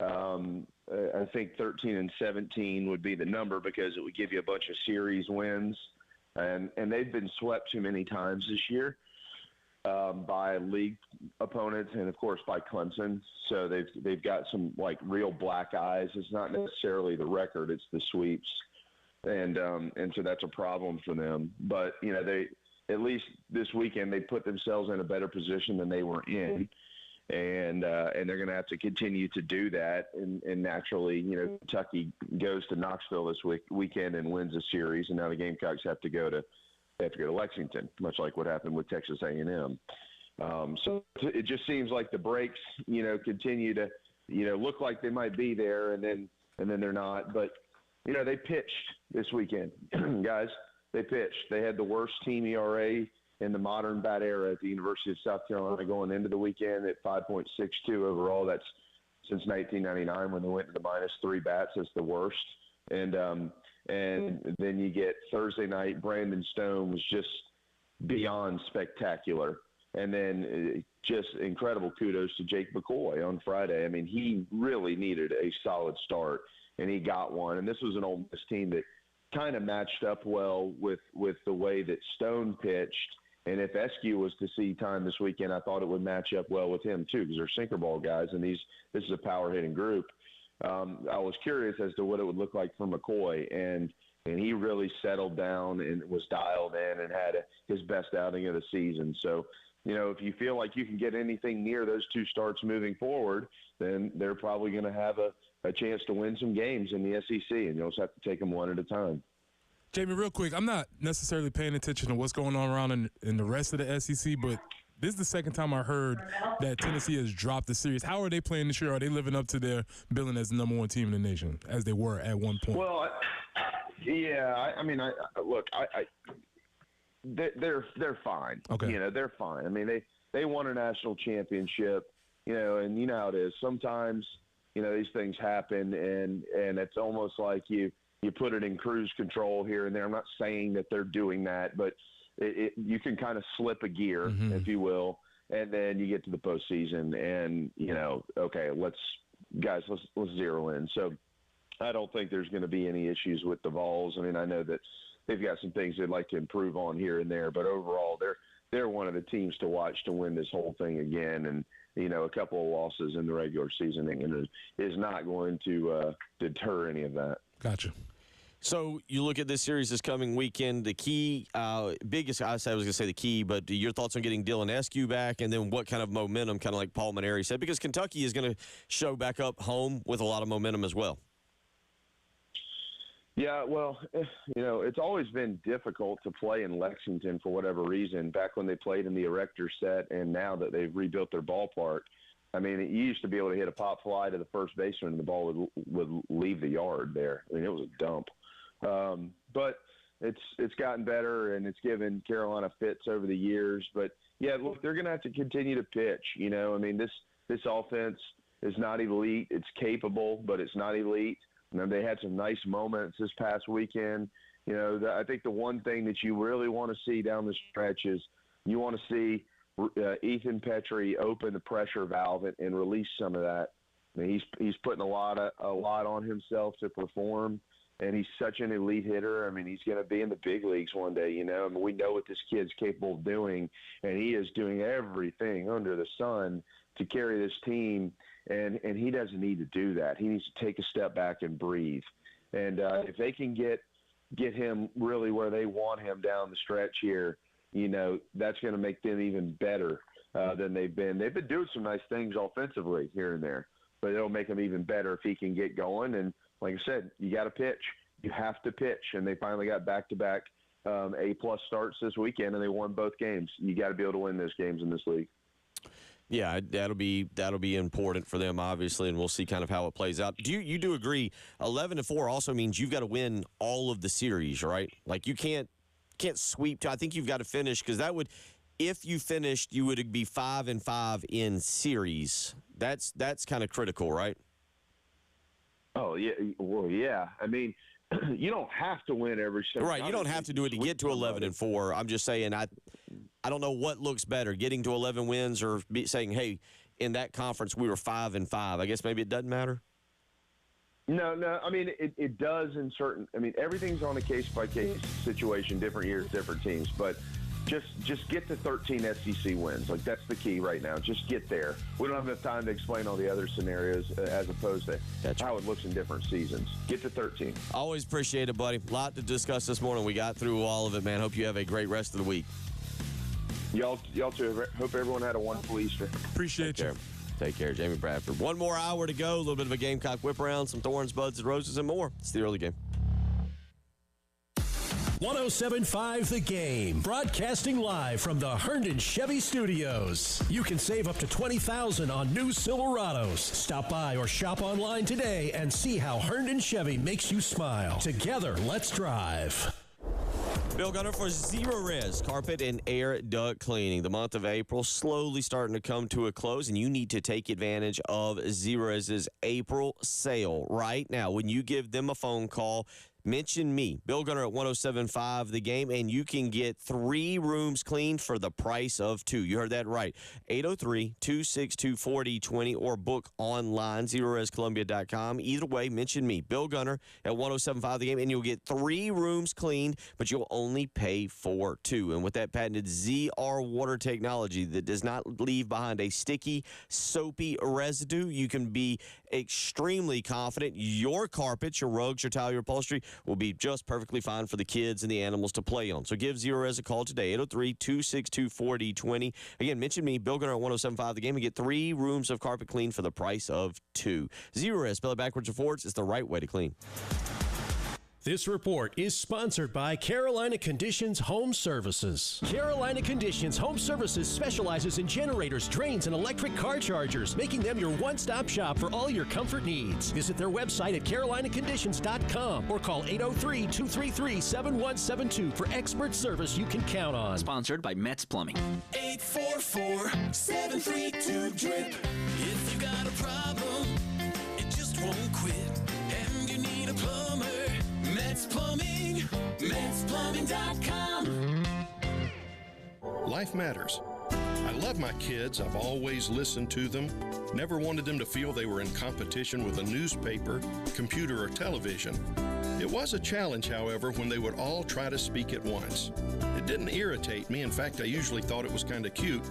I think 13-17 would be the number because it would give you a bunch of series wins, and they've been swept too many times this year. by league opponents and, of course, by Clemson. So they've got some, like, real black eyes. It's not necessarily the record. It's the sweeps. And so that's a problem for them. But, you know, they at least this weekend they put themselves in a better position than they were in. And they're going to have to continue to do that. And naturally, you know, Kentucky goes to Knoxville this weekend and wins a series. And now the Gamecocks have to go to Lexington, much like what happened with Texas A&M. So it just seems like the breaks, you know, continue to, you know, look like they might be there, and then they're not. But, you know, they pitched this weekend, guys. They pitched. They had the worst team ERA in the modern bat era at the University of South Carolina going into the weekend at 5.62 overall. That's since 1999 when they went to the -3 bats. That's the worst. And then you get Thursday night, Brandon Stone was just beyond spectacular. And then just incredible kudos to Jake McCoy on Friday. I mean, he really needed a solid start, and he got one. And this was an Ole Miss team that kind of matched up well with the way that Stone pitched. And if Eskew was to see time this weekend, I thought it would match up well with him too, because they're sinker ball guys, and this is a power hitting group. I was curious as to what it would look like for McCoy, and he really settled down and was dialed in and had his best outing of the season. So, you know, if you feel like you can get anything near those two starts moving forward, then they're probably going to have a chance to win some games in the SEC, and you'll just have to take them one at a time. Jamie, real quick, I'm not necessarily paying attention to what's going on around in the rest of the SEC, but this is the second time I heard that Tennessee has dropped the series. How are they playing this year? Are they living up to their billing as the number one team in the nation, as they were at one point? Well, they're fine. Okay. You know, they're fine. I mean, they won a national championship, you know, and you know how it is. Sometimes, you know, these things happen, and it's almost like you put it in cruise control here and there. I'm not saying that they're doing that, but you can kind of slip a gear, if you will, and then you get to the postseason and, you know, okay, let's zero in. So I don't think there's going to be any issues with the Vols. I mean, I know that they've got some things they'd like to improve on here and there, but overall they're one of the teams to watch to win this whole thing again. And, you know, a couple of losses in the regular season is not going to deter any of that. Gotcha. So you look at this series this coming weekend, the key, biggest, I was going to say the key, but your thoughts on getting Dylan Eskew back, and then what kind of momentum, kind of like Paul Maneri said, because Kentucky is going to show back up home with a lot of momentum as well. Yeah, well, you know, it's always been difficult to play in Lexington for whatever reason, back when they played in the Erector set and now that they've rebuilt their ballpark. I mean, you used to be able to hit a pop fly to the first baseman and the ball would leave the yard there. I mean, it was a dump. But it's gotten better, and it's given Carolina fits over the years. But, yeah, look, they're going to have to continue to pitch. You know, I mean, this offense is not elite. It's capable, but it's not elite. You know, they had some nice moments this past weekend. You know, I think the one thing that you really want to see down the stretch is you want to see Ethan Petrie open the pressure valve and release some of that. I mean, he's putting a lot on himself to perform. And he's such an elite hitter. I mean, he's going to be in the big leagues one day, you know. I mean, we know what this kid's capable of doing, and he is doing everything under the sun to carry this team, and he doesn't need to do that. He needs to take a step back and breathe. And if they can get him really where they want him down the stretch here, you know, that's going to make them even better than they've been. They've been doing some nice things offensively here and there, but it'll make them even better if he can get going. And like I said, you got to pitch. You have to pitch, and they finally got back-to-back A-plus starts this weekend, and they won both games. You got to be able to win those games in this league. Yeah, that'll be important for them, obviously, and we'll see kind of how it plays out. You do agree 11-4 also means you've got to win all of the series, right? Like you can't sweep. I think you've got to finish, because that would, if you finished, you would be 5-5 in series. That's kind of critical, right? Oh, yeah. Well, yeah. I mean, you don't have to win every single. Right, you don't have to do it to get to 11-4. I'm just saying, I don't know what looks better, getting to 11 wins or saying, hey, in that conference we were 5-5. I guess maybe it doesn't matter. No. I mean, it does in certain. I mean, everything's on a case-by-case situation, different years, different teams. But just get to 13 SEC wins. Like, that's the key right now. Just get there. We don't have enough time to explain all the other scenarios as opposed to how it looks in different seasons. Get to 13. Always appreciate it, buddy. A lot to discuss this morning. We got through all of it, man. Hope you have a great rest of the week. Y'all too. Hope everyone had a wonderful Easter. Appreciate you. Take care, Jamie Bradford. One more hour to go. A little bit of a Gamecock whip around, some thorns, buds, and roses, and more. It's the early game. 107.5 The Game, broadcasting live from the Herndon Chevy Studios. You can save up to $20,000 on new Silverados. Stop by or shop online today and see how Herndon Chevy makes you smile. Together, let's drive. Bill Gunner for Zerorez Carpet and Air Duct Cleaning. The month of April slowly starting to come to a close, and you need to take advantage of Zerorez's April sale right now. When you give them a phone call, mention me, Bill Gunner at 107.5 The Game, and you can get 3 rooms cleaned for the price of 2. You heard that right. 803-262-4020 or book online, ZerorezColumbia.com. Either way, mention me, Bill Gunner at 107.5 The Game, and you'll get 3 rooms cleaned, but you'll only pay for 2. And with that patented ZR water technology that does not leave behind a sticky, soapy residue, you can be extremely confident your carpets, your rugs, your tile, your upholstery will be just perfectly fine for the kids and the animals to play on. So give Zerorez a call today, 803-262-4020. Again, mention me, Bill Gunner at 107.5 The Game, and get 3 rooms of carpet cleaned for the price of 2. Zerorez, spell it backwards or forwards, is the right way to clean. This report is sponsored by Carolina Conditions Home Services. Carolina Conditions Home Services specializes in generators, drains, and electric car chargers, making them your one-stop shop for all your comfort needs. Visit their website at carolinaconditions.com or call 803-233-7172 for expert service you can count on. Sponsored by Metz Plumbing. 844-732-DRIP. If you got a problem, it just won't quit, and you need a plumber, Metz Plumbing, MetzPlumbing.com. Life matters. I love my kids. I've always listened to them. Never wanted them to feel they were in competition with a newspaper, computer, or television. It was a challenge, however, when they would all try to speak at once. It didn't irritate me. In fact, I usually thought it was kind of cute,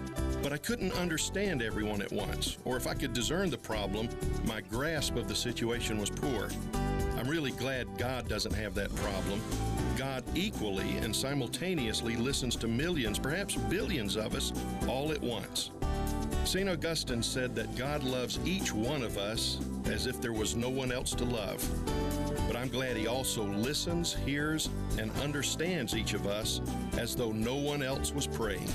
but I couldn't understand everyone at once. Or if I could discern the problem, my grasp of the situation was poor. I'm really glad God doesn't have that problem. God equally and simultaneously listens to millions, perhaps billions of us all at once. St. Augustine said that God loves each one of us as if there was no one else to love. But I'm glad he also listens, hears, and understands each of us as though no one else was praying.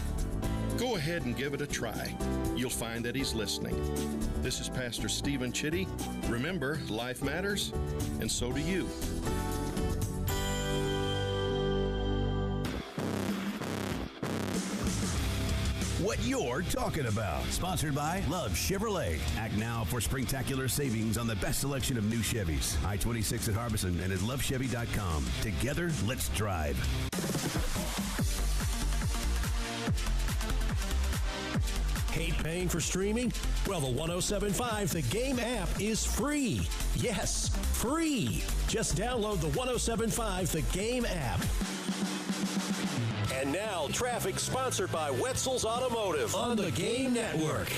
Go ahead and give it a try. You'll find that he's listening. This is Pastor Stephen Chitty. Remember, life matters, and so do you. What you're talking about. Sponsored by Love Chevrolet. Act now for springtacular savings on the best selection of new Chevys. I-26 at Harbison and at lovechevy.com. Together, let's drive. Hate paying for streaming? Well, the 107.5 The Game app is free. Yes, free. Just download the 107.5 The Game app. And now, traffic sponsored by Wetzel's Automotive on the Game Network.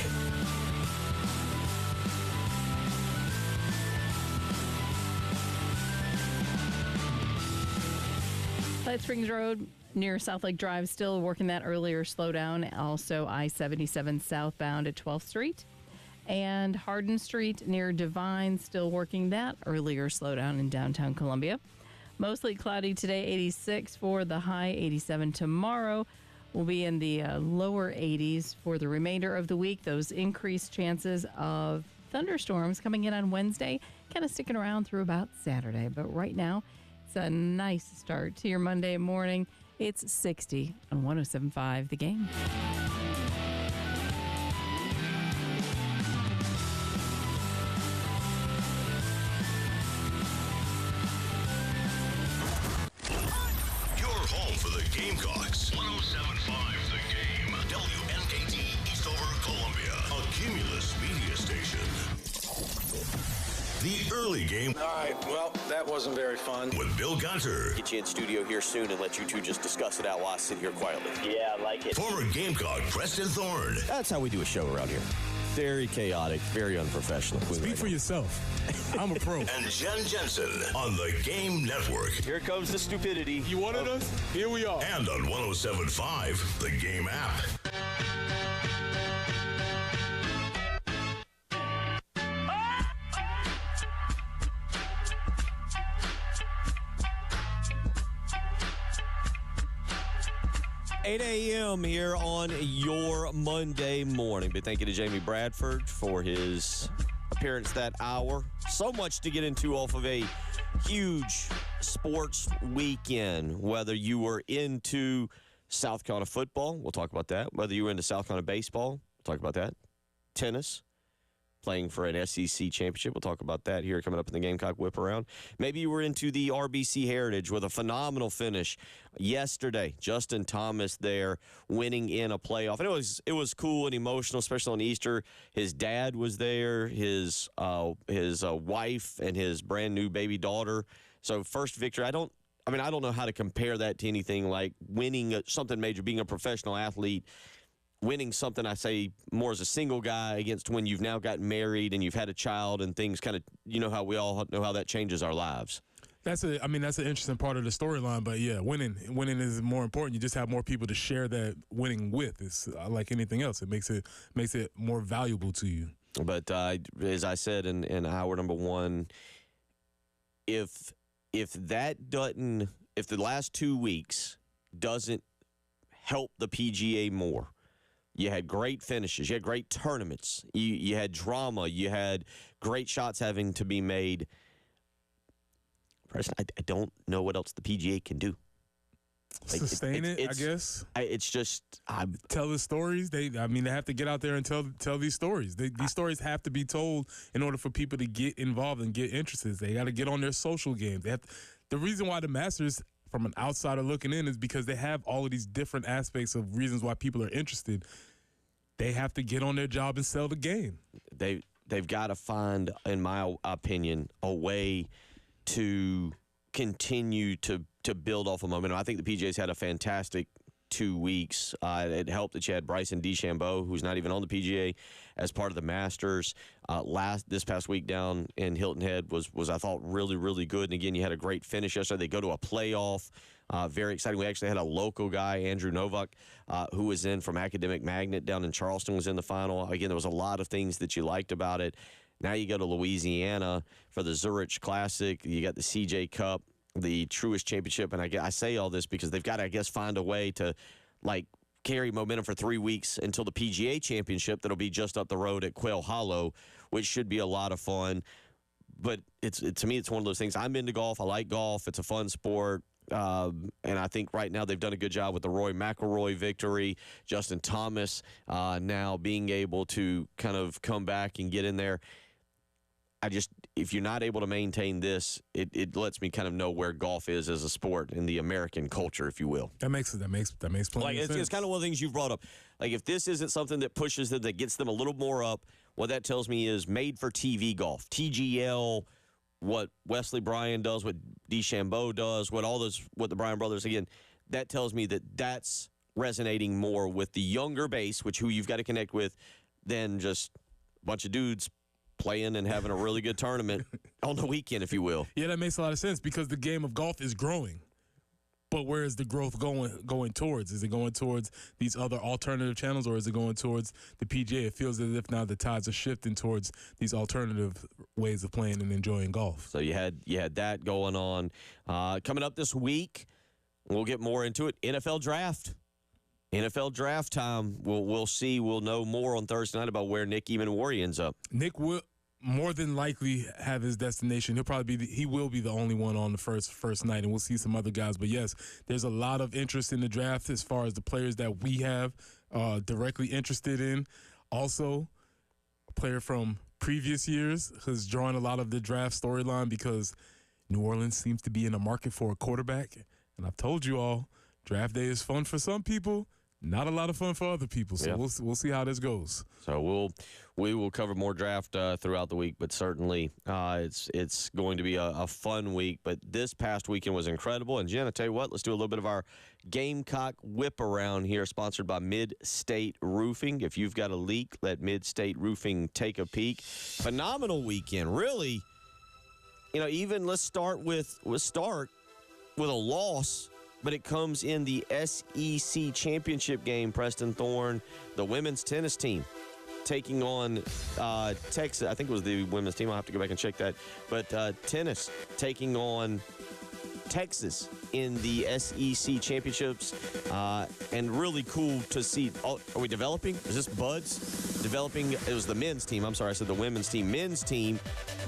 Light Springs Road near South Lake Drive, still working that earlier slowdown. Also, I-77 southbound at 12th Street. And Hardin Street near Divine, still working that earlier slowdown in downtown Columbia. Mostly cloudy today, 86 for the high, 87 tomorrow. We'll be in the lower 80s for the remainder of the week. Those increased chances of thunderstorms coming in on Wednesday, kind of sticking around through about Saturday. But right now, it's a nice start to your Monday morning. It's 60 on 107.5 The Game. Gamecocks. 107.5 The Game. WNKT Eastover, Columbia. A Cumulus media station. The early game. All right, well, that wasn't very fun. With Bill Gunter. Get you in studio here soon and let you two just discuss it out while I sit here quietly. Yeah, I like it. Former Gamecock Preston Thorne. That's how we do a show around here. Very chaotic, very unprofessional. Speak for yourself. I'm a pro. And Jen Jensen on the Game Network. Here comes the stupidity. You wanted us? Here we are. And on 107.5, the Game app. $8 a.m. here on your Monday morning. But thank you to Jamie Bradford for his appearance that hour. So much to get into off of a huge sports weekend. Whether you were into South Carolina football, we'll talk about that. Whether you were into South Carolina baseball, we'll talk about that. Tennis, playing for an SEC championship. We'll talk about that here coming up in the Gamecock Whip Around. Maybe you were into the RBC Heritage with a phenomenal finish yesterday. Justin Thomas there winning in a playoff. And it was cool and emotional, especially on Easter. His dad was there, his wife and his brand new baby daughter. So first victory. I don't know how to compare that to anything like winning something major, being a professional athlete. Winning something, I say, more as a single guy against when you've now gotten married and you've had a child and things kind of, you know how we all know how that changes our lives. That's an interesting part of the storyline. But, yeah, winning is more important. You just have more people to share that winning with. It's like anything else. It makes it more valuable to you. But as I said in hour number one, if the last 2 weeks doesn't help the PGA more, you had great finishes. You had great tournaments. You had drama. You had great shots having to be made. Preston, I don't know what else the PGA can do. Sustain it, I guess. It's just tell the stories. They have to get out there and tell these stories. These stories have to be told in order for people to get involved and get interested. They got to get on their social games. The reason why the Masters, from an outsider looking in, is because they have all of these different aspects of reasons why people are interested. They have to get on their job and sell the game. They've got to find, in my opinion, a way to continue to build off of momentum. I think the PGA's had a fantastic 2 weeks. It helped that you had Bryson DeChambeau, who's not even on the PGA, as part of the Masters. This past week down in Hilton Head was I thought really, really good. And again, you had a great finish yesterday. They go to a playoff. Very exciting. We actually had a local guy, Andrew Novak, who was in from Academic Magnet down in Charleston, was in the final. Again, there was a lot of things that you liked about it. Now you go to Louisiana for the Zurich Classic. You got the CJ Cup, the Truist Championship. And I say all this because they've got to, I guess, find a way to, carry momentum for 3 weeks until the PGA Championship that'll be just up the road at Quail Hollow, which should be a lot of fun. But to me, it's one of those things. I'm into golf. I like golf. It's a fun sport. And I think right now they've done a good job with the Rory McIlroy victory. Justin Thomas now being able to kind of come back and get in there. If you're not able to maintain this, it lets me kind of know where golf is as a sport in the American culture, if you will. That makes plenty of sense. It's kind of one of the things you've brought up. If this isn't something that pushes them, that gets them a little more up, what that tells me is made for TV golf, TGL, what Wesley Bryan does, what DeChambeau does, what the Bryan brothers, again, that tells me that's resonating more with the younger base, who you've got to connect with, than just a bunch of dudes playing and having a really good tournament on the weekend, if you will. Yeah, that makes a lot of sense because the game of golf is growing. But where is the growth going towards? Is it going towards these other alternative channels, or is it going towards the PGA? It feels as if now the tides are shifting towards these alternative ways of playing and enjoying golf. So you had that going on. Coming up this week, we'll get more into it. NFL draft time. We'll see. We'll know more on Thursday night about where Nick Emmanwori ends up. Nick will more than likely have his destination. He will be the only one on the first night, and we'll see some other guys. But yes, there's a lot of interest in the draft as far as the players that we have directly interested in. Also, a player from previous years has drawn a lot of the draft storyline because New Orleans seems to be in the market for a quarterback. And I've told you all, draft day is fun for some people. not a lot of fun for other people. So we'll see how this goes. So we will cover more draft throughout the week, but certainly it's going to be a fun week. But this past weekend was incredible. And Jen, I tell you what, let's do a little bit of our Gamecock whip around here, sponsored by Mid-State Roofing. If you've got a leak, let Mid-State Roofing take a peek. Phenomenal weekend, really. You know, even let's start with a loss. But it comes in the SEC championship game, Preston Thorne, the women's tennis team taking on Texas. I think it was the women's team. I'll have to go back and check that. But tennis taking on Texas in the SEC championships. And really cool to see. Oh, are we developing? Is this Buds? Developing, it was the men's team. I'm sorry, I said the women's team. Men's team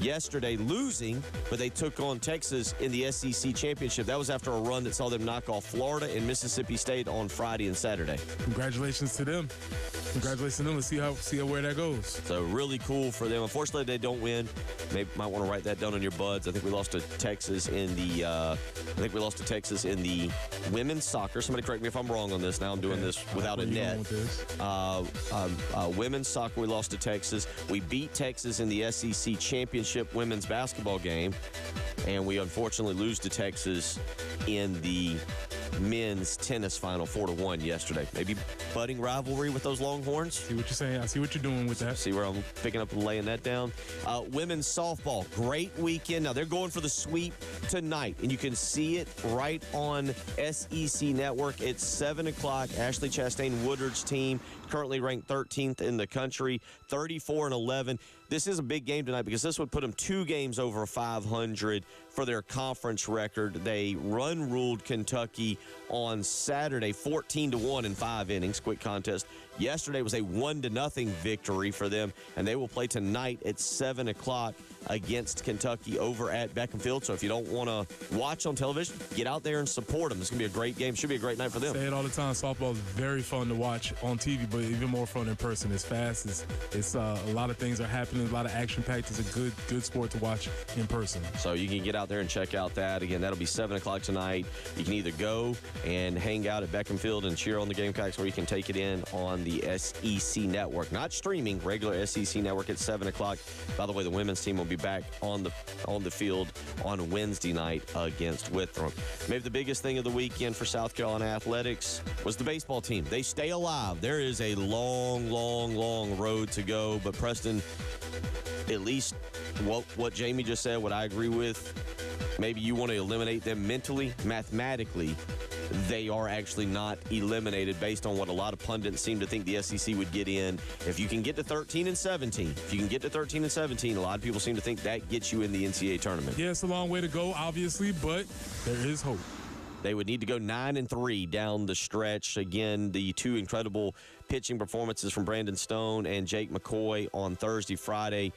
yesterday losing, but they took on Texas in the SEC championship. That was after a run that saw them knock off Florida and Mississippi State on Friday and Saturday. Congratulations to them. Congratulations to them. Let's see where that goes. So really cool for them. Unfortunately, they don't win. Maybe might want to write that down on your buds. I think we lost to Texas in the. Women's soccer. Somebody correct me if I'm wrong on this. Now I'm doing this without a net. Women's soccer, we lost to Texas. We beat Texas in the SEC championship women's basketball game, and we unfortunately lose to Texas in the men's tennis final 4-1 yesterday. Maybe budding rivalry with those Longhorns. See what you're saying. I see what you're doing with that. See where I'm picking up and laying that down. Women's softball, great weekend. Now they're going for the sweep tonight, and you can see it right on SEC Network. It's 7 o'clock. Ashley Chastain Woodard's team, currently ranked 13th in the country, 34-11. This is a big game tonight because this would put them 2 games over 500 for their conference record. They ruled Kentucky on Saturday 14-1 in 5 innings, quick contest. Yesterday was a 1-0 victory for them, and they will play tonight at 7 o'clock against Kentucky over at Beckham Field. So if you don't want to watch on television, get out there and support them. It's going to be a great game. Should be a great night for them. I say it all the time. Softball is very fun to watch on TV, but even more fun in person. It's fast. It's a lot of things are happening. A lot of action packed. It's a good sport to watch in person. So you can get out there and check out that. Again, that'll be 7 o'clock tonight. You can either go and hang out at Beckham Field and cheer on the Gamecocks, or you can take it in on the SEC Network. Not streaming, regular SEC Network at 7 o'clock. By the way, the women's team will be back on the field on Wednesday night against Withrow. Maybe the biggest thing of the weekend for South Carolina athletics was the baseball team. They stay alive. There is a long, long, long road to go, but Preston, at least what Jamie just said, what I agree with, maybe you want to eliminate them mentally, mathematically. They are actually not eliminated based on what a lot of pundits seem to think the SEC would get in. If you can get to 13-17, a lot of people seem to think that gets you in the NCAA tournament. Yeah, it's a long way to go, obviously, but there is hope. They would need to go 9-3 down the stretch. Again, the 2 incredible pitching performances from Brandon Stone and Jake McCoy on Thursday, Friday.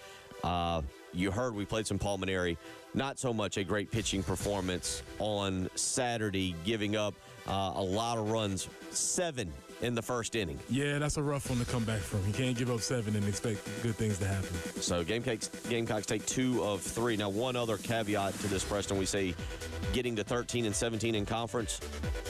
You heard we played some Pulmonary. Not so much a great pitching performance on Saturday, giving up a lot of runs, 7 in the first inning. Yeah, that's a rough one to come back from. You can't give up 7 and expect good things to happen. So Gamecocks take 2 of 3. Now, one other caveat to this, Preston. We say getting to 13-17 in conference.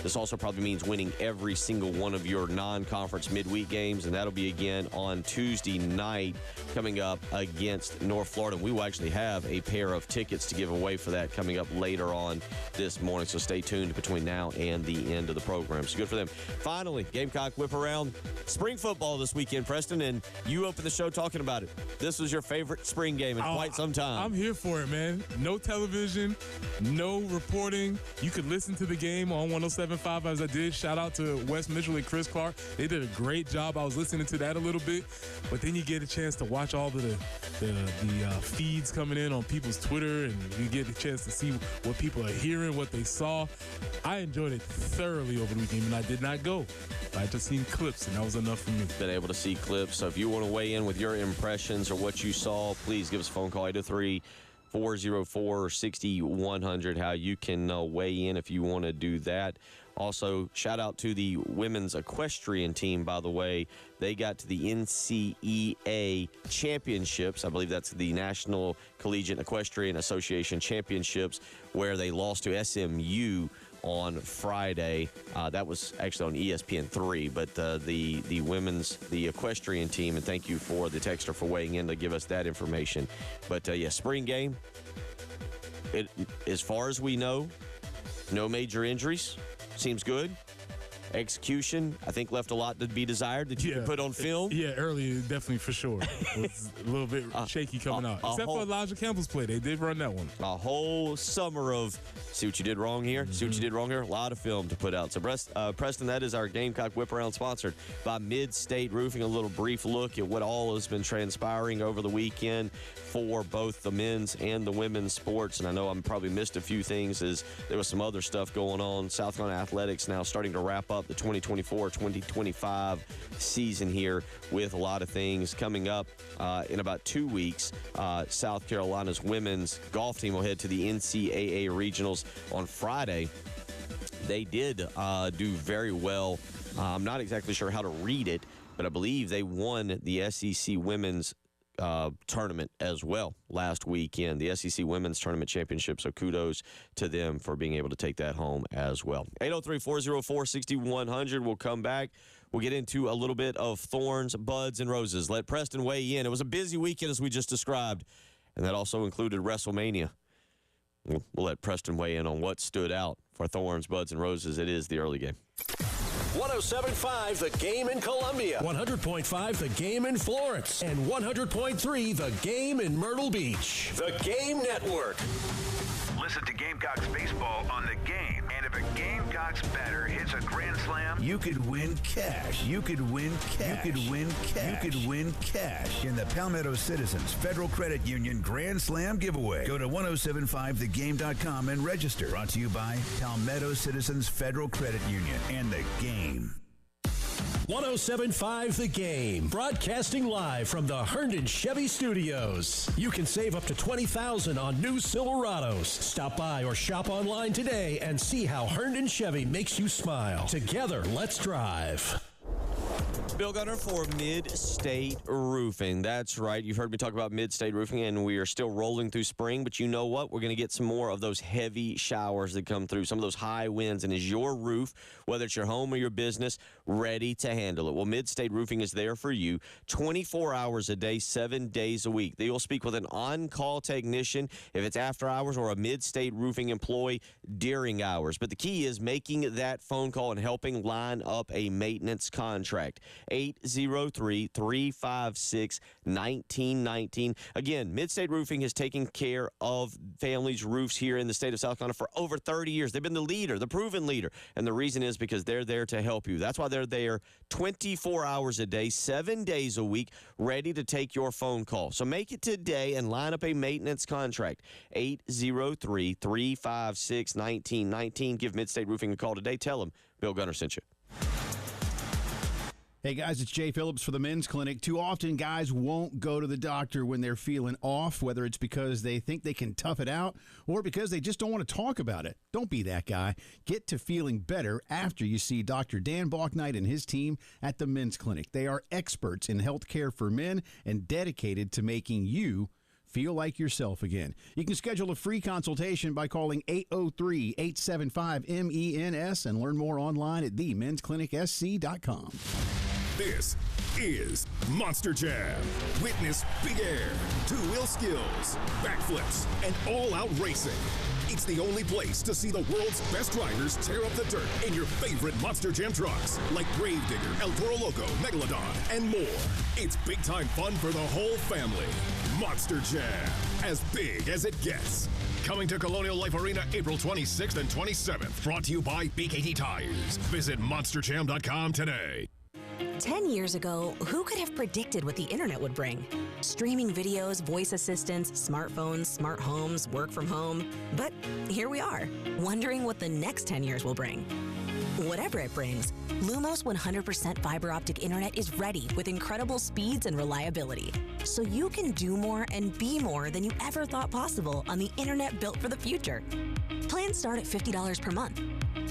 This also probably means winning every single one of your non-conference midweek games, and that'll be again on Tuesday night coming up against North Florida. We will actually have a pair of tickets to give away for that coming up later on this morning, so stay tuned between now and the end of the program. So good for them. Finally, Gamecock whip around. Spring football this weekend, Preston, and you opened the show talking about it. This was your favorite spring game in quite some time. I'm here for it, man. No television, no reporting. You could listen to the game on 107.5 as I did. Shout out to Wes Mitchell and Chris Clark. They did a great job. I was listening to that a little bit, but then you get a chance to watch all the feeds coming in on people's Twitter, and you get a chance to see what people are hearing, what they saw. I enjoyed it thoroughly over the weekend, and I did not go. I just seen clips, and that was enough for me. Been able to see clips. So if you want to weigh in with your impressions or what you saw, please give us a phone call, 803-404-6100, how you can weigh in if you want to do that. Also, shout out to the women's equestrian team, by the way. They got to the NCEA championships. I believe that's the National Collegiate Equestrian Association championships, where they lost to SMU on Friday. That was actually on ESPN3, but the equestrian team, and thank you for the texter for weighing in to give us that information. But, spring game, as far as we know, no major injuries. Seems good. Execution, I think, left a lot to be desired that you can put on film. Yeah, early, definitely, for sure. It was a little bit shaky coming out. Except for Elijah Campbell's play. They did run that one. A whole summer of see what you did wrong here, see what you did wrong here. A lot of film to put out. So, Preston, that is our Gamecock Whip Around, sponsored by Mid-State Roofing. A little brief look at what all has been transpiring over the weekend for both the men's and the women's sports. And I know I probably missed a few things as there was some other stuff going on. South Carolina Athletics now starting to wrap up the 2024-2025 season here with a lot of things coming up in about 2 weeks. South Carolina's women's golf team will head to the NCAA regionals on Friday. They did do very well. I'm not exactly sure how to read it, but I believe they won the SEC women's tournament as well last weekend, the SEC Women's Tournament Championship. So kudos to them for being able to take that home as well. 803-404-6100. We'll come back. We'll get into a little bit of thorns, buds, and roses. Let Preston weigh in. It was a busy weekend, as we just described, and that also included WrestleMania. We'll let Preston weigh in on what stood out for thorns, buds, and roses. It is the early game. 107.5 The Game in Columbia, 100.5 The Game in Florence, and 100.3 The Game in Myrtle Beach. The Game Network. Listen to Gamecocks baseball on The Game. And if a Gamecocks batter hits a grand slam, you could win cash. You could win cash. You could win cash. You could win cash in the Palmetto Citizens Federal Credit Union Grand Slam giveaway. Go to 1075thegame.com and register. Brought to you by Palmetto Citizens Federal Credit Union and The Game. 107.5 The Game, broadcasting live from the Herndon Chevy Studios. You can save up to $20,000 on new Silverados. Stop by or shop online today and see how Herndon Chevy makes you smile. Together, let's drive. Bill Gunner for Mid-State Roofing. That's right. You've heard me talk about Mid-State Roofing, and we are still rolling through spring. But you know what? We're going to get some more of those heavy showers that come through, some of those high winds. And is your roof, whether it's your home or your business, ready to handle it? Well, Mid-State Roofing is there for you 24 hours a day, 7 days a week. They will speak with an on-call technician if it's after hours or a Mid-State Roofing employee during hours. But the key is making that phone call and helping line up a maintenance contract. 803-356-1919. Again, Mid-State Roofing has taken care of families' roofs here in the state of South Carolina for over 30 years. They've been the leader, the proven leader. And the reason is because they're there to help you. That's why they're there 24 hours a day, 7 days a week, ready to take your phone call. So make it today and line up a maintenance contract. 803-356-1919. Give Mid-State Roofing a call today. Tell them Bill Gunner sent you. Hey, guys, it's Jay Phillips for the Men's Clinic. Too often, guys won't go to the doctor when they're feeling off, whether it's because they think they can tough it out or because they just don't want to talk about it. Don't be that guy. Get to feeling better after you see Dr. Dan Balknight and his team at the Men's Clinic. They are experts in health care for men and dedicated to making you feel like yourself again. You can schedule a free consultation by calling 803-875-MENS and learn more online at themensclinicsc.com. This is Monster Jam. Witness big air, two-wheel skills, backflips, and all-out racing. It's the only place to see the world's best riders tear up the dirt in your favorite Monster Jam trucks, like Gravedigger, El Toro Loco, Megalodon, and more. It's big-time fun for the whole family. Monster Jam, as big as it gets. Coming to Colonial Life Arena April 26th and 27th. Brought to you by BKT Tires. Visit monsterjam.com today. 10 years ago, who could have predicted what the internet would bring? Streaming videos, voice assistants, smartphones, smart homes, work from home. But here we are, wondering what the next 10 years will bring. Whatever it brings, Lumos 100% fiber optic internet is ready with incredible speeds and reliability. So you can do more and be more than you ever thought possible on the internet built for the future. Plans start at $50 per month.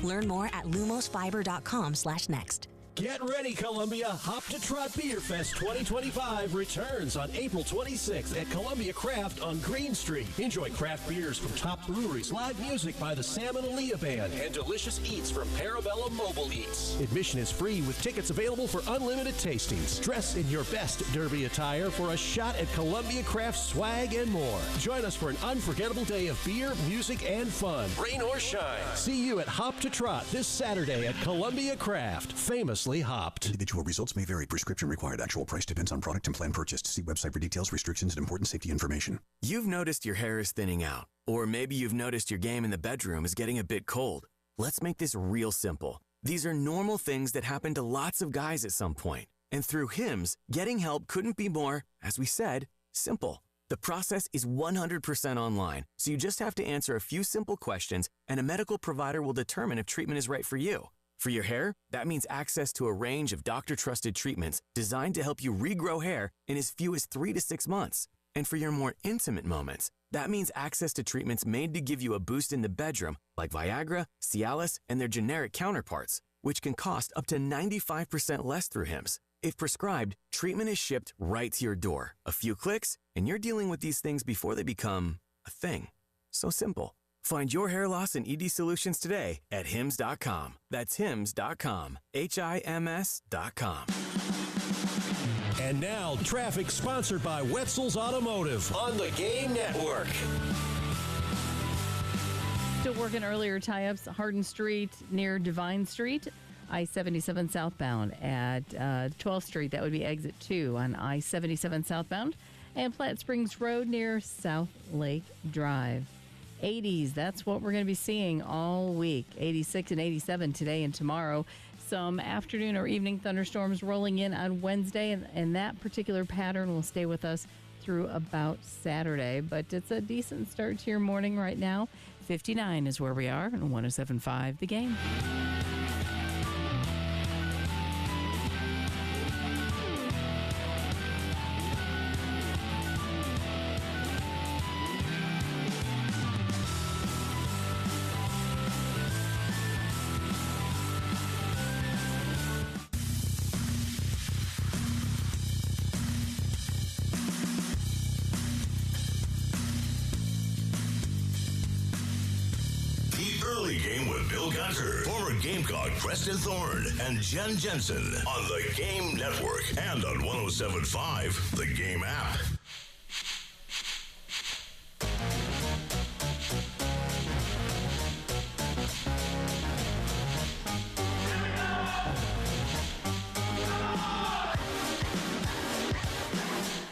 Learn more at lumosfiber.com/next. Get ready, Columbia. Hop to Trot Beer Fest 2025 returns on April 26th at Columbia Craft on Green Street. Enjoy craft beers from top breweries, live music by the Sam and Aaliyah Band, and delicious eats from Parabellum Mobile Eats. Admission is free with tickets available for unlimited tastings. Dress in your best Derby attire for a shot at Columbia Craft swag and more. Join us for an unforgettable day of beer, music, and fun. Rain or shine. See you at Hop to Trot this Saturday at Columbia Craft. Famously hopped. Individual results may vary. Prescription required. Actual price depends on product and plan purchased. See website for details, restrictions, and important safety information. You've noticed your hair is thinning out. Or maybe you've noticed your game in the bedroom is getting a bit cold. Let's make this real simple. These are normal things that happen to lots of guys at some point. And through Hims, getting help couldn't be more, as we said, simple. The process is 100% online, so you just have to answer a few simple questions, and a medical provider will determine if treatment is right for you. For your hair, that means access to a range of doctor-trusted treatments designed to help you regrow hair in as few as 3 to 6 months. And for your more intimate moments, that means access to treatments made to give you a boost in the bedroom, like Viagra, Cialis, and their generic counterparts, which can cost up to 95% less through Hims. If prescribed, treatment is shipped right to your door. A few clicks, and you're dealing with these things before they become a thing. So simple. Find your hair loss and ED solutions today at Hims.com. That's Hims.com. HIMS.com. And now, traffic sponsored by Wetzel's Automotive on the Game Network. Still working earlier tie-ups, Hardin Street near Divine Street, I-77 southbound at 12th Street. That would be exit 2 on I-77 southbound. And Platte Springs Road near South Lake Drive. 80s, that's what we're going to be seeing all week. 86 and 87 today and tomorrow. Some afternoon or evening thunderstorms rolling in on Wednesday, and that particular pattern will stay with us through about Saturday. But it's a decent start to your morning right now. 59 is where we are on 107.5 The Game. Gamecock Preston Thorne and Jen Jensen on the Game Network and on 107.5 The Game app.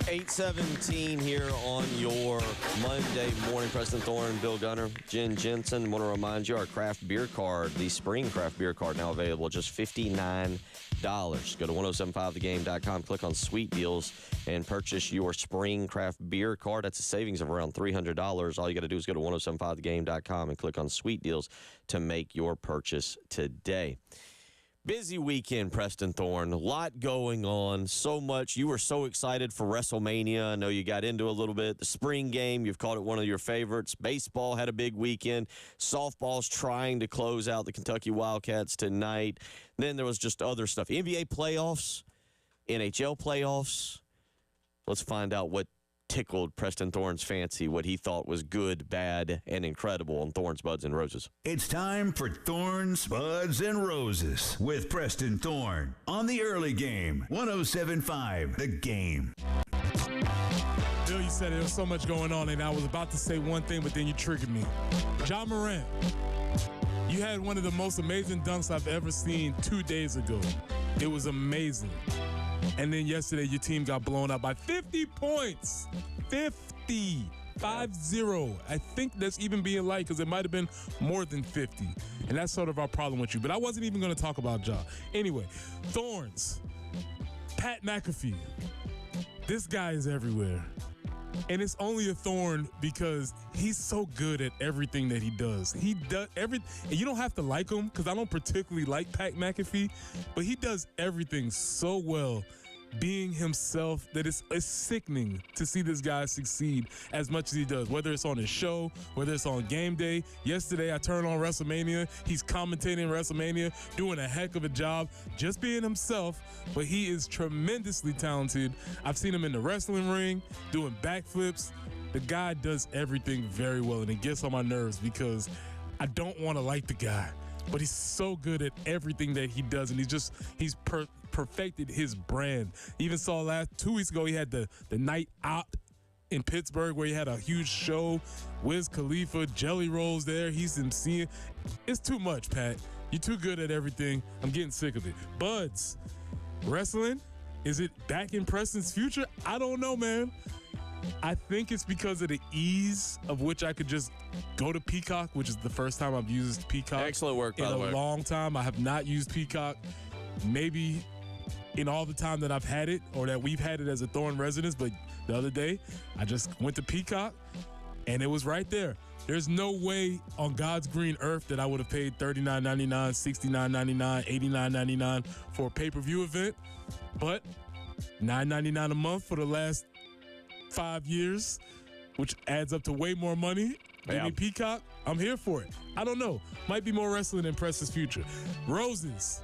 .17 here on your Monday morning. Preston Thorne, Bill Gunner, Jen Jensen. Want to remind you, our craft beer card, the spring craft beer card, now available, just $59. Go to 1075thegame.com, click on Sweet Deals, and purchase your spring craft beer card. That's a savings of around $300. All you got to do is go to 1075thegame.com and click on Sweet Deals to make your purchase today. Busy weekend, Preston Thorne. A lot going on. So much. You were so excited for WrestleMania. I know you got into a little bit. The spring game, you've called it one of your favorites. Baseball had a big weekend. Softball's trying to close out the Kentucky Wildcats tonight. Then there was just other stuff. NBA playoffs, NHL playoffs. Let's find out what tickled Preston Thorne's fancy, what he thought was good, bad, and incredible on Thorne's Buds and Roses. It's time for Thorne's Buds and Roses with Preston Thorne on the early game. 107.5 The Game. Bill, you said there was so much going on, and I was about to say one thing, but then you triggered me. Ja Morant, you had one of the most amazing dunks I've ever seen 2 days ago. It was amazing. And then yesterday, your team got blown out by 50 points. 50. 5-0. I think that's even being light because it might have been more than 50. And that's sort of our problem with you. But I wasn't even going to talk about Ja. Anyway, Thorns. Pat McAfee. This guy is everywhere. And it's only a thorn because he's so good at everything that he does. He does everything. And you don't have to like him because I don't particularly like Pat McAfee, but he does everything so well being himself that it's sickening to see this guy succeed as much as he does, whether it's on his show, whether it's on game day. Yesterday, I turned on WrestleMania. He's commentating WrestleMania, doing a heck of a job, just being himself, but he is tremendously talented. I've seen him in the wrestling ring, doing backflips. The guy does everything very well, and it gets on my nerves because I don't want to like the guy, but he's so good at everything that he does, and he's perfected his brand. Even saw 2 weeks ago he had the night out in Pittsburgh where he had a huge show. Wiz Khalifa, Jelly Rolls there. He's emceeing. It's too much, Pat. You're too good at everything. I'm getting sick of it. Buds, wrestling, is it back in Preston's future? I don't know, man. I think it's because of the ease of which I could just go to Peacock, which is the first time I've used Peacock. Excellent work, by the way. In a long time. I have not used Peacock. Maybe in all the time that I've had it or that we've had it as a Thorn residence, but the other day I just went to Peacock and it was right there. There's no way on God's green earth that I would have paid $39.99, $69.99, $89.99 for a pay-per-view event, but $9.99 a month for the last 5 years, which adds up to way more money. Give me Peacock, I'm here for it. I don't know. Might be more wrestling than Preston's future. Roses.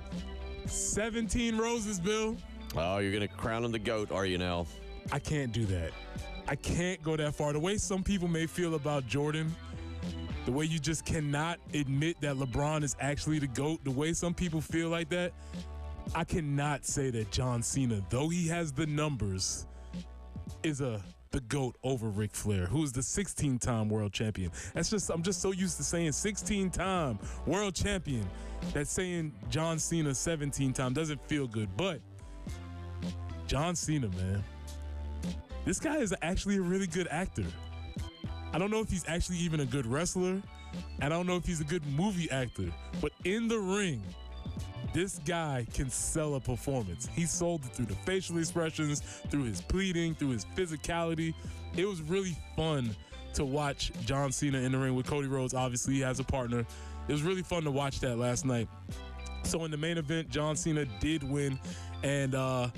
17 roses, Bill. Oh, you're going to crown him the GOAT, are you now? I can't do that. I can't go that far. The way some people may feel about Jordan, the way you just cannot admit that LeBron is actually the GOAT, the way some people feel like that, I cannot say that John Cena, though he has the numbers, is the GOAT over Ric Flair, who is the 16-time world champion. I'm just so used to saying 16-time world champion that saying John Cena 17-time doesn't feel good. But John Cena, man, this guy is actually a really good actor. I don't know if he's actually even a good wrestler. I don't know if he's a good movie actor. But in the ring, this guy can sell a performance. He sold it through the facial expressions, through his pleading, through his physicality. It was really fun to watch John Cena in the ring with Cody Rhodes. Obviously, he has a partner. It was really fun to watch that last night. So in the main event, John Cena did win. And, I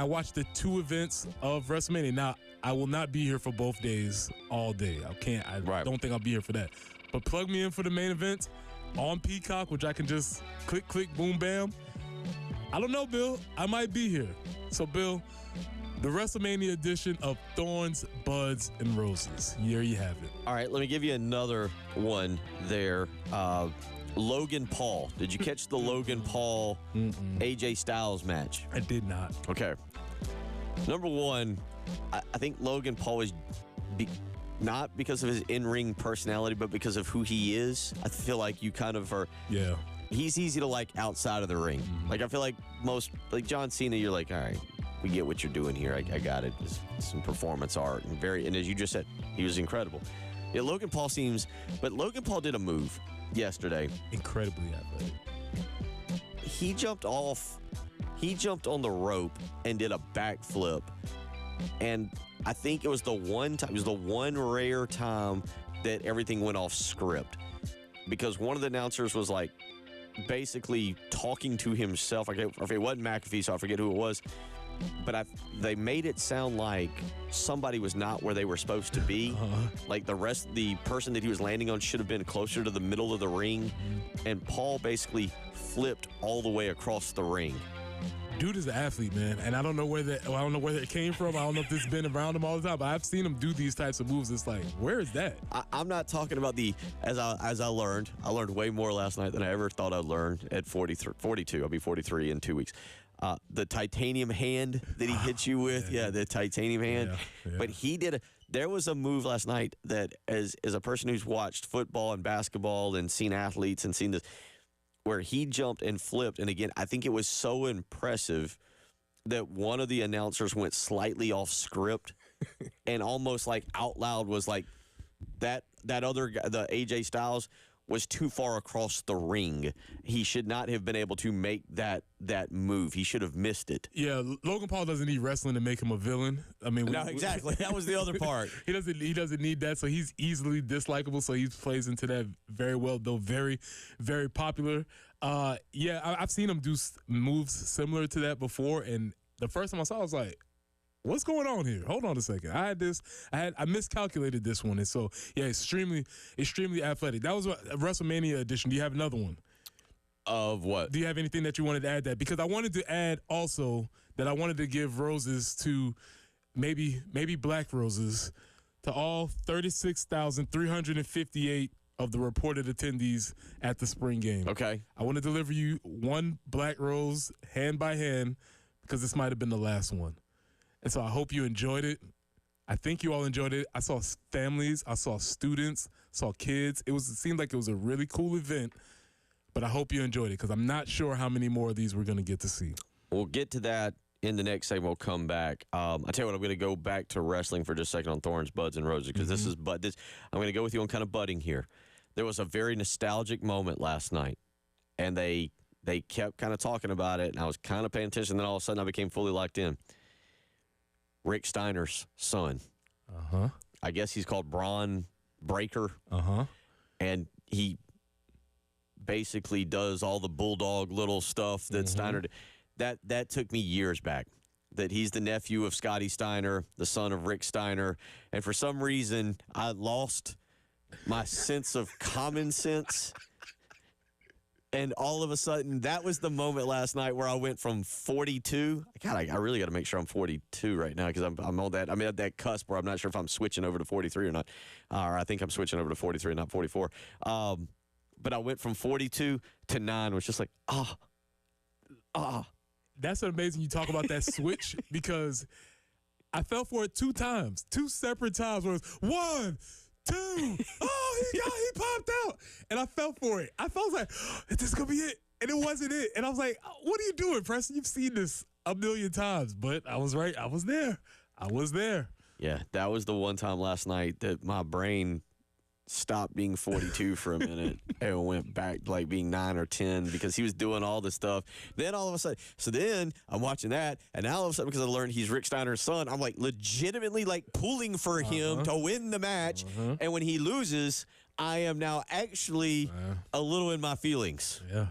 watched the 2 events of WrestleMania. Now, I will not be here for both days all day. I don't think I'll be here for that. But plug me in for the main event on Peacock, which I can just click, boom, bam. I don't know, Bill. I might be here. So, Bill, the WrestleMania edition of Thorns, Buds, and Roses. Here you have it. All right, let me give you another one there. Logan Paul. Did you catch the Logan Paul AJ Styles match? I did not. Okay. Number one, I think Logan Paul is not because of his in-ring personality, but because of who he is. I feel like you kind of are. Yeah. He's easy to like outside of the ring. Like, I feel like like John Cena, you're like, all right, we get what you're doing here. I got it. It's some performance art and as you just said, he was incredible. Yeah, Logan Paul did a move yesterday. Incredibly athletic. He jumped on the rope and did a backflip. And I think it was the one rare time that everything went off script, because one of the announcers was like basically talking to himself. It wasn't McAfee, so I forget who it was. But they made it sound like somebody was not where they were supposed to be. Like the person that he was landing on should have been closer to the middle of the ring. And Paul basically flipped all the way across the ring. Dude is an athlete, man, and I don't know where it came from. I don't know if this has been around him all the time, but I've seen him do these types of moves. It's like, where is that? I'm not talking about as I learned way more last night than I ever thought I'd learn at 42. I'll be 43 in 2 weeks. The titanium hand that he hits you with, the titanium hand. Yeah. But there was a move last night that, as a person who's watched football and basketball and seen athletes and seen this, where he jumped and flipped. And again, I think it was so impressive that one of the announcers went slightly off script and almost like out loud was like, that other guy, the AJ Styles, was too far across the ring. He should not have been able to make that move. He should have missed it. Yeah, Logan Paul doesn't need wrestling to make him a villain. I mean, no, exactly. That was the other part. He doesn't need that, so he's easily dislikable. So he plays into that very well, though very, very popular. I've seen him do moves similar to that before, and the first time I saw it, I was like, what's going on here? Hold on a second. I miscalculated this one. And so, yeah, extremely athletic. That was a WrestleMania edition. Do you have another one? Of what? Do you have anything that you wanted to add that? Because I wanted to add also that I wanted to give roses to maybe black roses to all 36,358 of the reported attendees at the spring game. Okay. I want to deliver you one black rose hand by hand because this might have been the last one. And so I hope you enjoyed it. I think you all enjoyed it. I saw families. I saw students. Saw kids. It seemed like it was a really cool event, but I hope you enjoyed it because I'm not sure how many more of these we're going to get to see. We'll get to that in the next segment. We'll come back. I tell you what, I'm going to go back to wrestling for just a second on Thorns, Buds, and Roses because this is I'm going to go with you on kind of budding here. There was a very nostalgic moment last night, and they kept kind of talking about it, and I was kind of paying attention. Then all of a sudden, I became fully locked in. Rick Steiner's son. I guess he's called Braun Breaker. And he basically does all the bulldog little stuff that Steiner did. That took me years back. That he's the nephew of Scotty Steiner, the son of Rick Steiner. And for some reason, I lost my sense of common sense. And all of a sudden, that was the moment last night where I went from 42. God, I really got to make sure I'm 42 right now because I'm on that. I'm at that cusp where I'm not sure if I'm switching over to 43 or not. Or I think I'm switching over to 43, not 44. But I went from 42 to 9. It was just like, That's amazing you talk about that switch because I fell for it 2 times, 2 separate times where it was 1, 2, he popped out. And I fell for it. I was like, is this going to be it? And it wasn't it. And I was like, what are you doing, Preston? You've seen this a million times. But I was right. I was there. Yeah, that was the one time last night that my brain stopped being 42 for a minute and went back like being 9 or 10 because he was doing all this stuff. Then all of a sudden, then I'm watching that, and now all of a sudden because I learned he's Rick Steiner's son, I'm like legitimately like pulling for him to win the match. And when he loses, I am now actually a little in my feelings. Yeah,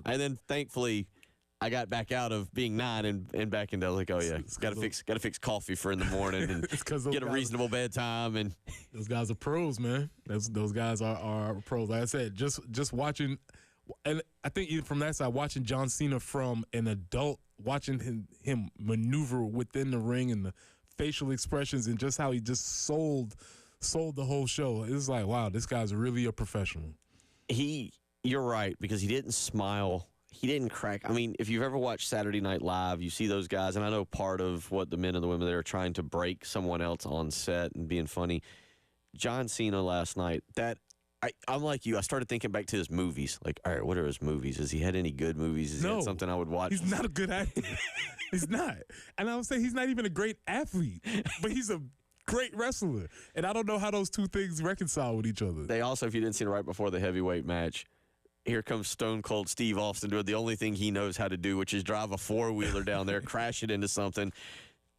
and then thankfully I got back out of being 9 and back into like, oh yeah, got to fix coffee for in the morning and get a reasonable bedtime. And those guys are pros, man. Those guys are pros. Like I said, just watching, and I think even from that side, watching John Cena from an adult, watching him maneuver within the ring and the facial expressions and just how he just sold the whole show. It was like, wow, this guy's really a professional. You're right because he didn't smile. He didn't crack. I mean, if you've ever watched Saturday Night Live, you see those guys, and I know part of what the men and the women there are trying to break someone else on set and being funny. John Cena last night, I'm like you. I started thinking back to his movies. Like, all right, what are his movies? Has he had any good movies? Has he had something I would watch? He's not a good actor. He's not. And I would say he's not even a great athlete, but he's a great wrestler. And I don't know how those two things reconcile with each other. They also, if you didn't see it right before the heavyweight match, here comes Stone Cold Steve Austin doing the only thing he knows how to do, which is drive a four-wheeler down there, crash it into something.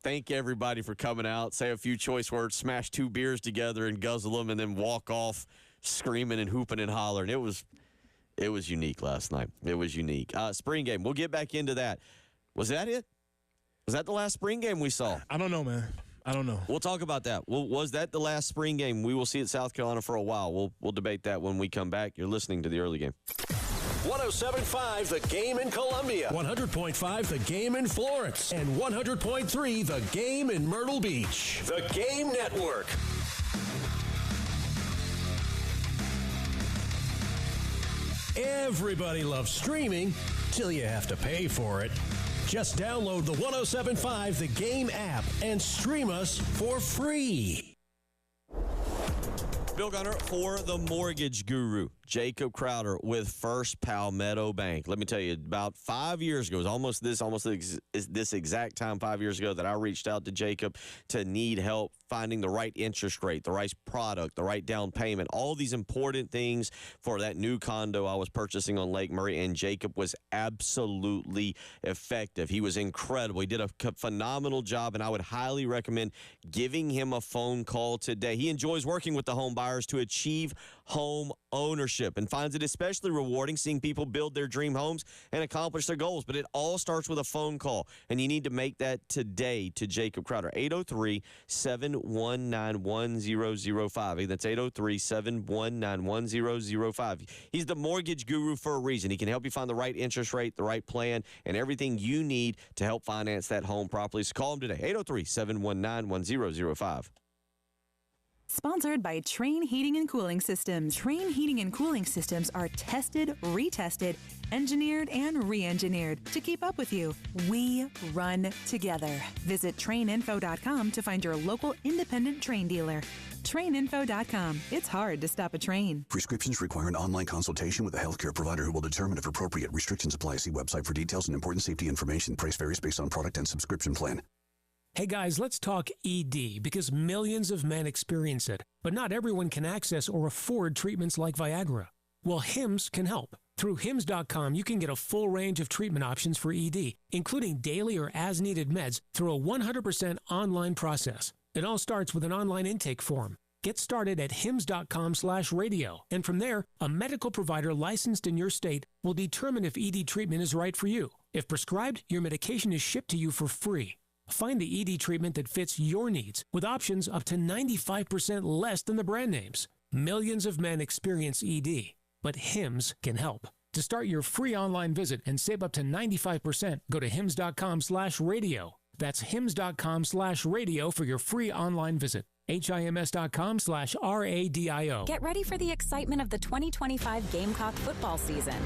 Thank everybody for coming out, say a few choice words, smash 2 beers together and guzzle them, and then walk off screaming and hooping and hollering. It was unique last night. It was unique. Spring game, we'll get back into that. Was that it? Was that the last spring game we saw? I don't know, man. I don't know. We'll talk about that. Was that the last spring game we will see at South Carolina for a while? We'll debate that when we come back. You're listening to the early game. 107.5 The Game in Columbia, 100.5 The Game in Florence, and 100.3 The Game in Myrtle Beach. The Game Network. Everybody loves streaming till you have to pay for it. Just download the 107.5 The Game app and stream us for free. Bill Gunner for the Mortgage Guru, Jacob Crowder with First Palmetto Bank. Let me tell you, about 5 years ago, it was this exact time 5 years ago that I reached out to Jacob to need help finding the right interest rate, the right product, the right down payment, all these important things for that new condo I was purchasing on Lake Murray, and Jacob was absolutely effective. He was incredible. He did a phenomenal job, and I would highly recommend giving him a phone call today. He enjoys working with the home buyers to achieve home ownership and finds it especially rewarding seeing people build their dream homes and accomplish their goals. But it all starts with a phone call, and you need to make that today to Jacob Crowder. 803-719-1005. That's 803-719-1005. He's the mortgage guru for a reason. He can help you find the right interest rate, the right plan, and everything you need to help finance that home properly. So call him today, 803-719-1005. Sponsored by Train Heating and Cooling Systems. Train Heating and Cooling Systems are tested, retested, engineered, and re-engineered to keep up with you. We run together. Visit traininfo.com to find your local independent Train dealer. Traininfo.com. It's hard to stop a train. Prescriptions require an online consultation with a healthcare provider who will determine if appropriate. Restrictions apply. See website for details and important safety information. Price varies based on product and subscription plan. Hey guys, let's talk ED because millions of men experience it, but not everyone can access or afford treatments like Viagra. Well, Hims can help. Through Hims.com, you can get a full range of treatment options for ED, including daily or as-needed meds through a 100% online process. It all starts with an online intake form. Get started at hims.com/radio, and from there, a medical provider licensed in your state will determine if ED treatment is right for you. If prescribed, your medication is shipped to you for free. Find the ED treatment that fits your needs with options up to 95% less than the brand names. Millions of men experience ED, but Hims can help. To start your free online visit and save up to 95%, go to hims.com/radio. That's hims.com/radio for your free online visit. HIMS.com/RADIO. Get ready for the excitement of the 2025 Gamecock football season.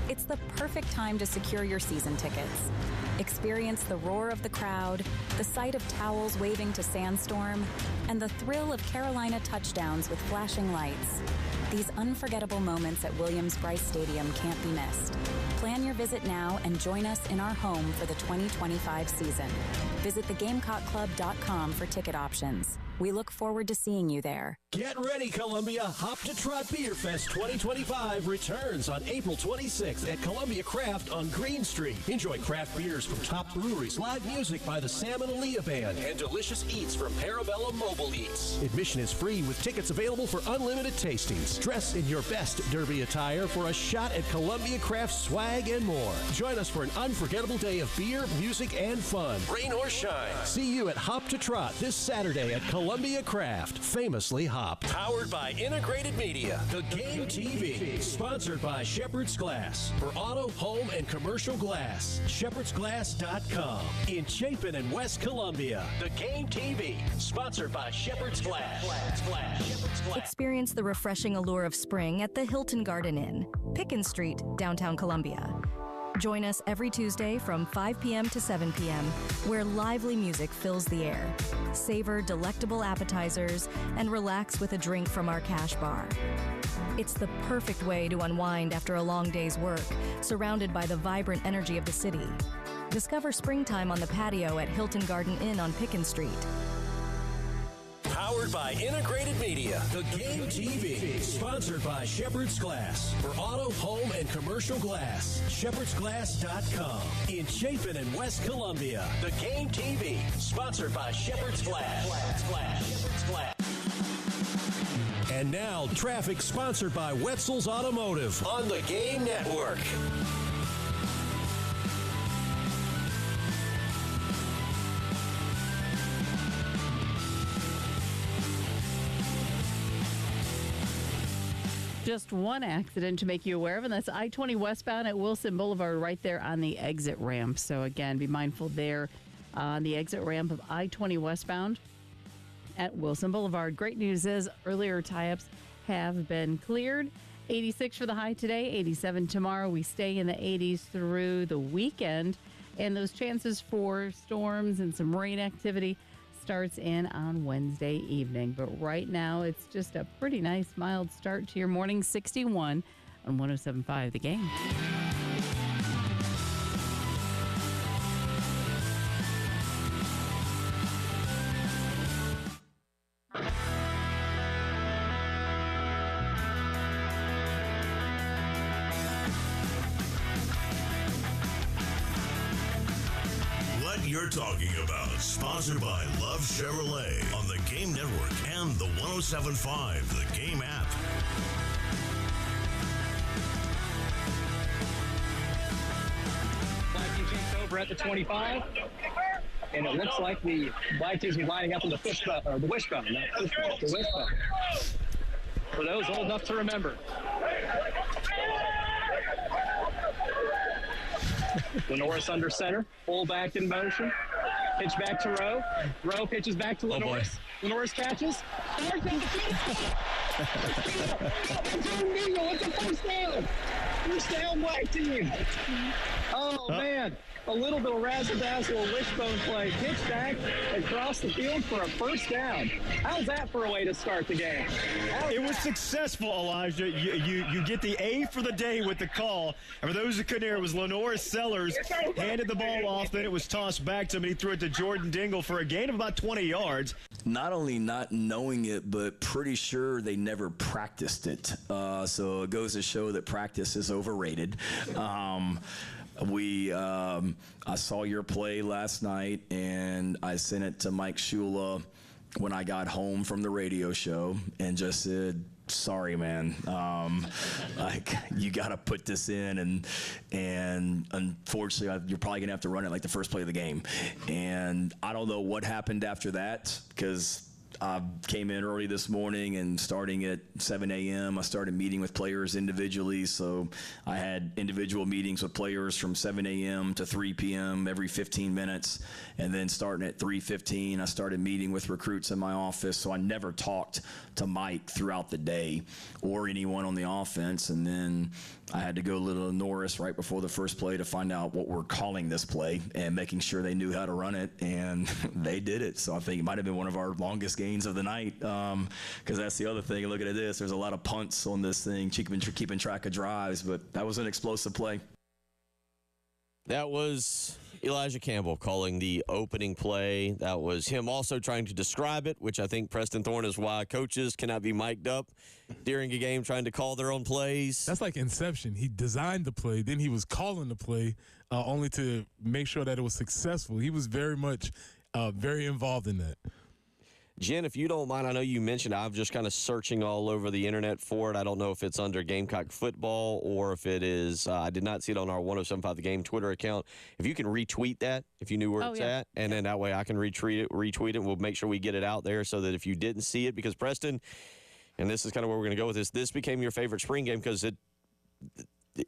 It's the perfect time to secure your season tickets. Experience the roar of the crowd, the sight of towels waving to Sandstorm, and the thrill of Carolina touchdowns with flashing lights. These unforgettable moments at Williams-Brice Stadium can't be missed. Plan your visit now and join us in our home for the 2025 season. Visit thegamecockclub.com for ticket options. We look forward to seeing you there. Get ready, Columbia. Hop to Trot Beer Fest 2025 returns on April 26th at Columbia Craft on Green Street. Enjoy craft beers from top breweries, live music by the Sam and Aaliyah Band, and delicious eats from Parabellum Mobile Eats. Admission is free with tickets available for unlimited tastings. Dress in your best Derby attire for a shot at Columbia Craft swag and more. Join us for an unforgettable day of beer, music, and fun. Rain or shine. See you at Hop to Trot this Saturday at Columbia Craft, famously hopped. Powered by Integrated Media. The Game TV. Sponsored by Shepherd's Glass. For auto, home, and commercial glass. ShepherdsGlass.com. In Chapin and West Columbia. The Game TV. Sponsored by Shepherd's Glass. Experience the refreshing allure of spring at the Hilton Garden Inn, Pickens Street, downtown Columbia. Join us every Tuesday from 5 p.m. to 7 p.m., where lively music fills the air. Savor delectable appetizers and relax with a drink from our cash bar. It's the perfect way to unwind after a long day's work, surrounded by the vibrant energy of the city. Discover springtime on the patio at Hilton Garden Inn on Pickens Street. Powered by Integrated Media. The Game TV. Sponsored by Shepherd's Glass. For auto, home, and commercial glass. ShepherdsGlass.com. In Chapin and West Columbia. The Game TV. Sponsored by Shepherd's Glass. And now, traffic sponsored by Wetzel's Automotive on the Game Network. Just one accident to make you aware of, and that's I-20 westbound at Wilson Boulevard right there on the exit ramp. So again, be mindful there on the exit ramp of I-20 westbound at Wilson Boulevard. Great news is earlier tie-ups have been cleared. 86 for the high today, 87 tomorrow. We stay in the 80s through the weekend, and those chances for storms and some rain activity starts in on Wednesday evening. But right now, it's just a pretty nice mild start to your morning. 61 on 107.5 The Game. You're Talking About, sponsored by Love Chevrolet on the Game Network and the 107.5 The Game app. Over at the 25, and it looks like the Black team's lining up in the wishbone, the wishbone. For those old enough to remember. Lenoris under center, fullback in motion, pitch back to Rowe. Rowe pitches back to Lenoris. Lenoris catches. It's a first down. First down, Black team. Oh, man. A little bit of razzle-dazzle wishbone play. Pitch back across the field for a first down. How's that for a way to start the game? It was successful, Elijah. You get the A for the day with the call. And for those who couldn't hear, it was Lenoris Sellers handed the ball off. Then it was tossed back to him, and he threw it to Jordan Dingle for a gain of about 20 yards. Not only not knowing it, but pretty sure they never practiced it. So it goes to show that practice is overrated. I saw your play last night, and I sent it to Mike Shula when I got home from the radio show and just said, sorry, man. You got to put this in, and unfortunately, you're probably going to have to run it like the first play of the game. And I don't know what happened after that, because I came in early this morning, and starting at 7 a.m., I started meeting with players individually. So I had individual meetings with players from 7 a.m. to 3 p.m. every 15 minutes. And then starting at 3:15, I started meeting with recruits in my office. So I never talked to Mike throughout the day or anyone on the offense. And then I had to go to Norris right before the first play to find out what we're calling this play and making sure they knew how to run it, and they did it. So I think it might have been one of our longest gains of the night, because that's the other thing. Looking at this, there's a lot of punts on this thing, keeping track of drives, but that was an explosive play. That was Elijah Campbell calling the opening play. That was him also trying to describe it, which I think Preston Thorne is why coaches cannot be mic'd up during a game trying to call their own plays. That's like Inception. He designed the play, then he was calling the play only to make sure that it was successful. He was very much very involved in that. Jen, if you don't mind, I know you mentioned I'm just kind of searching all over the internet for it. I don't know if it's under Gamecock Football or if it is, I did not see it on our 107.5 The Game Twitter account. If you can retweet that, if you knew where it's at, and then that way I can retweet it, and we'll make sure we get it out there so that if you didn't see it, because Preston, and this is kind of where we're going to go with this became your favorite spring game because the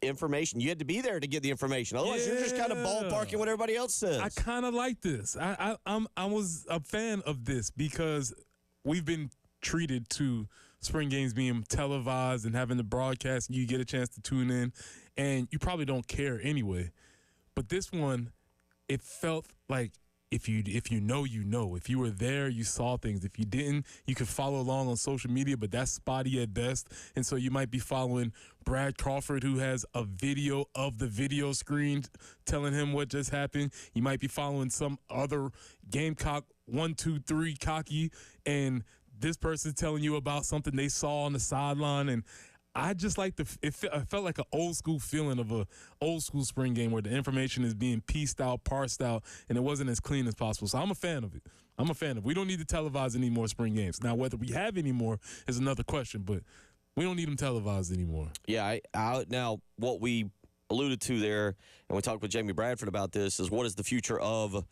information, you had to be there to get the information. Otherwise, you're just kind of ballparking what everybody else says. I kind of like this. I was a fan of this because we've been treated to spring games being televised and having the broadcast, and you get a chance to tune in, and you probably don't care anyway. But this one, it felt like if you know, you know. If you were there, you saw things. If you didn't, you could follow along on social media, but that's spotty at best. And so you might be following Brad Crawford, who has a video of the video screen telling him what just happened. You might be following some other Gamecock 1, 2, 3 cocky, and this person's telling you about something they saw on the sideline. And I just like it felt like an old school feeling of a old school spring game where the information is being pieced out, parsed out, and it wasn't as clean as possible. So I'm a fan of it. We don't need to televise any more spring games. Now, whether we have any more is another question, but we don't need them televised anymore. Yeah, now what we alluded to there, and we talked with Jamie Bradford about this, is what is the future of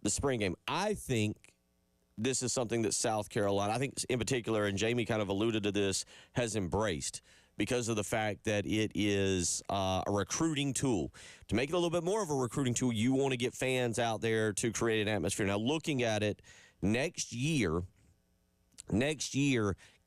the spring game? I think this is something that South Carolina, I think in particular, and Jamie kind of alluded to this, has embraced because of the fact that it is a recruiting tool. To make it a little bit more of a recruiting tool, you want to get fans out there to create an atmosphere. Now, looking at it, next year,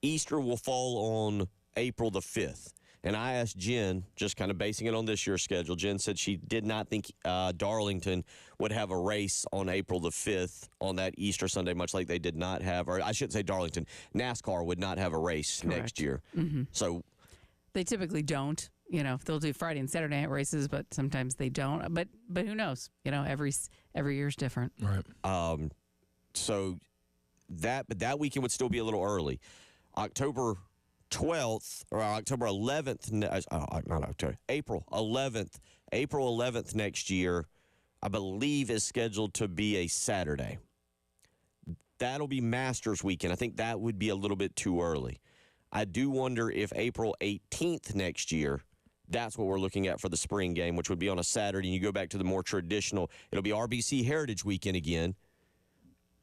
Easter will fall on April the 5th. And I asked Jen, just kind of basing it on this year's schedule, Jen said she did not think Darlington would have a race on April the 5th on that Easter Sunday, much like they did not have, or I shouldn't say Darlington, NASCAR would not have a race next year. Mm-hmm. So they typically don't. You know, they'll do Friday and Saturday night races, but sometimes they don't. But who knows? You know, every year's different. Right. So that weekend would still be a little early. October 12th or October 11th, not October, April 11th next year I believe, is scheduled to be a Saturday. That'll be Masters weekend. I think that would be a little bit too early. I do wonder if April 18th next year, that's what we're looking at for the spring game, which would be on a Saturday. And you go back to the more traditional, it'll be RBC Heritage Weekend again.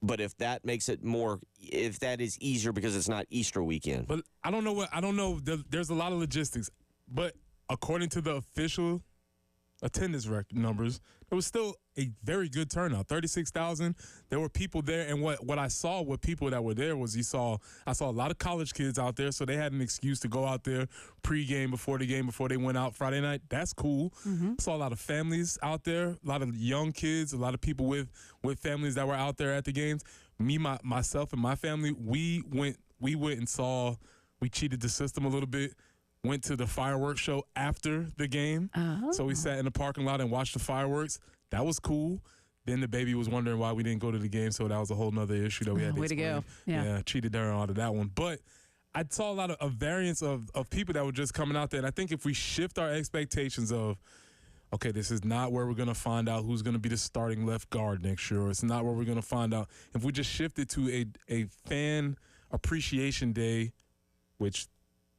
But if that makes it more, if that is easier because it's not Easter weekend. But I don't know. There's a lot of logistics. But according to the official attendance numbers, it was still a very good turnout. 36,000. There were people there, and what I saw with people that were there was I saw a lot of college kids out there, so they had an excuse to go out there pregame before the game, before they went out Friday night. That's cool. I saw a lot of families out there, a lot of young kids, a lot of people with families that were out there at the games. Myself and my family, we went and saw. We cheated the system a little bit. Went to the fireworks show after the game. So we sat in the parking lot and watched the fireworks. That was cool. Then the baby was wondering why we didn't go to the game, so that was a whole nother issue that we had to explain. Way to go. Yeah, cheated her out of that one. But I saw a lot of a variance of people that were just coming out there. And I think if we shift our expectations of, okay, this is not where we're going to find out who's going to be the starting left guard next year, or it's not where we're going to find out. If we just shift it to a fan appreciation day, which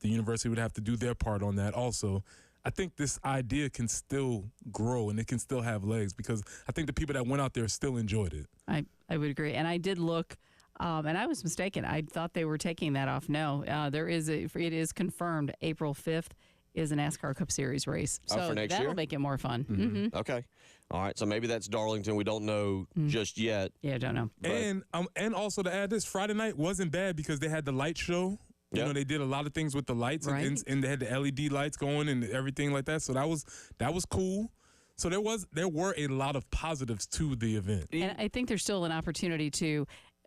the university would have to do their part on that also, I think this idea can still grow and it can still have legs, because I think the people that went out there still enjoyed it. I would agree. And I did look, and I was mistaken. I thought they were taking that off. No, it is confirmed April 5th is a NASCAR Cup Series race. So for next that'll year? make it more fun. Mm-hmm. Okay. All right. So maybe that's Darlington. We don't know just yet. Yeah, don't know. And also to add this, Friday night wasn't bad because they had the light show. You know, they did a lot of things with the lights, Right. and they had the LED lights going and everything like that. So that was cool. So there were a lot of positives to the event. And I think there's still an opportunity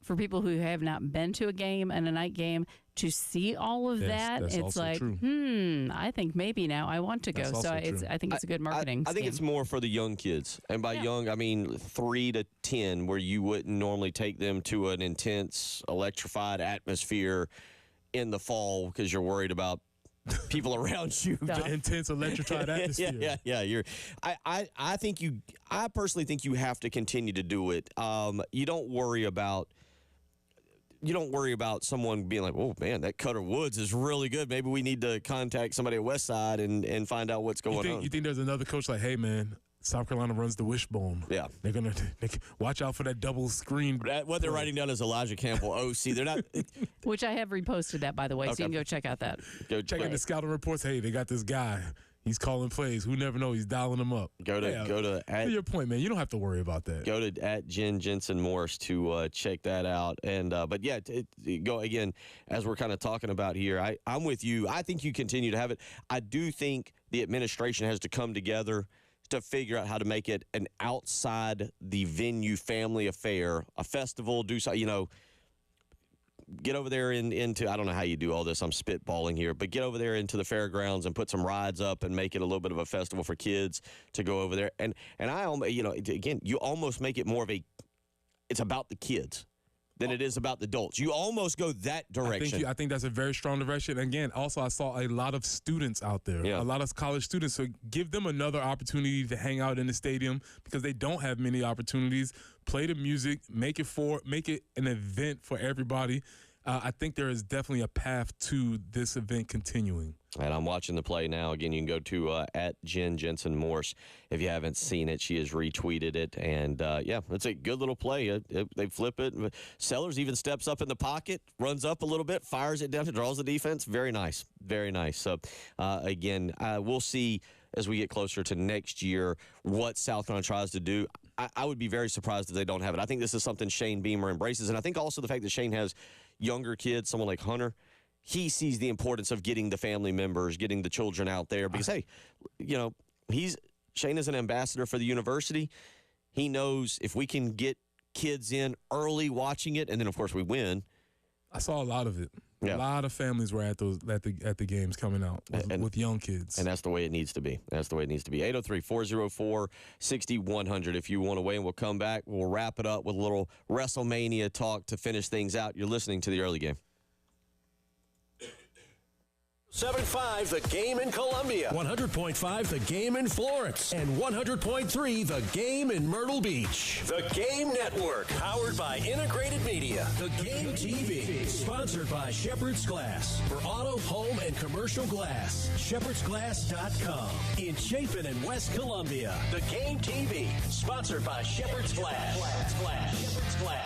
for people who have not been to a game and a night game to see all of that. That's It's also like, true. I think maybe now I want to go. That's So also true. I think it's a good marketing I think scheme. it's more for the young kids. And by young, I mean 3 to 10, where you wouldn't normally take them to an intense, electrified atmosphere in the fall because you're worried about people around you. The intense electrified atmosphere. Yeah. I personally think you have to continue to do it. You don't worry about someone being like, oh man, that Cutter Woods is really good. Maybe we need to contact somebody at Westside and find out what's going on. You think there's another coach like, hey man, South Carolina runs the wishbone. Yeah. They're going to watch out for that double screen. What they're writing down is Elijah Campbell, OC. They're not. Which I have reposted that, by the way, so you can go check out that. Go check out the scouting reports. Hey, they got this guy. He's calling plays. Who never know? He's dialing them up. Go to to your point, man. You don't have to worry about that. Go to at Jen Jensen Morris to check that out. And but yeah, go again as we're kind of talking about here. I'm with you. I think you continue to have it. I do think the administration has to come together to figure out how to make it an outside the venue family affair, a festival. Get over there into, I don't know how you do all this, I'm spitballing here, but get over there into the fairgrounds and put some rides up and make it a little bit of a festival for kids to go over there. And again, you almost make it more of it's about the kids than it is about the adults. You almost go that direction. I think that's a very strong direction. Again, also I saw a lot of students out there, a lot of college students. So give them another opportunity to hang out in the stadium because they don't have many opportunities. Play the music, make it an event for everybody. I think there is definitely a path to this event continuing. And I'm watching the play now. Again, you can go to at Jen Jensen Morse if you haven't seen it. She has retweeted it. And, it's a good little play. They flip it. Sellers even steps up in the pocket, runs up a little bit, fires it down, draws the defense. Very nice. Very nice. So, again, we'll see as we get closer to next year what South Carolina tries to do. I would be very surprised if they don't have it. I think this is something Shane Beamer embraces. And I think also the fact that Shane has younger kids, someone like Hunter, he sees the importance of getting the family members, getting the children out there because, hey, Shane is an ambassador for the university. He knows if we can get kids in early watching it, and then, of course, we win. I saw a lot of it. Yeah. A lot of families were at the games coming out with young kids. And that's the way it needs to be. 803-404-6100 if you want to weigh in. We'll come back. We'll wrap it up with a little WrestleMania talk to finish things out. You're listening to the early game. 107.5 The Game in Columbia, 100.5 The Game in Florence, and 100.3 The Game in Myrtle Beach. The Game Network, powered by Integrated Media. The Game TV, sponsored by Shepherd's Glass. For auto, home, and commercial glass, shepherdsglass.com. In Chapin and West Columbia, The Game TV, sponsored by Shepherd's Glass. Shepherd's Glass.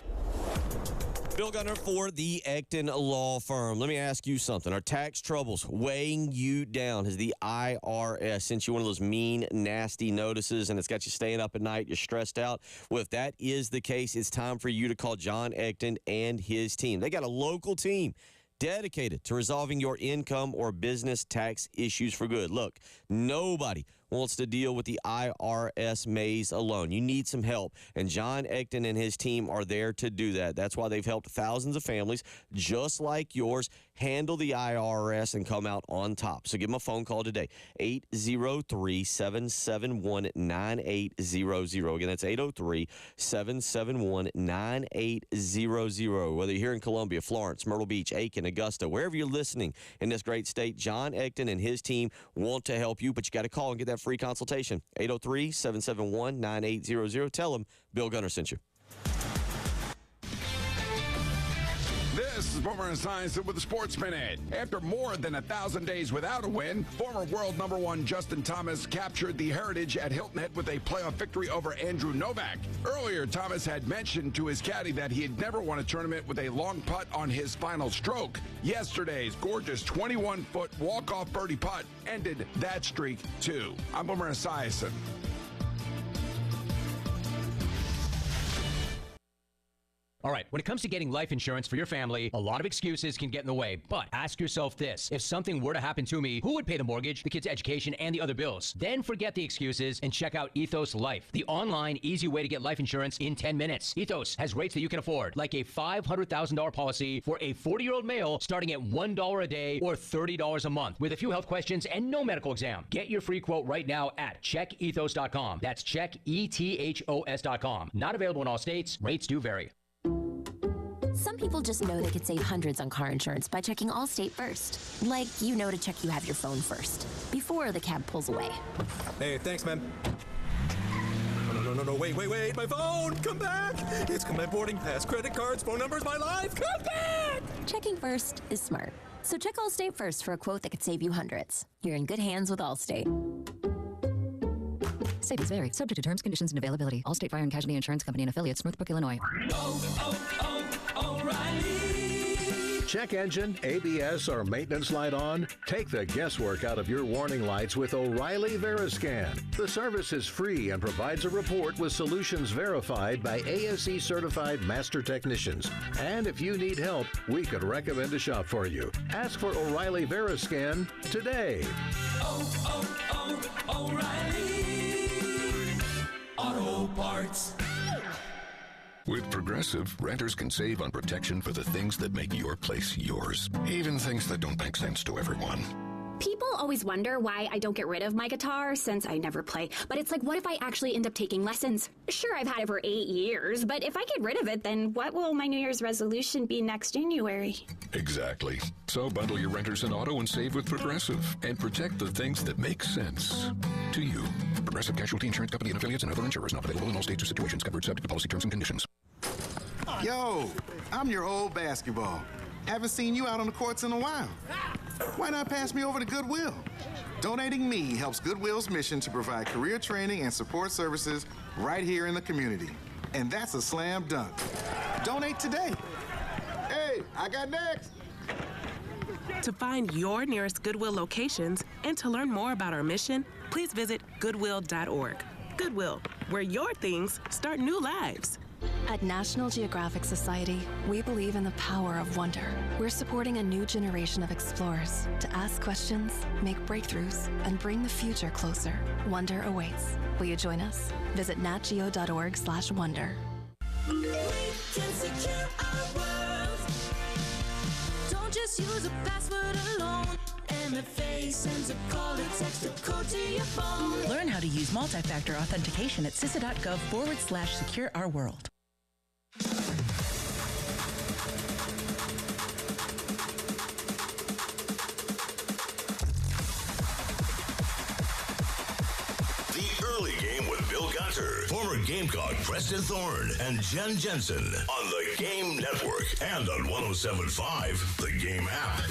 Bill Gunner for the Ecton Law Firm. Let me ask you something. Are tax troubles weighing you down? Has the IRS sent you one of those mean, nasty notices and it's got you staying up at night, you're stressed out? Well, if that is the case, it's time for you to call John Ecton and his team. They got a local team dedicated to resolving your income or business tax issues for good. Look, nobody wants to deal with the IRS maze alone. You need some help, and John Ecton and his team are there to do that. That's why they've helped thousands of families just like yours handle the IRS and come out on top. So give them a phone call today, 803-771-9800. Again, that's 803-771-9800. Whether you're here in Columbia, Florence, Myrtle Beach, Aiken, Augusta, wherever you're listening in this great state, John Ecton and his team want to help you, but you got to call and get that free consultation, 803-771-9800. Tell them Bill Gunner sent you. This is Boomer Esiason with the Sports Minute. After more than 1,000 days without a win, former world number one Justin Thomas captured the Heritage at Hilton Head with a playoff victory over Andrew Novak. Earlier, Thomas had mentioned to his caddy that he had never won a tournament with a long putt on his final stroke. Yesterday's gorgeous 21-foot walk-off birdie putt ended that streak, too. I'm Boomer Esiason. All right, when it comes to getting life insurance for your family, a lot of excuses can get in the way. But ask yourself this. If something were to happen to me, who would pay the mortgage, the kids' education, and the other bills? Then forget the excuses and check out Ethos Life, the online, easy way to get life insurance in 10 minutes. Ethos has rates that you can afford, like a $500,000 policy for a 40-year-old male starting at $1 a day or $30 a month, with a few health questions and no medical exam. Get your free quote right now at checkethos.com. That's checkethos.com. Not available in all states. Rates do vary. Some people just know they could save hundreds on car insurance by checking Allstate first. Like, you know to check you have your phone first, before the cab pulls away. Hey, thanks, man. No, wait, my phone! Come back! It's my boarding pass, credit cards, phone numbers, my life! Come back! Checking first is smart. So check Allstate first for a quote that could save you hundreds. You're in good hands with Allstate. Savings vary. Subject to terms, conditions, and availability. Allstate Fire and Casualty Insurance Company and affiliates, Northbrook, Illinois. O'Reilly. Check engine, ABS, or maintenance light on? Take the guesswork out of your warning lights with O'Reilly Veriscan. The service is free and provides a report with solutions verified by ASE certified master technicians. And if you need help, we could recommend a shop for you. Ask for O'Reilly Veriscan today. O'Reilly Auto Parts. With Progressive, renters can save on protection for the things that make your place yours, even things that don't make sense to everyone. People always wonder why I don't get rid of my guitar since I never play. But it's like, what if I actually end up taking lessons? Sure, I've had it for 8 years, but if I get rid of it, then what will my New Year's resolution be next January? Exactly. So bundle your renters and auto and save with Progressive and protect the things that make sense to you. Progressive Casualty Insurance Company and affiliates and other insurers not available in all states or situations. Covered subject to policy terms and conditions. Yo, I'm your old basketball. Haven't seen you out on the courts in a while. Why not pass me over to Goodwill? Donating me helps Goodwill's mission to provide career training and support services right here in the community. And that's a slam dunk. Donate today. Hey, I got next. To find your nearest Goodwill locations and to learn more about our mission, please visit goodwill.org. Goodwill, where your things start new lives. At National Geographic Society, we believe in the power of wonder. We're supporting a new generation of explorers to ask questions, make breakthroughs, and bring the future closer. Wonder awaits. Will you join us? Visit natgeo.org/wonder. We can secure our world. Don't just use a password alone. MFA sends a call or text a code to your phone. Learn how to use multi-factor authentication at CISA.gov/secure our world. early game with Bill Gunter, former Gamecock Preston Thorne, and Jen Jensen on the Game Network and on 107.5, the Game app.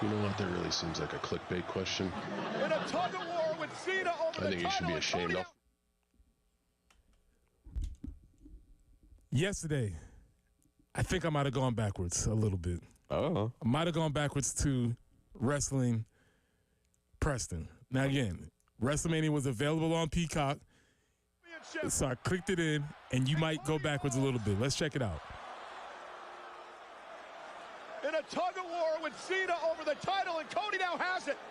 You know what? That really seems like a clickbait question. In a tug of war with Cena over I think you should be ashamed of. Yesterday, I think I might have gone backwards a little bit. Oh. I might have gone backwards to wrestling Preston. Now, again, WrestleMania was available on Peacock, so I clicked it in, and you might go backwards a little bit. Let's check it out. In a tug of war with Cena over the title, and Cody now has it.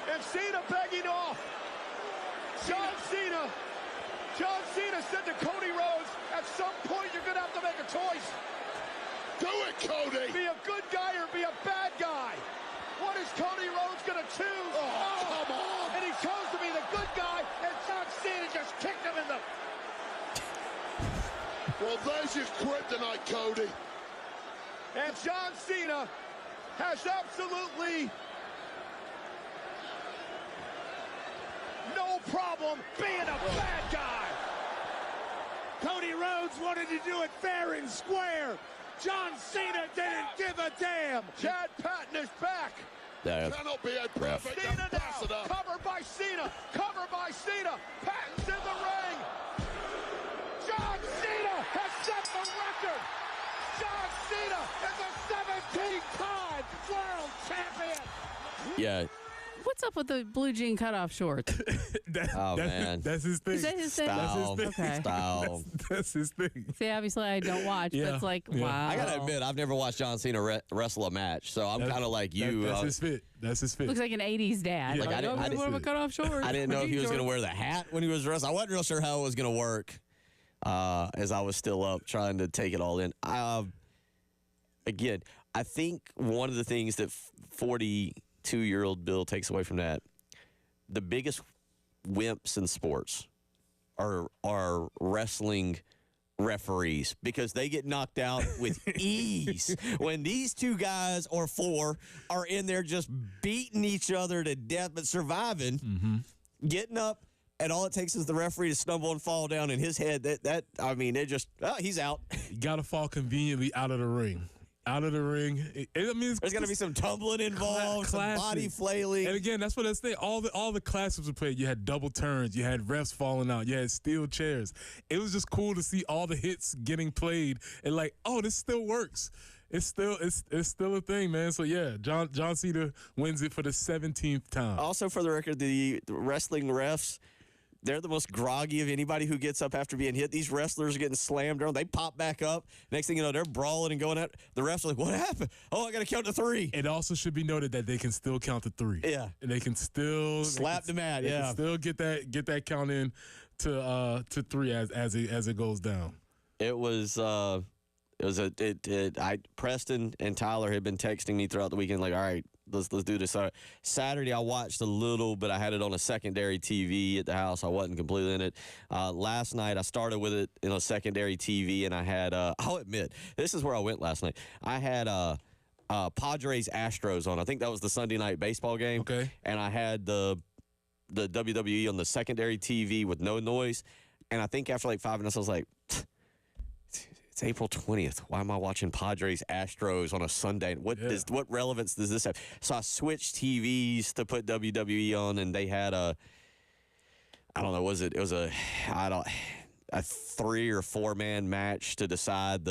And Cena begging off. John Cena said to Cody Rhodes, at some point you're going to have to make a choice. Do it, Cody! Be a good guy or be a bad guy. What is Cody Rhodes going to choose? Oh, come on! And he chose to be the good guy, and John Cena just kicked him in the... Well, there's your kryptonite, Cody. And John Cena has absolutely no problem being a bad guy. Cody Rhodes wanted to do it fair and square. John Cena didn't give a damn. Chad Patton is back. Cannot be a perfect Cena ambassador. now, covered by Cena, Patton's in the ring. John Cena has set the record. John Cena is a 17-time world champion. Yeah. What's up with the blue jean cutoff shorts? Man. That's his thing. Is that his thing? Style. Okay. Style. That's his thing. See, obviously I don't watch, but it's like, wow. I got to admit, I've never watched John Cena wrestle a match, so I'm kind of like you. That's his fit. That's his fit. Looks like an 80s dad. Like, I didn't cutoff shorts. I didn't know if he was going to wear the hat when he was wrestling. I wasn't real sure how it was going to work as I was still up trying to take it all in. Again, I think one of the things that 42-year-old Bill takes away from that, the biggest wimps in sports are wrestling referees because they get knocked out with ease. When these two guys or four are in there just beating each other to death but surviving, getting up, and all it takes is the referee to stumble and fall down in his head. He's out. You got to fall conveniently out of the ring. Out of the ring. There's going to be some tumbling involved, some body flailing. And again, that's what I say. All the classics were played. You had double turns. You had refs falling out. You had steel chairs. It was just cool to see all the hits getting played and like, oh, this still works. It's still a thing, man. So yeah, John Cena wins it for the 17th time. Also, for the record, the wrestling refs, they're the most groggy of anybody who gets up after being hit. These wrestlers are getting slammed around. They pop back up. Next thing you know, they're brawling and going at. The refs are like, what happened? Oh, I got to count to 3. It also should be noted that they can still count to 3. Yeah. And they can still slap the mat. They can still get that count in to 3 as it goes down. Preston and Tyler had been texting me throughout the weekend like, all right, let's do this. Saturday I watched a little, but I had it on a secondary TV at the house. I wasn't completely in it. Last night I started with it in a secondary TV, and I had I'll admit, this is where I went last night. I had Padres Astros on. I think that was the Sunday night baseball game. Okay. And I had the WWE on the secondary TV with no noise. And I think after like 5 minutes I was like, it's April 20th. Why am I watching Padres Astros on a Sunday? What relevance does this have? So I switched TVs to put WWE on, and they had a 3 or 4 man match to decide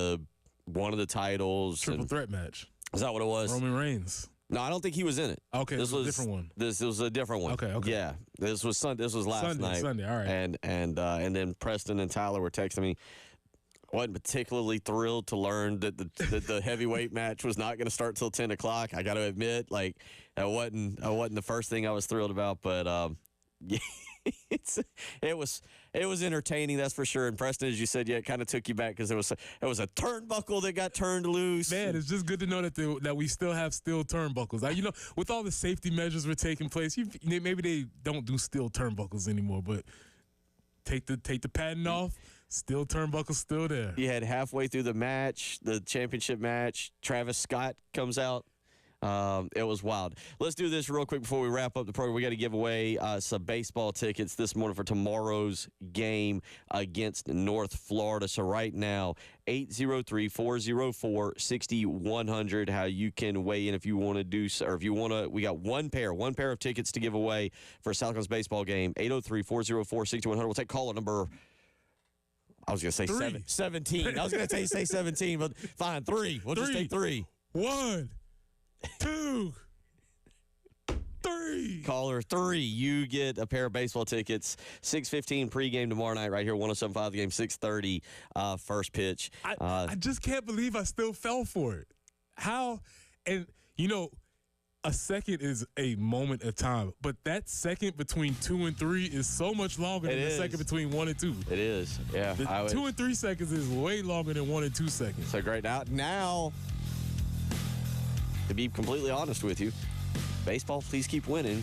one of the titles. Triple threat match. Is that what it was? Roman Reigns. No, I don't think he was in it. Okay, this was a different one. This was a different one. Okay. Yeah, this was last night. Sunday. All right. And then Preston and Tyler were texting me. I wasn't particularly thrilled to learn that the heavyweight match was not going to start till 10 o'clock. I got to admit, like, that wasn't the first thing I was thrilled about. But It was entertaining, that's for sure. And Preston, as you said, it kind of took you back because it was a turnbuckle that got turned loose. Man, it's just good to know that we still have steel turnbuckles. With all the safety measures were taking place, maybe they don't do steel turnbuckles anymore, but take the padding off. Steel turnbuckle still there. You had halfway through the match, the championship match, Travis Scott comes out. It was wild. Let's do this real quick before we wrap up the program. We got to give away some baseball tickets this morning for tomorrow's game against North Florida. So right now, 803-404-6100, how you can weigh in if you want to do so, or if you want to. We got one pair of tickets to give away for a South Coast baseball game. 803-404-6100. We'll take caller number. I was going to say 17. I was going to say 17, but fine, 3. We'll just take 3. 1, 2, 3. Caller 3, you get a pair of baseball tickets. 6:15 pregame tomorrow night right here, 107.5 the game, 6:30 first pitch. I just can't believe I still fell for it. How? And, a second is a moment of time, but that second between 2 and 3 is so much longer than the second between 1 and 2. It is, yeah. 2 and 3 seconds is way longer than 1 and 2 seconds. So great. Now, to be completely honest with you, baseball, please keep winning.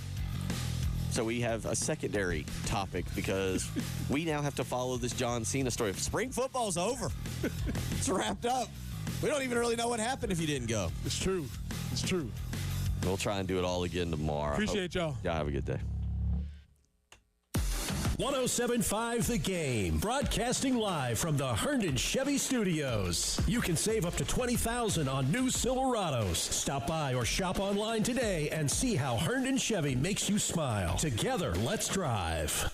So we have a secondary topic because we now have to follow this John Cena story. Spring football's over. It's wrapped up. We don't even really know what happened if you didn't go. It's true. We'll try and do it all again tomorrow. Appreciate y'all. Y'all have a good day. 107.5 The Game, broadcasting live from the Herndon Chevy Studios. You can save up to $20,000 on new Silverados. Stop by or shop online today and see how Herndon Chevy makes you smile. Together, let's drive.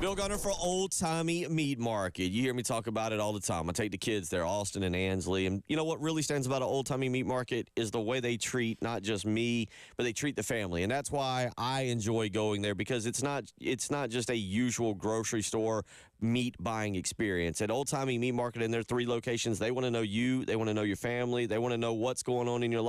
Bill Gunner for Old Timey Meat Market. You hear me talk about it all the time. I take the kids there, Austin and Ansley. And you know what really stands about an Old Timey Meat Market is the way they treat not just me, but they treat the family. And that's why I enjoy going there, because it's not just a usual grocery store meat buying experience. At Old Timey Meat Market in their 3 locations, they want to know you, they want to know your family, they want to know what's going on in your life.